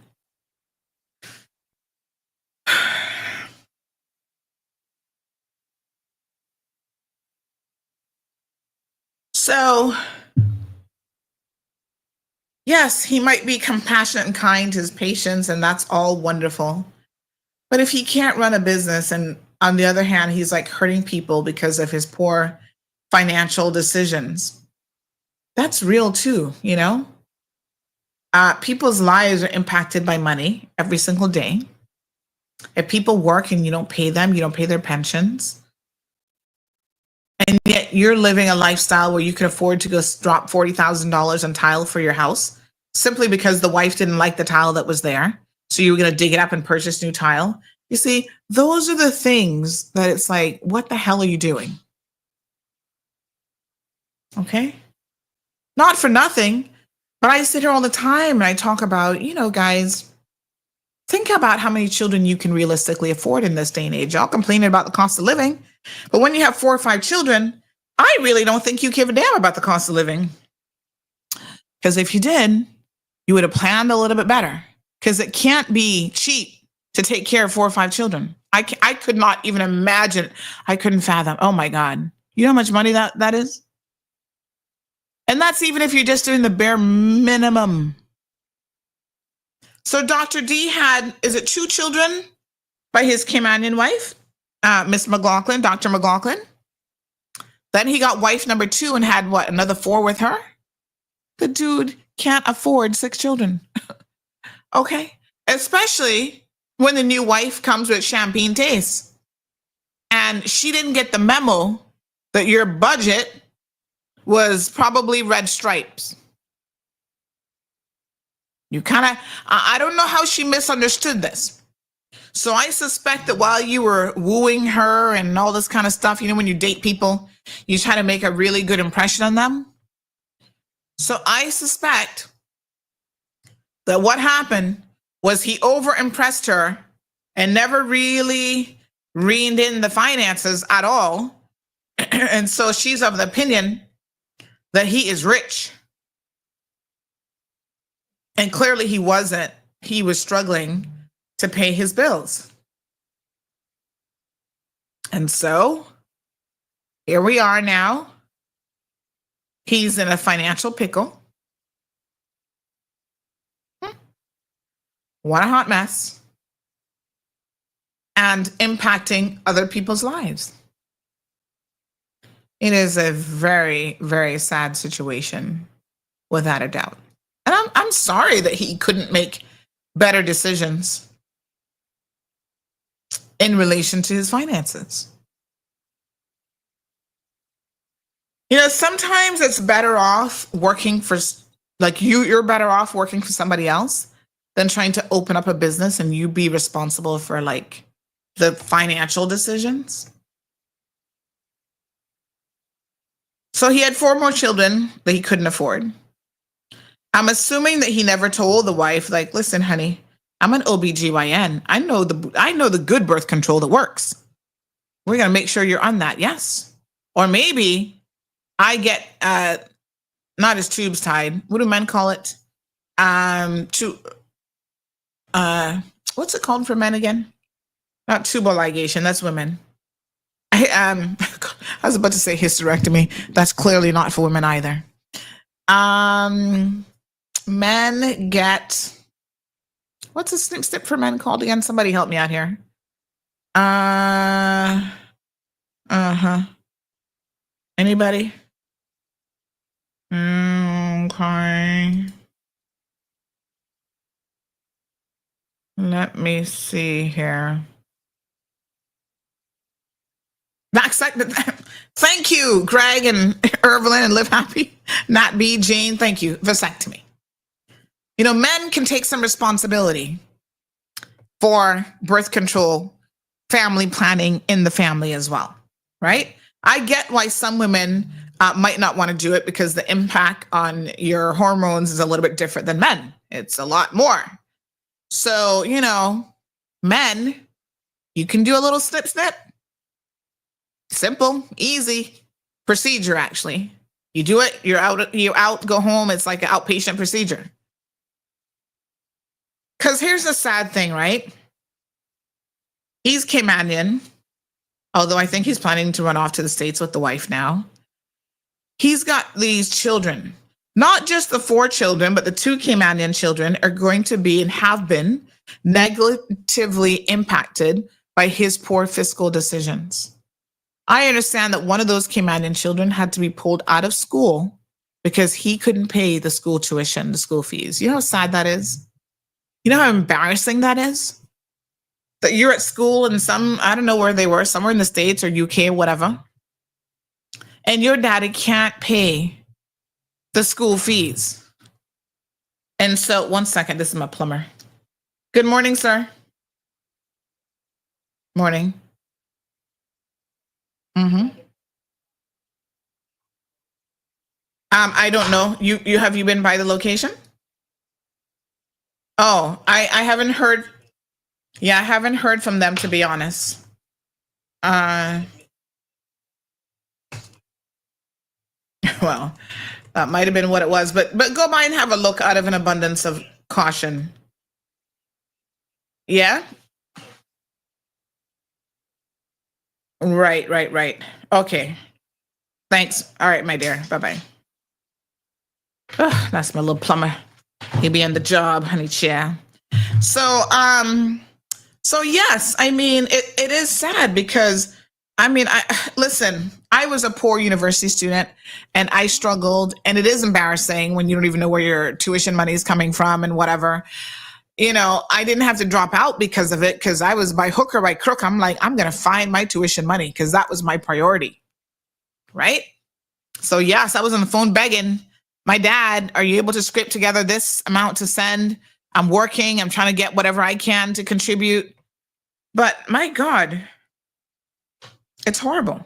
Speaker 7: So, yes, he might be compassionate and kind to his patients, and that's all wonderful. But if he can't run a business, and on the other hand, he's like hurting people because of his poor financial decisions, that's real too, you know? People's lives are impacted by money every single day. If people work and you don't pay them, you don't pay their pensions. And yet you're living a lifestyle where you can afford to go drop $40,000 on tile for your house simply because the wife didn't like the tile that was there. So you were going to dig it up and purchase new tile. You see, those are the things that it's like, what the hell are you doing? Okay. Not for nothing, but I sit here all the time and I talk about, you know, guys, think about how many children you can realistically afford in this day and age. Y'all complaining about the cost of living, but when you have 4 or 5 children, I really don't think you give a damn about the cost of living. Because if you did, you would have planned a little bit better. Because it can't be cheap to take care of 4 or 5 children. I could not even imagine. I couldn't fathom. Oh my God. You know how much money that is? And that's even if you're just doing the bare minimum. So Dr. D had, is it 2 children by his Caymanian wife, Miss McLaughlin, Dr. McLaughlin? Then he got wife number 2 and had what, another 4 with her? The dude can't afford 6 children. Okay. Especially when the new wife comes with champagne taste. And she didn't get the memo that your budget was probably red stripes. You kind of, I don't know how she misunderstood this. So I suspect that while you were wooing her and all this kind of stuff, you know, when you date people, you try to make a really good impression on them. So I suspect that what happened was he over impressed her and never really reined in the finances at all. And so she's of the opinion that he is rich. And clearly he wasn't. He was struggling to pay his bills. And so here we are now. He's in a financial pickle. What a hot mess. And impacting other people's lives. It is a very, very sad situation, without a doubt. And I'm sorry that he couldn't make better decisions in relation to his finances. You know, sometimes it's better off working for, like you're better off working for somebody else than trying to open up a business and you be responsible for like the financial decisions. So he had 4 more children that he couldn't afford. I'm assuming that he never told the wife, like, listen, honey, I'm an OBGYN. I know the good birth control that works. We're going to make sure you're on that. Yes. Or maybe I get, not his tubes tied. What do men call it? What's it called for men again? Not tubal ligation. That's women. I was about to say hysterectomy. That's clearly not for women either. Men get, what's a snip snip for men called again? Somebody help me out here. Anybody? Okay. Let me see here. Thank you, Greg and Evelyn and Live Happy. Nat B, Jane, thank you. Vasectomy. You know, men can take some responsibility for birth control, family planning in the family as well, right? I get why some women might not want to do it because the impact on your hormones is a little bit different than men. It's a lot more. So, you know, men, you can do a little snip, snip. Simple, easy procedure, actually. You do it, you're out, go home. It's like an outpatient procedure. Because here's the sad thing, right? He's Caymanian, although I think he's planning to run off to the States with the wife now. He's got these children, not just the 4 children, but the 2 Caymanian children are going to be and have been negatively impacted by his poor fiscal decisions. I understand that one of those Caymanian children had to be pulled out of school because he couldn't pay the school tuition, the school fees. You know how sad that is? You know how embarrassing that is? That you're at school in I don't know where they were, somewhere in the States or UK or whatever, and your daddy can't pay the school fees. And so, one second, this is my plumber. Good morning, sir. Morning. I don't know. You have you been by the location? Oh, I haven't heard. Yeah, I haven't heard from them, to be honest. Well, that might have been what it was, but go by and have a look out of an abundance of caution. Yeah? Right. Okay. Thanks. All right, my dear. Bye-bye. Oh, that's my little plumber. He'll be on the job, honey child. So yes, I mean, it is sad because, I mean, listen, I was a poor university student and I struggled, and it is embarrassing when you don't even know where your tuition money is coming from and whatever. You know, I didn't have to drop out because of it, because I was by hook or by crook. I'm like, I'm going to find my tuition money because that was my priority. Right? So yes, I was on the phone begging my dad, are you able to scrape together this amount to send? I'm working. I'm trying to get whatever I can to contribute. But my God, it's horrible.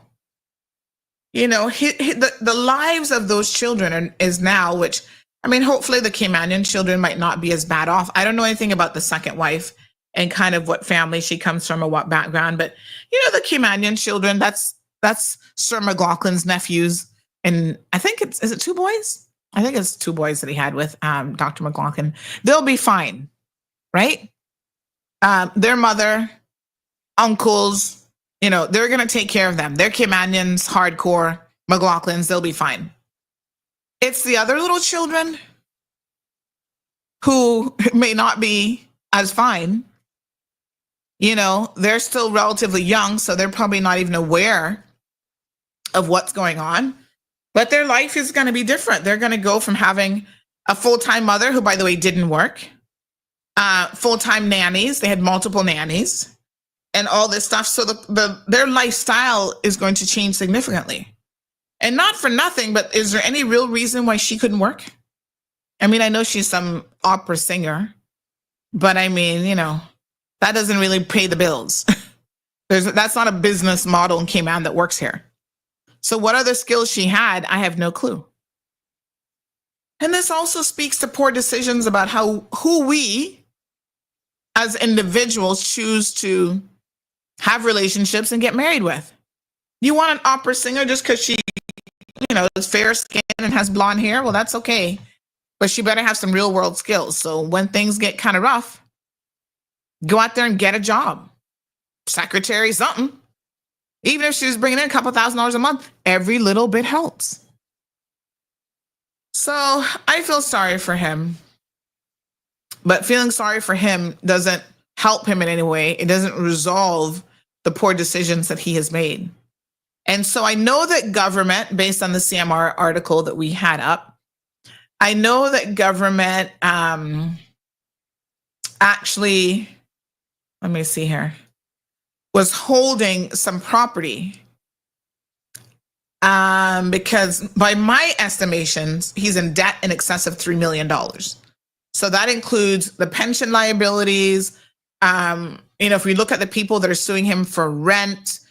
Speaker 7: You know, the lives of those children is now, which, I mean, hopefully the Caymanian children might not be as bad off. I don't know anything about the second wife and kind of what family she comes from or what background, but you know, the Caymanian children, that's Sir McLaughlin's nephews. And I think is it 2 boys? I think it's 2 boys that he had with Dr. McLaughlin. They'll be fine, right? Their mother, uncles, you know, they're going to take care of them. They're Caymanians, hardcore, McLaughlins, they'll be fine. It's the other little children who may not be as fine. You know, they're still relatively young, so they're probably not even aware of what's going on. But their life is going to be different. They're going to go from having a full-time mother, who, by the way, didn't work, full-time nannies. They had multiple nannies and all this stuff. So their lifestyle is going to change significantly. And not for nothing, but is there any real reason why she couldn't work? I mean, I know she's some opera singer, but I mean, you know, that doesn't really pay the bills. That's not a business model in Cayman that works here. So what other skills she had, I have no clue. And this also speaks to poor decisions about who we as individuals choose to have relationships and get married with. You want an opera singer just because she, you know, is fair skin and has blonde hair? Well, that's okay. But she better have some real world skills. So when things get kind of rough, go out there and get a job. Secretary, something. Even if she's bringing in a couple $1,000s a month, every little bit helps. So I feel sorry for him. But feeling sorry for him doesn't help him in any way. It doesn't resolve the poor decisions that he has made. And so I know that government, based on the CMR article that we had up, I know that government actually, let me see here, was holding some property because by my estimations, he's in debt in excess of $3 million. So that includes the pension liabilities. You know, if we look at the people that are suing him for rent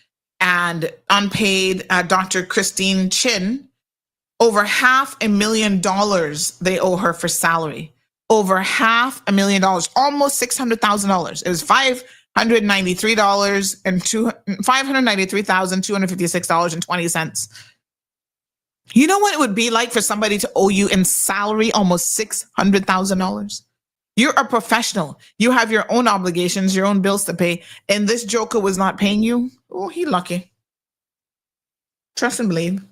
Speaker 7: and unpaid, Dr. Christine Chin, over $500,000 they owe her for salary. Over $500,000, almost $600,000. It was $593,256.20. You know what it would be like for somebody to owe you in salary almost $600,000? You're a professional. You have your own obligations, your own bills to pay, and this joker was not paying you? Oh, he lucky. Trust and believe.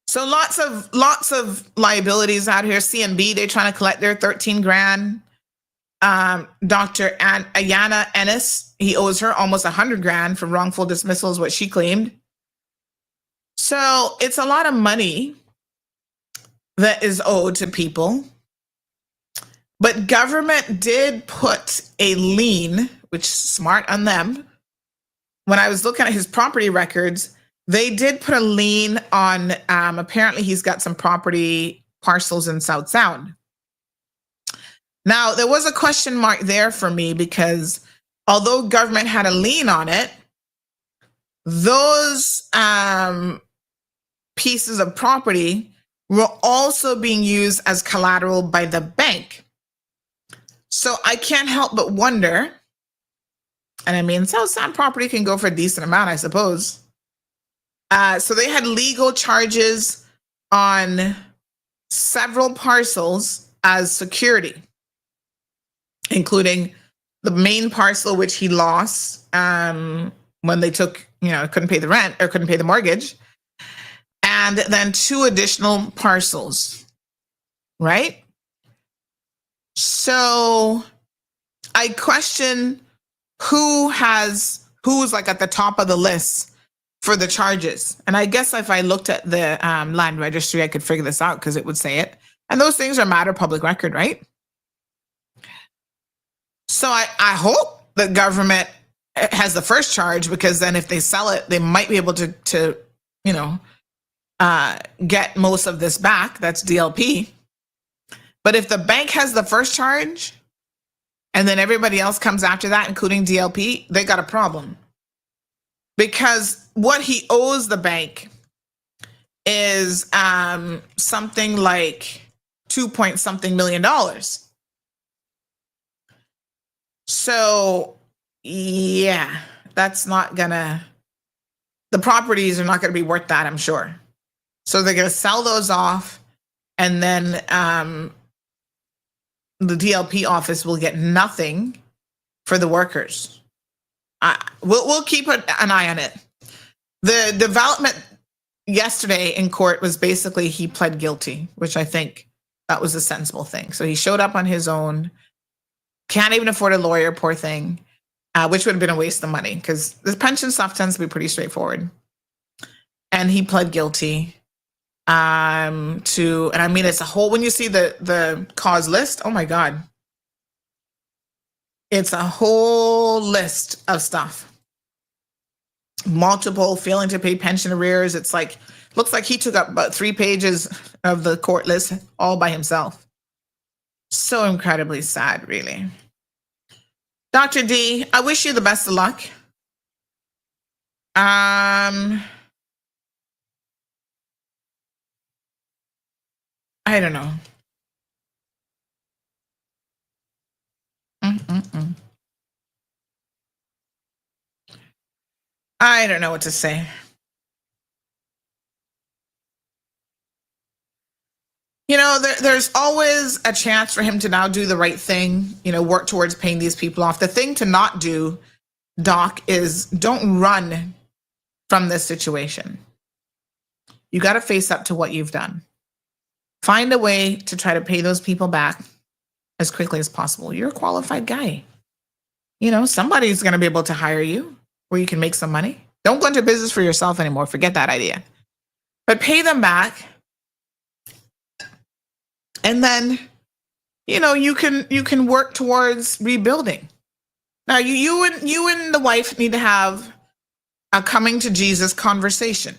Speaker 7: So lots of liabilities out here. CNB, they're trying to collect their 13 grand. Dr. Ayana Ennis, he owes her almost 100 grand for wrongful dismissal is what she claimed. So it's a lot of money that is owed to people. But government did put a lien, which is smart on them. When I was looking at his property records, they did put a lien on, apparently he's got some property parcels in South Sound. Now, there was a question mark there for me because although government had a lien on it, those pieces of property were also being used as collateral by the bank. So I can't help but wonder, and I mean, South Sound property can go for a decent amount, I suppose. So they had legal charges on several parcels as security, including the main parcel, which he lost when they took, couldn't pay the rent or couldn't pay the mortgage, and then 2 additional parcels, right? So I question who's like at the top of the list for the charges. And I guess if I looked at the land registry, I could figure this out because it would say it. And those things are matter of public record, right? So I hope the government has the first charge, because then if they sell it, they might be able to get most of this back. That's DLP. But if the bank has the first charge and then everybody else comes after that, including DLP, they got a problem. Because what he owes the bank is something like $2 million. So, yeah, that's not gonna, the properties are not gonna be worth that, I'm sure. So they're gonna sell those off, and then the DLP office will get nothing for the workers. We'll keep an eye on it. The development yesterday in court was basically he pled guilty, which I think that was a sensible thing. So he showed up on his own, can't even afford a lawyer, poor thing, which would have been a waste of money because the pension stuff tends to be pretty straightforward. And he pled guilty to, and I mean, it's a whole, when you see the cause list, oh my God. It's a whole list of stuff. Multiple failing to pay pension arrears. It's like, looks like he took up about 3 pages of the court list all by himself. So incredibly sad, really. Dr. D, I wish you the best of luck. I don't know. I don't know what to say. There's always a chance for him to now do the right thing, work towards paying these people off. The thing to not do, Doc, is don't run from this situation. You got to face up to what you've done. Find a way to try to pay those people back as quickly as possible. You're a qualified guy. Somebody's going to be able to hire you where you can make some money. Don't go into business for yourself anymore. Forget that idea. But pay them back. And then, you can work towards rebuilding. Now, you and the wife need to have a coming to Jesus conversation.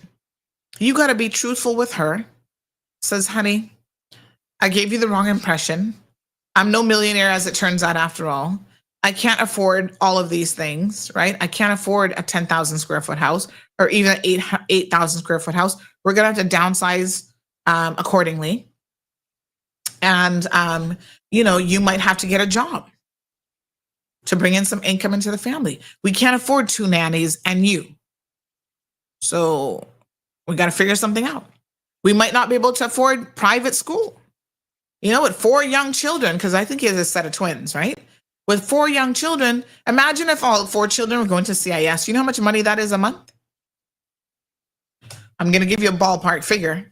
Speaker 7: You got to be truthful with her. Says, honey, I gave you the wrong impression. I'm no millionaire, as it turns out, after all. I can't afford all of these things, right? I can't afford a 10,000 square foot house or even an 8,000 square foot house. We're going to have to downsize accordingly. And, you might have to get a job to bring in some income into the family. We can't afford 2 nannies and you. So we got to figure something out. We might not be able to afford private school. With 4 young children, because I think he has a set of twins, right? With 4 young children, imagine if all 4 children were going to CIS. You know how much money that is a month? I'm going to give you a ballpark figure.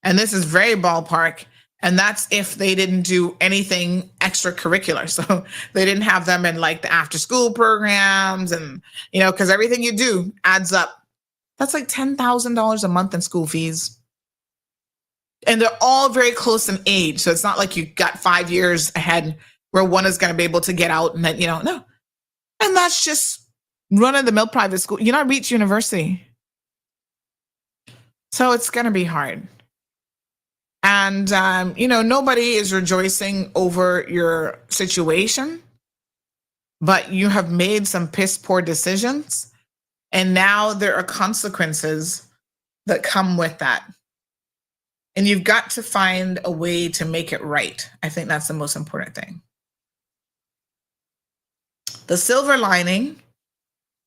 Speaker 7: And this is very ballpark. And that's if they didn't do anything extracurricular. So they didn't have them in like the after school programs and, because everything you do adds up. That's like $10,000 a month in school fees. And they're all very close in age. So it's not like you got 5 years ahead where one is going to be able to get out and then, no. And that's just run-of-the-mill private school. You're not Reach University. So it's going to be hard. And, nobody is rejoicing over your situation, but you have made some piss poor decisions. And now there are consequences that come with that. And you've got to find a way to make it right. I think that's the most important thing. The silver lining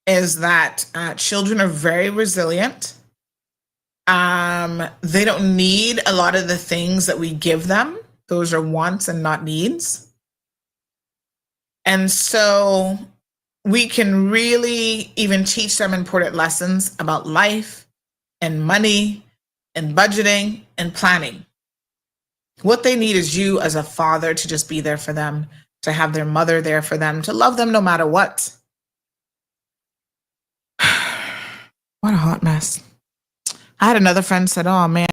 Speaker 7: is that children are very resilient. They don't need a lot of the things that we give them. Those are wants and not needs. And so we can really even teach them important lessons about life and money and budgeting and planning. What they need is you as a father to just be there for them, to have their mother there for them, to love them no matter what. What a hot mess. I had another friend said, oh man,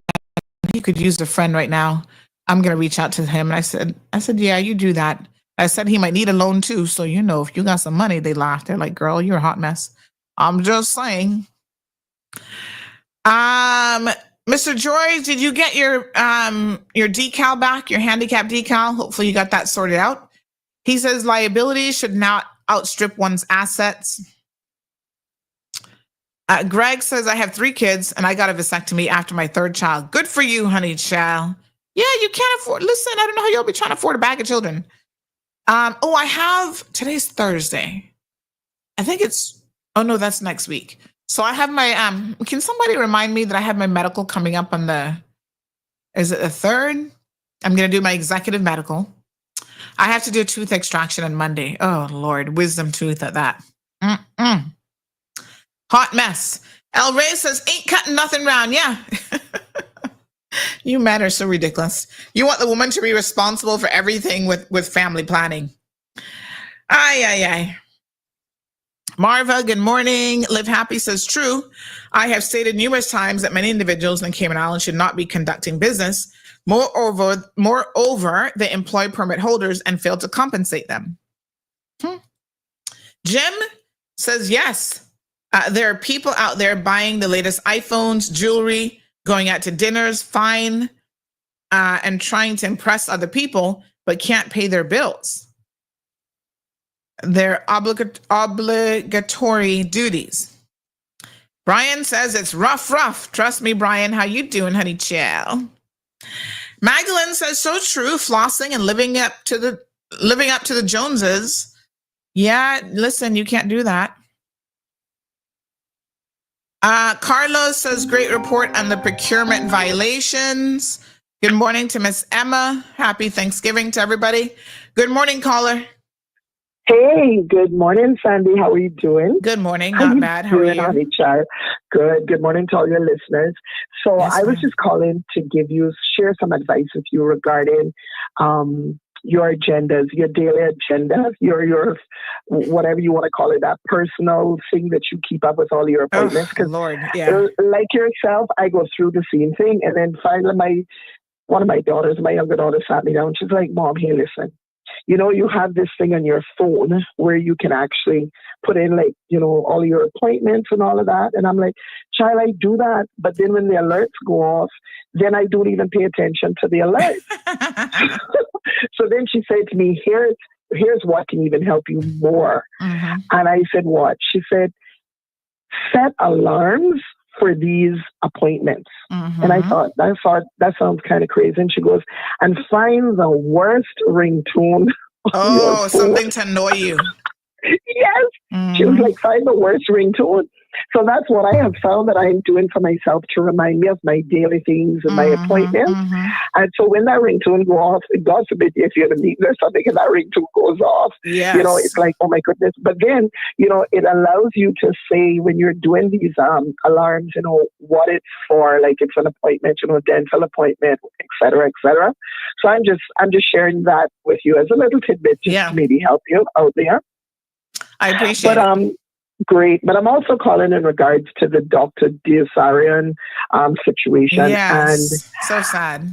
Speaker 7: he could use a friend right now. I'm going to reach out to him. And I said, yeah, you do that. I said he might need a loan too. So, if you got some money, they laughed. They're like, girl, you're a hot mess. I'm just saying. Mr. Joy, did you get your decal back, your handicap decal? Hopefully you got that sorted out. He says liabilities should not outstrip one's assets. Greg says, I have 3 kids and I got a vasectomy after my 3rd child. Good for you, honey child. Yeah, you can't afford, listen, I don't know how you'll be trying to afford a bag of children. Today's Thursday. I think that's next week. So I have my, can somebody remind me that I have my medical coming up on is it the 3rd? I'm going to do my executive medical. I have to do a tooth extraction on Monday. Oh, Lord, wisdom tooth at that. Hot mess. El Rey says, ain't cutting nothing round. Yeah. You men are so ridiculous. You want the woman to be responsible for everything with family planning. Ay. Marva, good morning. Live Happy says, true. I have stated numerous times that many individuals in the Cayman Islands should not be conducting business. Moreover, they employ permit holders and fail to compensate them. Jim says, yes. There are people out there buying the latest iPhones, jewelry, going out to dinners, fine, and trying to impress other people, but can't pay their bills. Their obligatory duties. Brian says it's rough. Trust me, Brian. How you doing, honey child? Magdalene says so true. Flossing and living up to the Joneses. Yeah, listen, you can't do that. Carlos says great report on the procurement violations. Good morning to Miss Emma. Happy Thanksgiving to everybody. Good morning, caller.
Speaker 11: Hey, good morning, Sandy. How are you doing?
Speaker 7: Good morning. Not bad. How are you?
Speaker 11: Good. Good morning to all your listeners. So
Speaker 7: Yes,
Speaker 11: I was
Speaker 7: ma'am.
Speaker 11: just calling to share some advice with you regarding your agendas, your daily agenda, your whatever you want to call it, that personal thing that you keep up with all your appointments.
Speaker 7: Oh, Lord, yeah.
Speaker 11: Like yourself, I go through the same thing, and then finally, one of my daughters, my younger daughter, sat me down. She's like, "Mom, here, listen. You have this thing on your phone where you can actually put in all your appointments and all of that." And I'm like, "Child, I do that. But then when the alerts go off, then I don't even pay attention to the alert." So then she said to me, here's what can even help you more.
Speaker 7: Mm-hmm.
Speaker 11: And I said, what? She said, set alarms for these appointments.
Speaker 7: Mm-hmm.
Speaker 11: And I thought that sounds kind of crazy. And she goes, and find the worst ringtone.
Speaker 7: Oh, something to annoy you.
Speaker 11: Yes.
Speaker 7: Mm-hmm.
Speaker 11: She was like, find the worst ringtone. So that's what I have found that I'm doing for myself to remind me of my daily things and my appointments. And so when that ringtone goes off, God forbid if you're in a meeting or something and that ringtone goes off, you know, it's like, oh my goodness. But then, you know, it allows you to say when you're doing these alarms, you know, what it's for, like it's an appointment, you know, dental appointment, et cetera, et cetera. So I'm just sharing that with you as a little tidbit just to maybe help you out there.
Speaker 7: I appreciate it.
Speaker 11: Great. But I'm also calling in regards to the Dr. Diosarian situation.
Speaker 7: Yes.
Speaker 11: And
Speaker 7: so sad.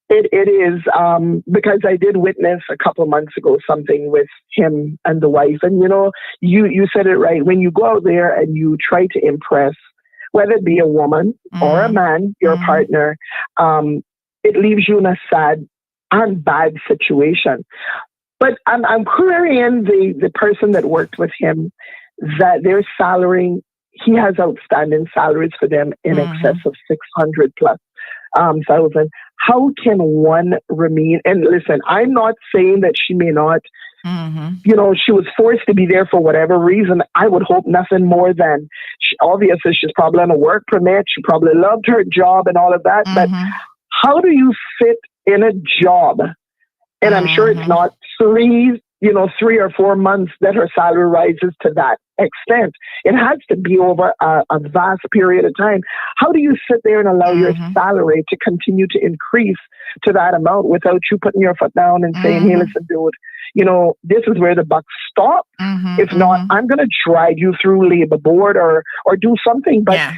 Speaker 11: It is because I did witness a couple of months ago something with him and the wife. And, you know, you said it right. When you go out there and you try to impress, whether it be a woman or a man, your partner, it leaves you in a sad and bad situation. But I'm querying the person that worked with him that their salary, he has outstanding salaries for them in excess of 600 plus thousand. How can one remain? And listen, I'm not saying that she may not, you know, she was forced to be there for whatever reason. I would hope nothing more than, obviously she's probably on a work permit. She probably loved her job and all of that. But how do you fit in a job? And I'm sure it's not 3 or 4 months that her salary rises to that extent. It has to be over a vast period of time. How do you sit there and allow your salary to continue to increase to that amount without you putting your foot down and saying, hey, listen, dude, you know, this is where the buck stops. If not, I'm going to drive you through labor board or do something. But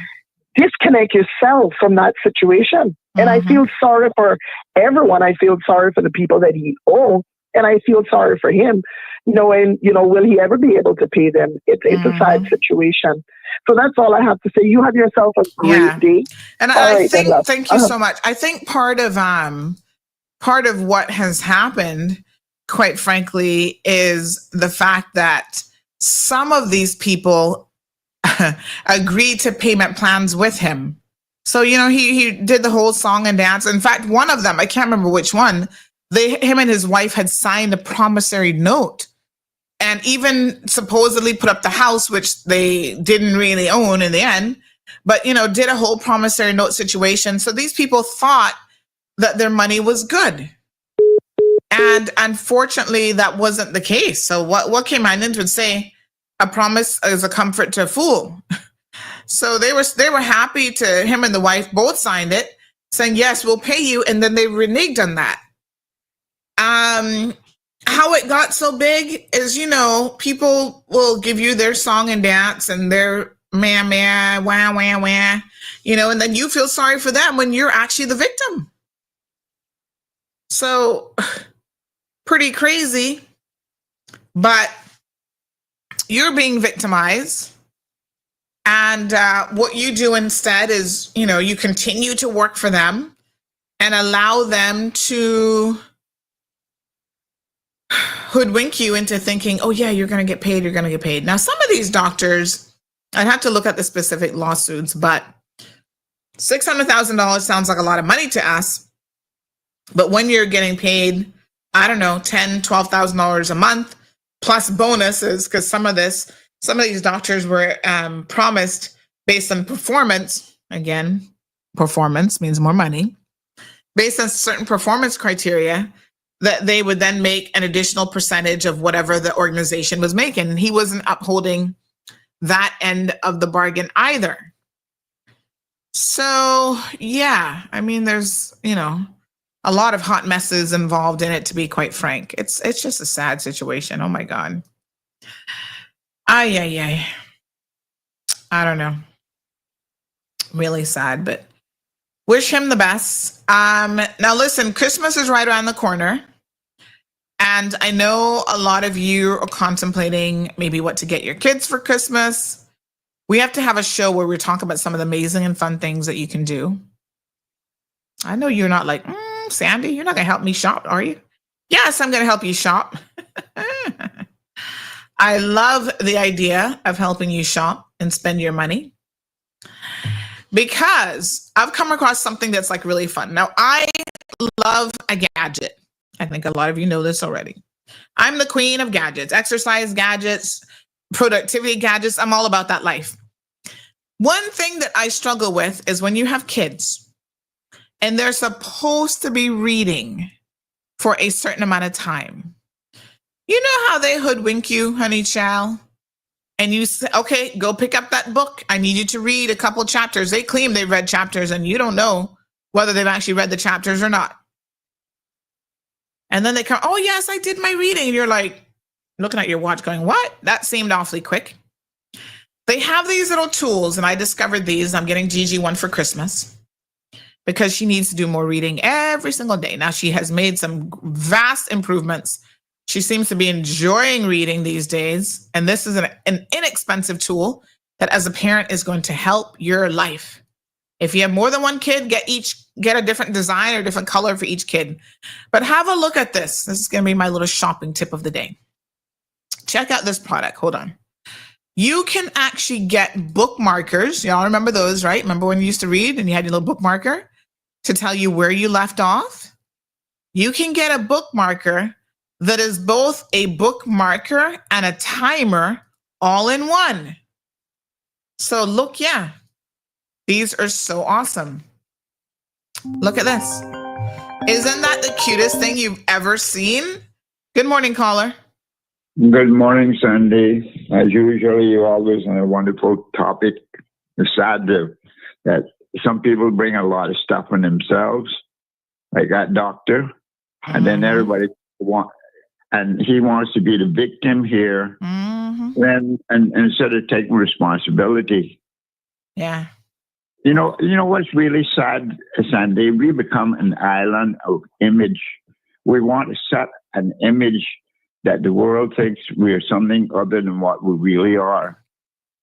Speaker 11: disconnect yourself from that situation. And I feel sorry for everyone. I feel sorry for the people that he owes. And I feel sorry for him, knowing, you know, will he ever be able to pay them? It's a sad situation. So that's all I have to say. You have yourself a great day.
Speaker 7: And I think, thank you so much. I think part of what has happened, quite frankly, is the fact that some of these people agreed to payment plans with him. So, you know, he did the whole song and dance. In fact, one of them, I can't remember which one, him and his wife had signed a promissory note and even supposedly put up the house, which they didn't really own in the end, but, you know, did a whole promissory note situation. So these people thought that their money was good. And unfortunately, that wasn't the case. So what Caymanans would say, a promise is a comfort to a fool. So they were happy to, him and the wife both signed it, saying, yes, we'll pay you. And then they reneged on that. How it got so big is, you know, people will give you their song and dance and their meh, wah, wah, wah, you know, and then you feel sorry for them when you're actually the victim. So pretty crazy, but you're being victimized. And what you do instead is, you know, you continue to work for them and allow them to hoodwink you into thinking, oh yeah, you're going to get paid. You're going to get paid. Now, some of these doctors, I'd have to look at the specific lawsuits, but $600,000 sounds like a lot of money to us. But when you're getting paid, I don't know, $10,000, $12,000 a month plus bonuses, because some of these doctors were promised based on performance. Again, performance means more money. Based on certain performance criteria, that they would then make an additional percentage of whatever the organization was making. And he wasn't upholding that end of the bargain either. So, yeah, I mean, there's, you know, a lot of hot messes involved in it, to be quite frank. It's just a sad situation. Oh, my God. I don't know. Really sad, but wish him the best. Now, listen, Christmas is right around the corner. And I know a lot of you are contemplating maybe what to get your kids for Christmas. We have to have a show where we talk about some of the amazing and fun things that you can do. I know you're not like, Sandy, you're not going to help me shop, are you? Yes, I'm going to help you shop. I love the idea of helping you shop and spend your money because I've come across something that's like really fun. Now, I love a gadget. I think a lot of you know this already. I'm the queen of gadgets, exercise gadgets, productivity gadgets. I'm all about that life. One thing that I struggle with is when you have kids and they're supposed to be reading for a certain amount of time. You know how they hoodwink you, honey child? And you say, okay, go pick up that book. I need you to read a couple chapters. They claim they've read chapters and you don't know whether they've actually read the chapters or not. And then they come, oh, yes, I did my reading. And you're like, looking at your watch going, what? That seemed awfully quick. They have these little tools, and I discovered these. I'm getting Gigi one for Christmas because she needs to do more reading every single day. Now she has made some vast improvements. She seems to be enjoying reading these days. And this is an inexpensive tool that as a parent is going to help your life. If you have more than one kid, get a different design or different color for each kid. But have a look at this. This is going to be my little shopping tip of the day. Check out this product. Hold on. You can actually get bookmarkers. Y'all remember those, right? Remember when you used to read and you had your little bookmarker to tell you where you left off? You can get a bookmarker that is both a bookmarker and a timer all in one. So look, yeah, these are so awesome. Look at this. Isn't that the cutest thing you've ever seen? Good morning, caller.
Speaker 12: Good morning, Sandy. As usual, you're always on a wonderful topic. It's sad that some people bring a lot of stuff on themselves, like that doctor, and then everybody he wants to be the victim here, and instead of taking responsibility.
Speaker 7: Yeah.
Speaker 12: You know what's really sad, Sandy? We become an island of image. We want to set an image that the world thinks we are something other than what we really are.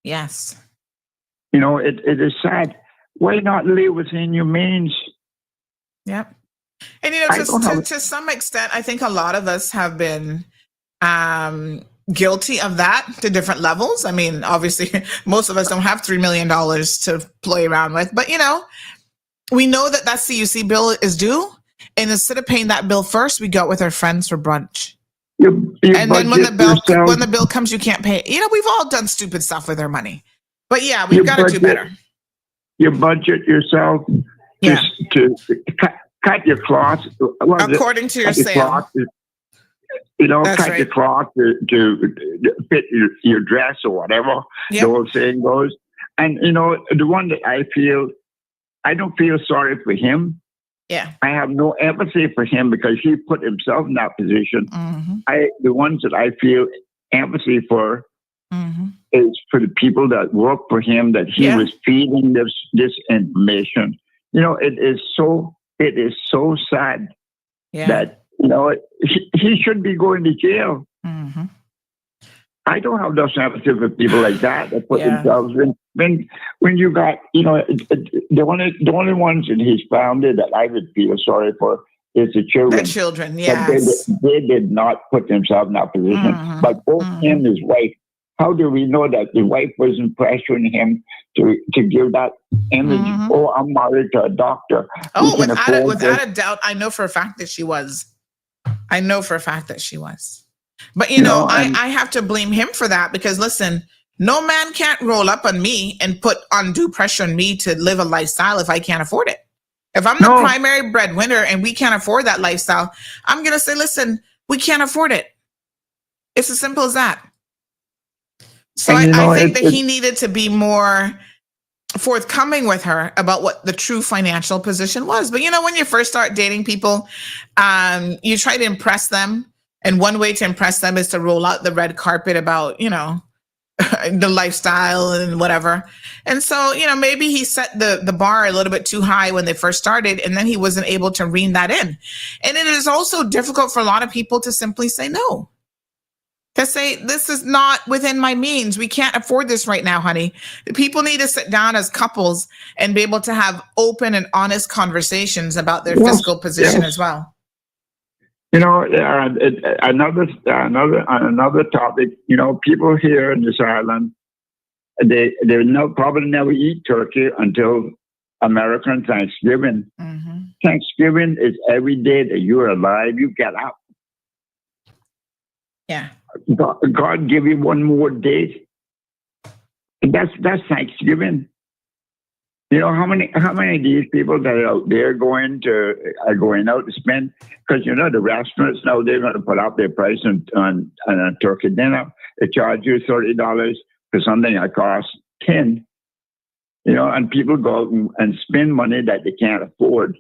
Speaker 7: Yes.
Speaker 12: You know, it is sad. Why not live within your means?
Speaker 7: Yep. And, you know, to some extent, I think a lot of us have been guilty of that to different levels. I mean, obviously, most of us don't have $3 million to play around with. But, you know, we know that CUC bill is due. And instead of paying that bill first, we go out with our friends for brunch. And then when the bill comes, you can't pay. You know, we've all done stupid stuff with our money. But yeah, we've got to do better.
Speaker 12: You budget yourself to cut your cloth.
Speaker 7: According to your sale.
Speaker 12: Cut your cloth to fit your dress or whatever the old saying goes. And, you know, the one that I don't feel sorry for him.
Speaker 7: Yeah,
Speaker 12: I have no empathy for him because he put himself in that position. The ones that I feel empathy for is for the people that work for him, that he was feeding this information. You know, it is so sad that, you know, he should be going to jail. I don't have no empathy for people like that put themselves in. When you got, you know, the only ones that he's founded that I would feel sorry for is the children.
Speaker 7: The children, yes.
Speaker 12: They did not put themselves in that position. But both him and his wife, how do we know that the wife wasn't pressuring him to give that image? Oh, I'm married to a doctor.
Speaker 7: Oh, without a doubt, I know for a fact that she was. But, you know, I have to blame him for that because, listen, no man can't roll up on me and put undue pressure on me to live a lifestyle if I can't afford it. If I'm the primary breadwinner and we can't afford that lifestyle, I'm going to say, listen, we can't afford it. It's as simple as that. So I think that he needed to be more forthcoming with her about what the true financial position was. But, you know, when you first start dating people, you try to impress them. And one way to impress them is to roll out the red carpet about, you know, the lifestyle and whatever. And so, you know, maybe he set the bar a little bit too high when they first started, and then he wasn't able to rein that in. And it is also difficult for a lot of people to simply say no. To say, this is not within my means. We can't afford this right now, honey. People need to sit down as couples and be able to have open and honest conversations about their fiscal position as well.
Speaker 12: You know, another topic. You know, people here in this island, they probably never eat turkey until American Thanksgiving. Thanksgiving is every day that you're alive. You get up.
Speaker 7: Yeah.
Speaker 12: God give you one more day. That's Thanksgiving. You know how many of these people that are out there going out to spend, because you know the restaurants now they're going to put up their price on a turkey dinner. They charge you $30 for something that costs $10. You know, and people go out and spend money that they can't afford.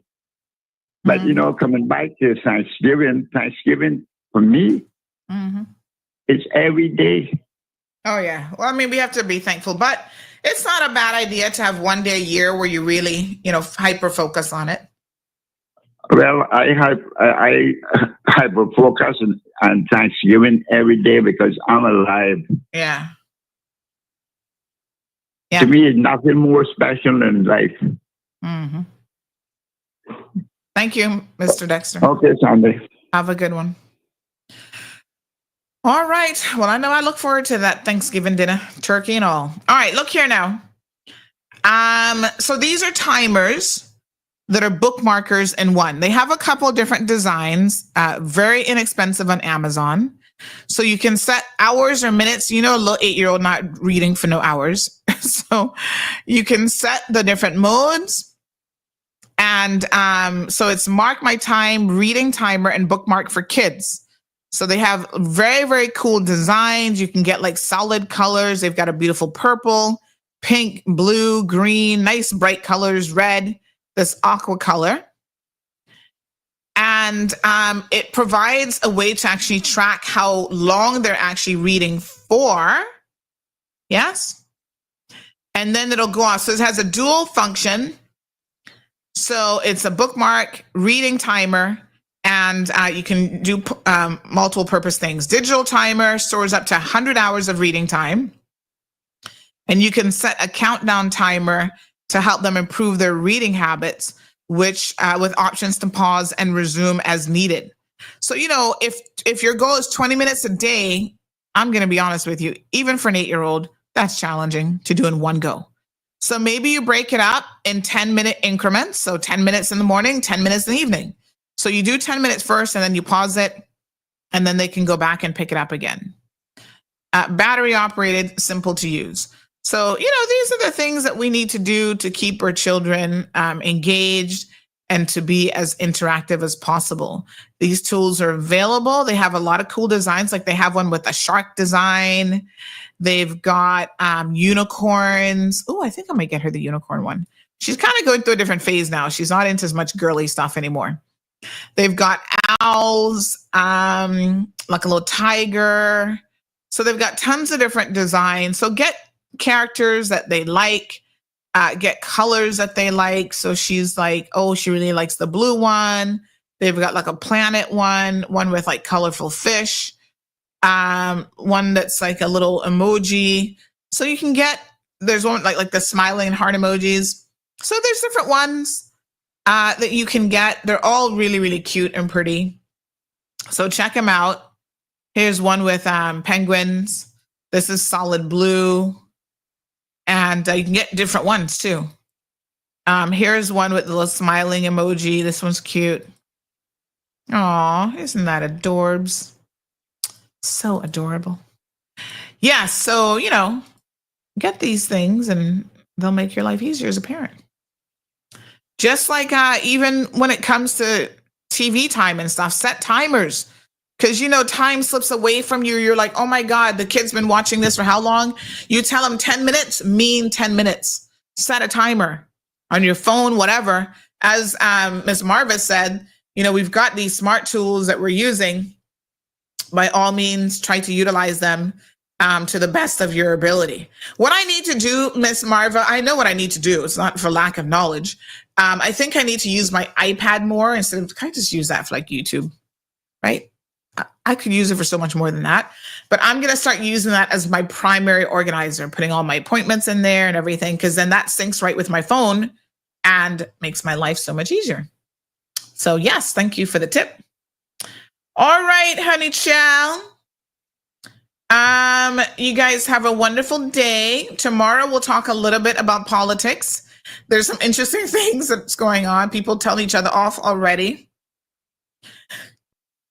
Speaker 12: But you know, coming back to Thanksgiving for me, it's every day.
Speaker 7: Oh yeah. Well, I mean, we have to be thankful, but it's not a bad idea to have one day a year where you really, hyper focus on it.
Speaker 12: Well, I hyper focus on Thanksgiving every day because I'm alive.
Speaker 7: Yeah.
Speaker 12: To me, it's nothing more special than life.
Speaker 7: Mm-hmm. Thank you, Mr. Dexter.
Speaker 12: Okay, Sandy.
Speaker 7: Have a good one. All right. Well, I know I look forward to that Thanksgiving dinner, turkey and all. All right, look here now. So these are timers that are bookmarkers in one. They have a couple different designs, very inexpensive on Amazon. So you can set hours or minutes. You know, a little 8-year-old not reading for no hours. So you can set the different modes. And so it's mark my time, reading timer, and bookmark for kids. So they have very, very cool designs. You can get like solid colors. They've got a beautiful purple, pink, blue, green, nice bright colors, red, this aqua color. And it provides a way to actually track how long they're actually reading for. Yes. And then it'll go off. So it has a dual function. So it's a bookmark, reading timer, and you can do multiple purpose things. Digital timer stores up to 100 hours of reading time. And you can set a countdown timer to help them improve their reading habits, which with options to pause and resume as needed. So, if your goal is 20 minutes a day, I'm going to be honest with you, even for an 8-year-old, that's challenging to do in one go. So maybe you break it up in 10-minute increments. So 10 minutes in the morning, 10 minutes in the evening. So you do 10 minutes first and then you pause it and then they can go back and pick it up again. Battery operated, simple to use. So, these are the things that we need to do to keep our children engaged and to be as interactive as possible. These tools are available. They have a lot of cool designs. Like they have one with a shark design. They've got unicorns. Oh, I think I might get her the unicorn one. She's kind of going through a different phase now. She's not into as much girly stuff anymore. They've got owls, like a little tiger. So they've got tons of different designs. So get characters that they like, get colors that they like. So she's like, oh, she really likes the blue one. They've got like a planet one with like colorful fish, one that's like a little emoji. So you can get, there's one like the smiling heart emojis. So there's different ones that you can get. They're all really, really cute and pretty. So check them out. Here's one with penguins. This is solid blue. And you can get different ones too. Here's one with the little smiling emoji. This one's cute. Aw, isn't that adorbs? So adorable. Yeah, so, get these things and they'll make your life easier as a parent. Just like even when it comes to TV time and stuff, set timers. Because, time slips away from you. You're like, oh my God, the kid's been watching this for how long? You tell them 10 minutes, mean 10 minutes. Set a timer on your phone, whatever. As Ms. Marva said, we've got these smart tools that we're using. By all means, try to utilize them to the best of your ability. What I need to do, Ms. Marva, I know what I need to do. It's not for lack of knowledge. I think I need to use my iPad more instead of, can I just use that for like YouTube, right? I could use it for so much more than that, but I'm going to start using that as my primary organizer, putting all my appointments in there and everything, because then that syncs right with my phone and makes my life so much easier. So yes, thank you for the tip. All right, honey chow. You guys have a wonderful day. Tomorrow we'll talk a little bit about politics. There's some interesting things that's going on. People telling each other off already.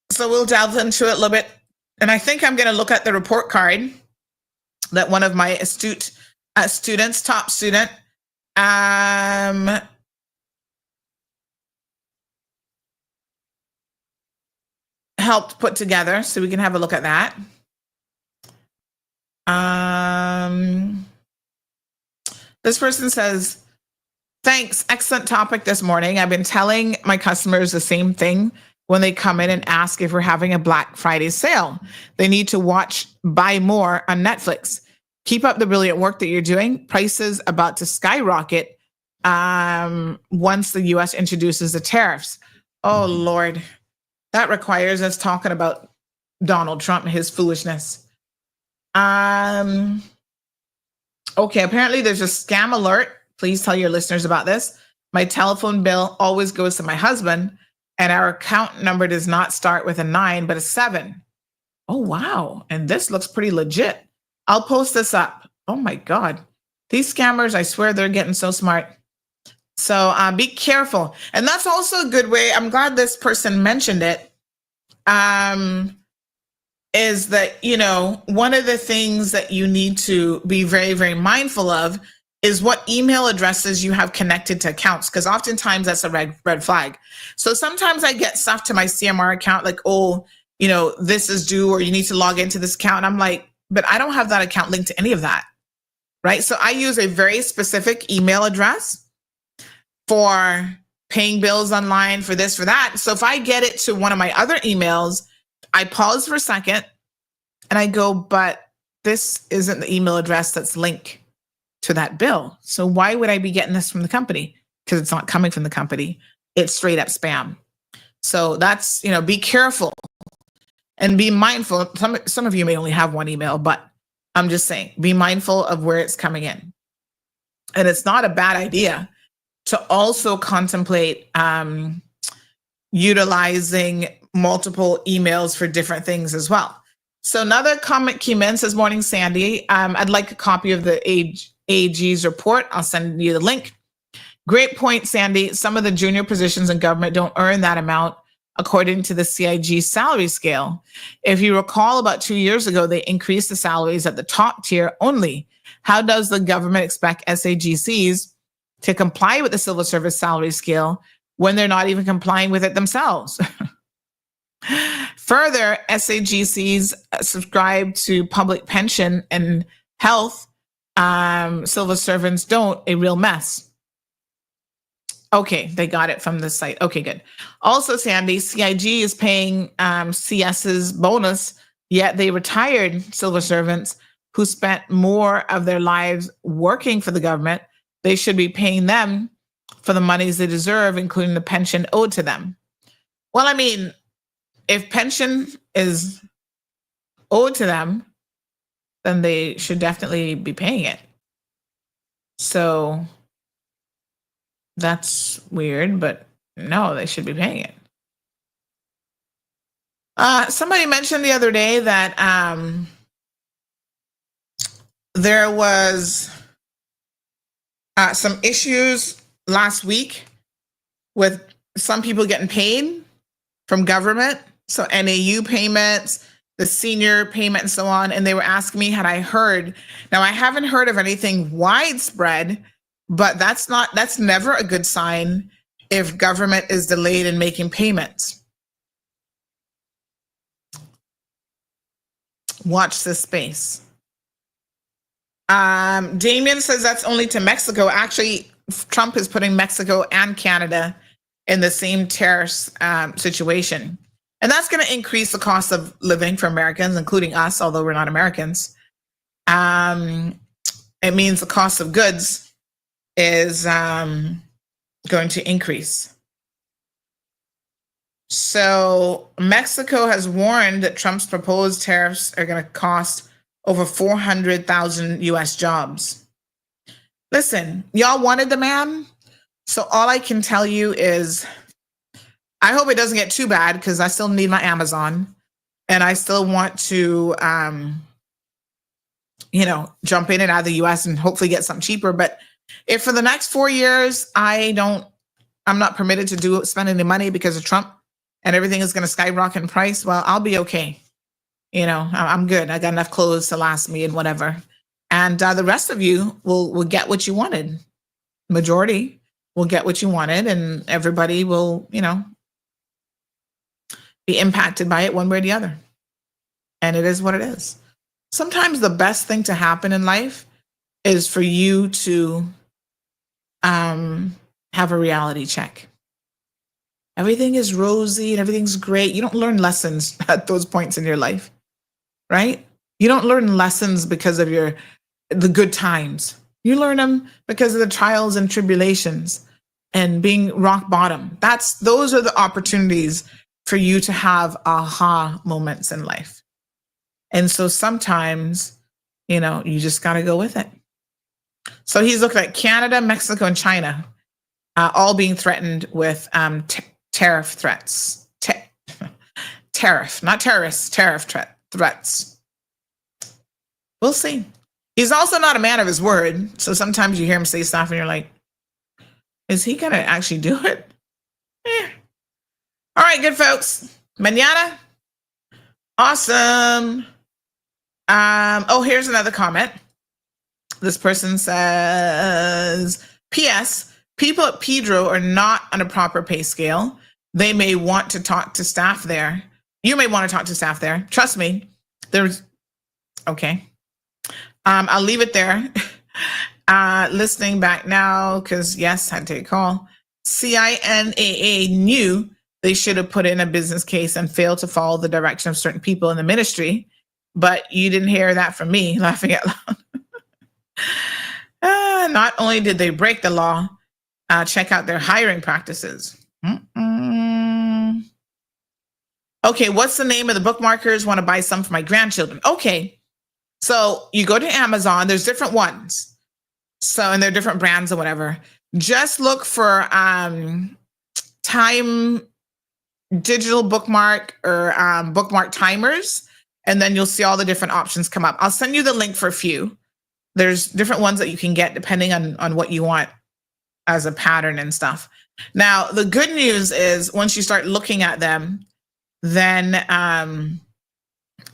Speaker 7: So we'll delve into it a little bit. And I think I'm going to look at the report card that one of my astute students, top student, helped put together, so we can have a look at that. This person says, thanks, excellent topic this morning. I've been telling my customers the same thing when they come in and ask if we're having a Black Friday sale. They need to watch Buy More on Netflix. Keep up the brilliant work that you're doing. Prices about to skyrocket once the U.S. introduces the tariffs. Oh, Lord. That requires us talking about Donald Trump and his foolishness. Okay, apparently there's a scam alert. Please tell your listeners about this. My telephone bill always goes to my husband, and our account number does not start with a 9, but a 7. Oh, wow. And this looks pretty legit. I'll post this up. Oh, my God. These scammers, I swear they're getting so smart. So be careful. And that's also a good way. I'm glad this person mentioned it. Is that, you know, one of the things that you need to be very, very mindful of is what email addresses you have connected to accounts, because oftentimes that's a red flag. So sometimes I get stuff to my CMR account like, oh, you know, this is due, or you need to log into this account. And I'm like, but I don't have that account linked to any of that, right? So I use a very specific email address for paying bills online, for this, for that. So if I get it to one of my other emails, I pause for a second and I go, but this isn't the email address that's linked to that bill. So why would I be getting this from the company? Because it's not coming from the company. It's straight up spam. So that's, you know, be careful and be mindful. Some of you may only have one email, but I'm just saying, be mindful of where it's coming in. And it's not a bad idea to also contemplate utilizing multiple emails for different things as well. So another comment came in, says, morning, Sandy. I'd like a copy of the OAG's report. I'll send you the link. Great point, Sandy. Some of the junior positions in government don't earn that amount according to the CIG salary scale. If you recall, about 2 years ago, they increased the salaries at the top tier only. How does the government expect SAGCs to comply with the civil service salary scale when they're not even complying with it themselves? Further, SAGCs subscribe to public pension and health. Civil servants don't. A real mess. Okay, they got it from the site. Okay, good. Also, Sandy, CIG is paying CS's bonus, yet they retired civil servants who spent more of their lives working for the government. They should be paying them for the monies they deserve, including the pension owed to them. Well, I mean, if pension is owed to them, then they should definitely be paying it. So that's weird, but no, they should be paying it. Somebody mentioned the other day that there was some issues last week with some people getting paid from government. So NAU payments, the senior payment and so on. And they were asking me, had I heard? Now, I haven't heard of anything widespread, but that's never a good sign if government is delayed in making payments. Watch this space. Damien says that's only to Mexico. Actually, Trump is putting Mexico and Canada in the same tariff situation. And that's going to increase the cost of living for Americans, including us, although we're not Americans. It means the cost of goods is going to increase. So Mexico has warned that Trump's proposed tariffs are going to cost over 400,000 US jobs. Listen, y'all wanted the man. So all I can tell you is I hope it doesn't get too bad, because I still need my Amazon and I still want to, jump in and out of the US and hopefully get something cheaper. But if for the next 4 years, I'm not permitted to spend any money because of Trump and everything is going to skyrocket in price, well, I'll be okay. I'm good. I got enough clothes to last me and whatever. And the rest of you will get what you wanted. majority will get what you wanted, and everybody will, be impacted by it one way or the other. And it is what it is. Sometimes the best thing to happen in life is for you to have a reality check. Everything is rosy and everything's great. You don't learn lessons at those points in your life, right? You don't learn lessons because of the good times. You learn them because of the trials and tribulations and being rock bottom. Those are the opportunities for you to have aha moments in life. And so sometimes, you just got to go with it. So he's looking at Canada, Mexico, and China, all being threatened with tariff threats. Tariff, not terrorists, tariff threats. We'll see. He's also not a man of his word. So sometimes you hear him say stuff and you're like, is he going to actually do it? All right, good folks. Mañana. Awesome. Here's another comment. This person says, P.S. People at Pedro are not on a proper pay scale. They may want to talk to staff there. You may want to talk to staff there. Trust me. Okay. I'll leave it there. Listening back now, because yes, I had to take a call. CINAA knew they should have put in a business case and failed to follow the direction of certain people in the ministry. But you didn't hear that from me, laughing out loud. Not only did they break the law, check out their hiring practices. Okay, what's the name of the bookmarkers? Want to buy some for my grandchildren. Okay, so you go to Amazon. There's different ones. And they're different brands or whatever. Just look for time digital bookmark or bookmark timers, and then you'll see all the different options come up. I'll send you the link for a few. There's different ones that you can get depending on what you want as a pattern and stuff. Now, the good news is once you start looking at them, then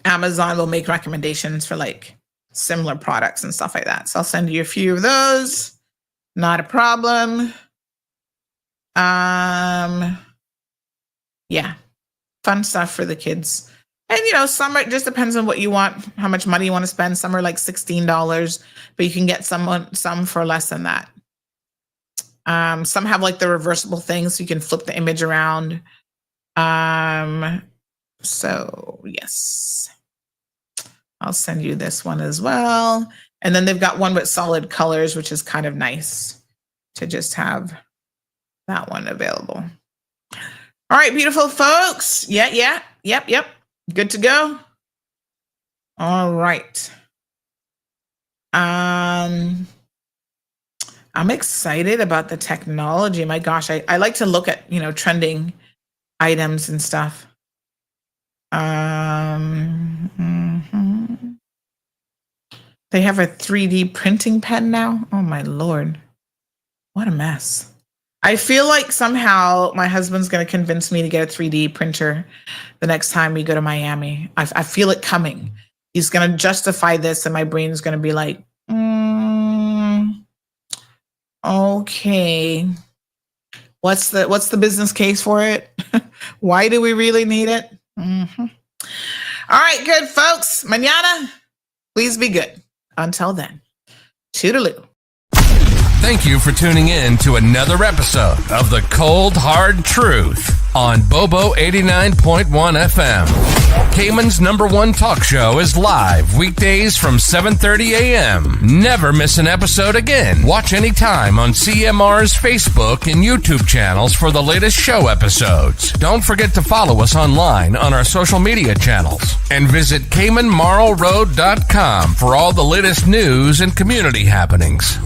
Speaker 7: Amazon will make recommendations for like similar products and stuff like that. So I'll send you a few of those. Not a problem. Yeah, fun stuff for the kids. And, some it just depends on what you want, how much money you want to spend. Some are like $16, but you can get some for less than that. Some have like the reversible things, so you can flip the image around. So yes, I'll send you this one as well. And then they've got one with solid colors, which is kind of nice to just have that one available. All right, beautiful folks. Yep. Good to go. All right. I'm excited about the technology. My gosh, I like to look at, trending items and stuff. They have a 3D printing pen now. Oh my Lord. What a mess. I feel like somehow my husband's going to convince me to get a 3D printer the next time we go to Miami. I feel it coming. He's going to justify this and my brain's going to be like, okay. What's the business case for it? Why do we really need it? Mm-hmm. All right, good folks. Mañana, please be good. Until then, toodaloo.
Speaker 13: Thank you for tuning in to another episode of The Cold Hard Truth on Bobo 89.1 FM. Cayman's #1 talk show is live weekdays from 7:30 a.m. Never miss an episode again. Watch anytime on CMR's Facebook and YouTube channels for the latest show episodes. Don't forget to follow us online on our social media channels. And visit CaymanMarlRoad.com for all the latest news and community happenings.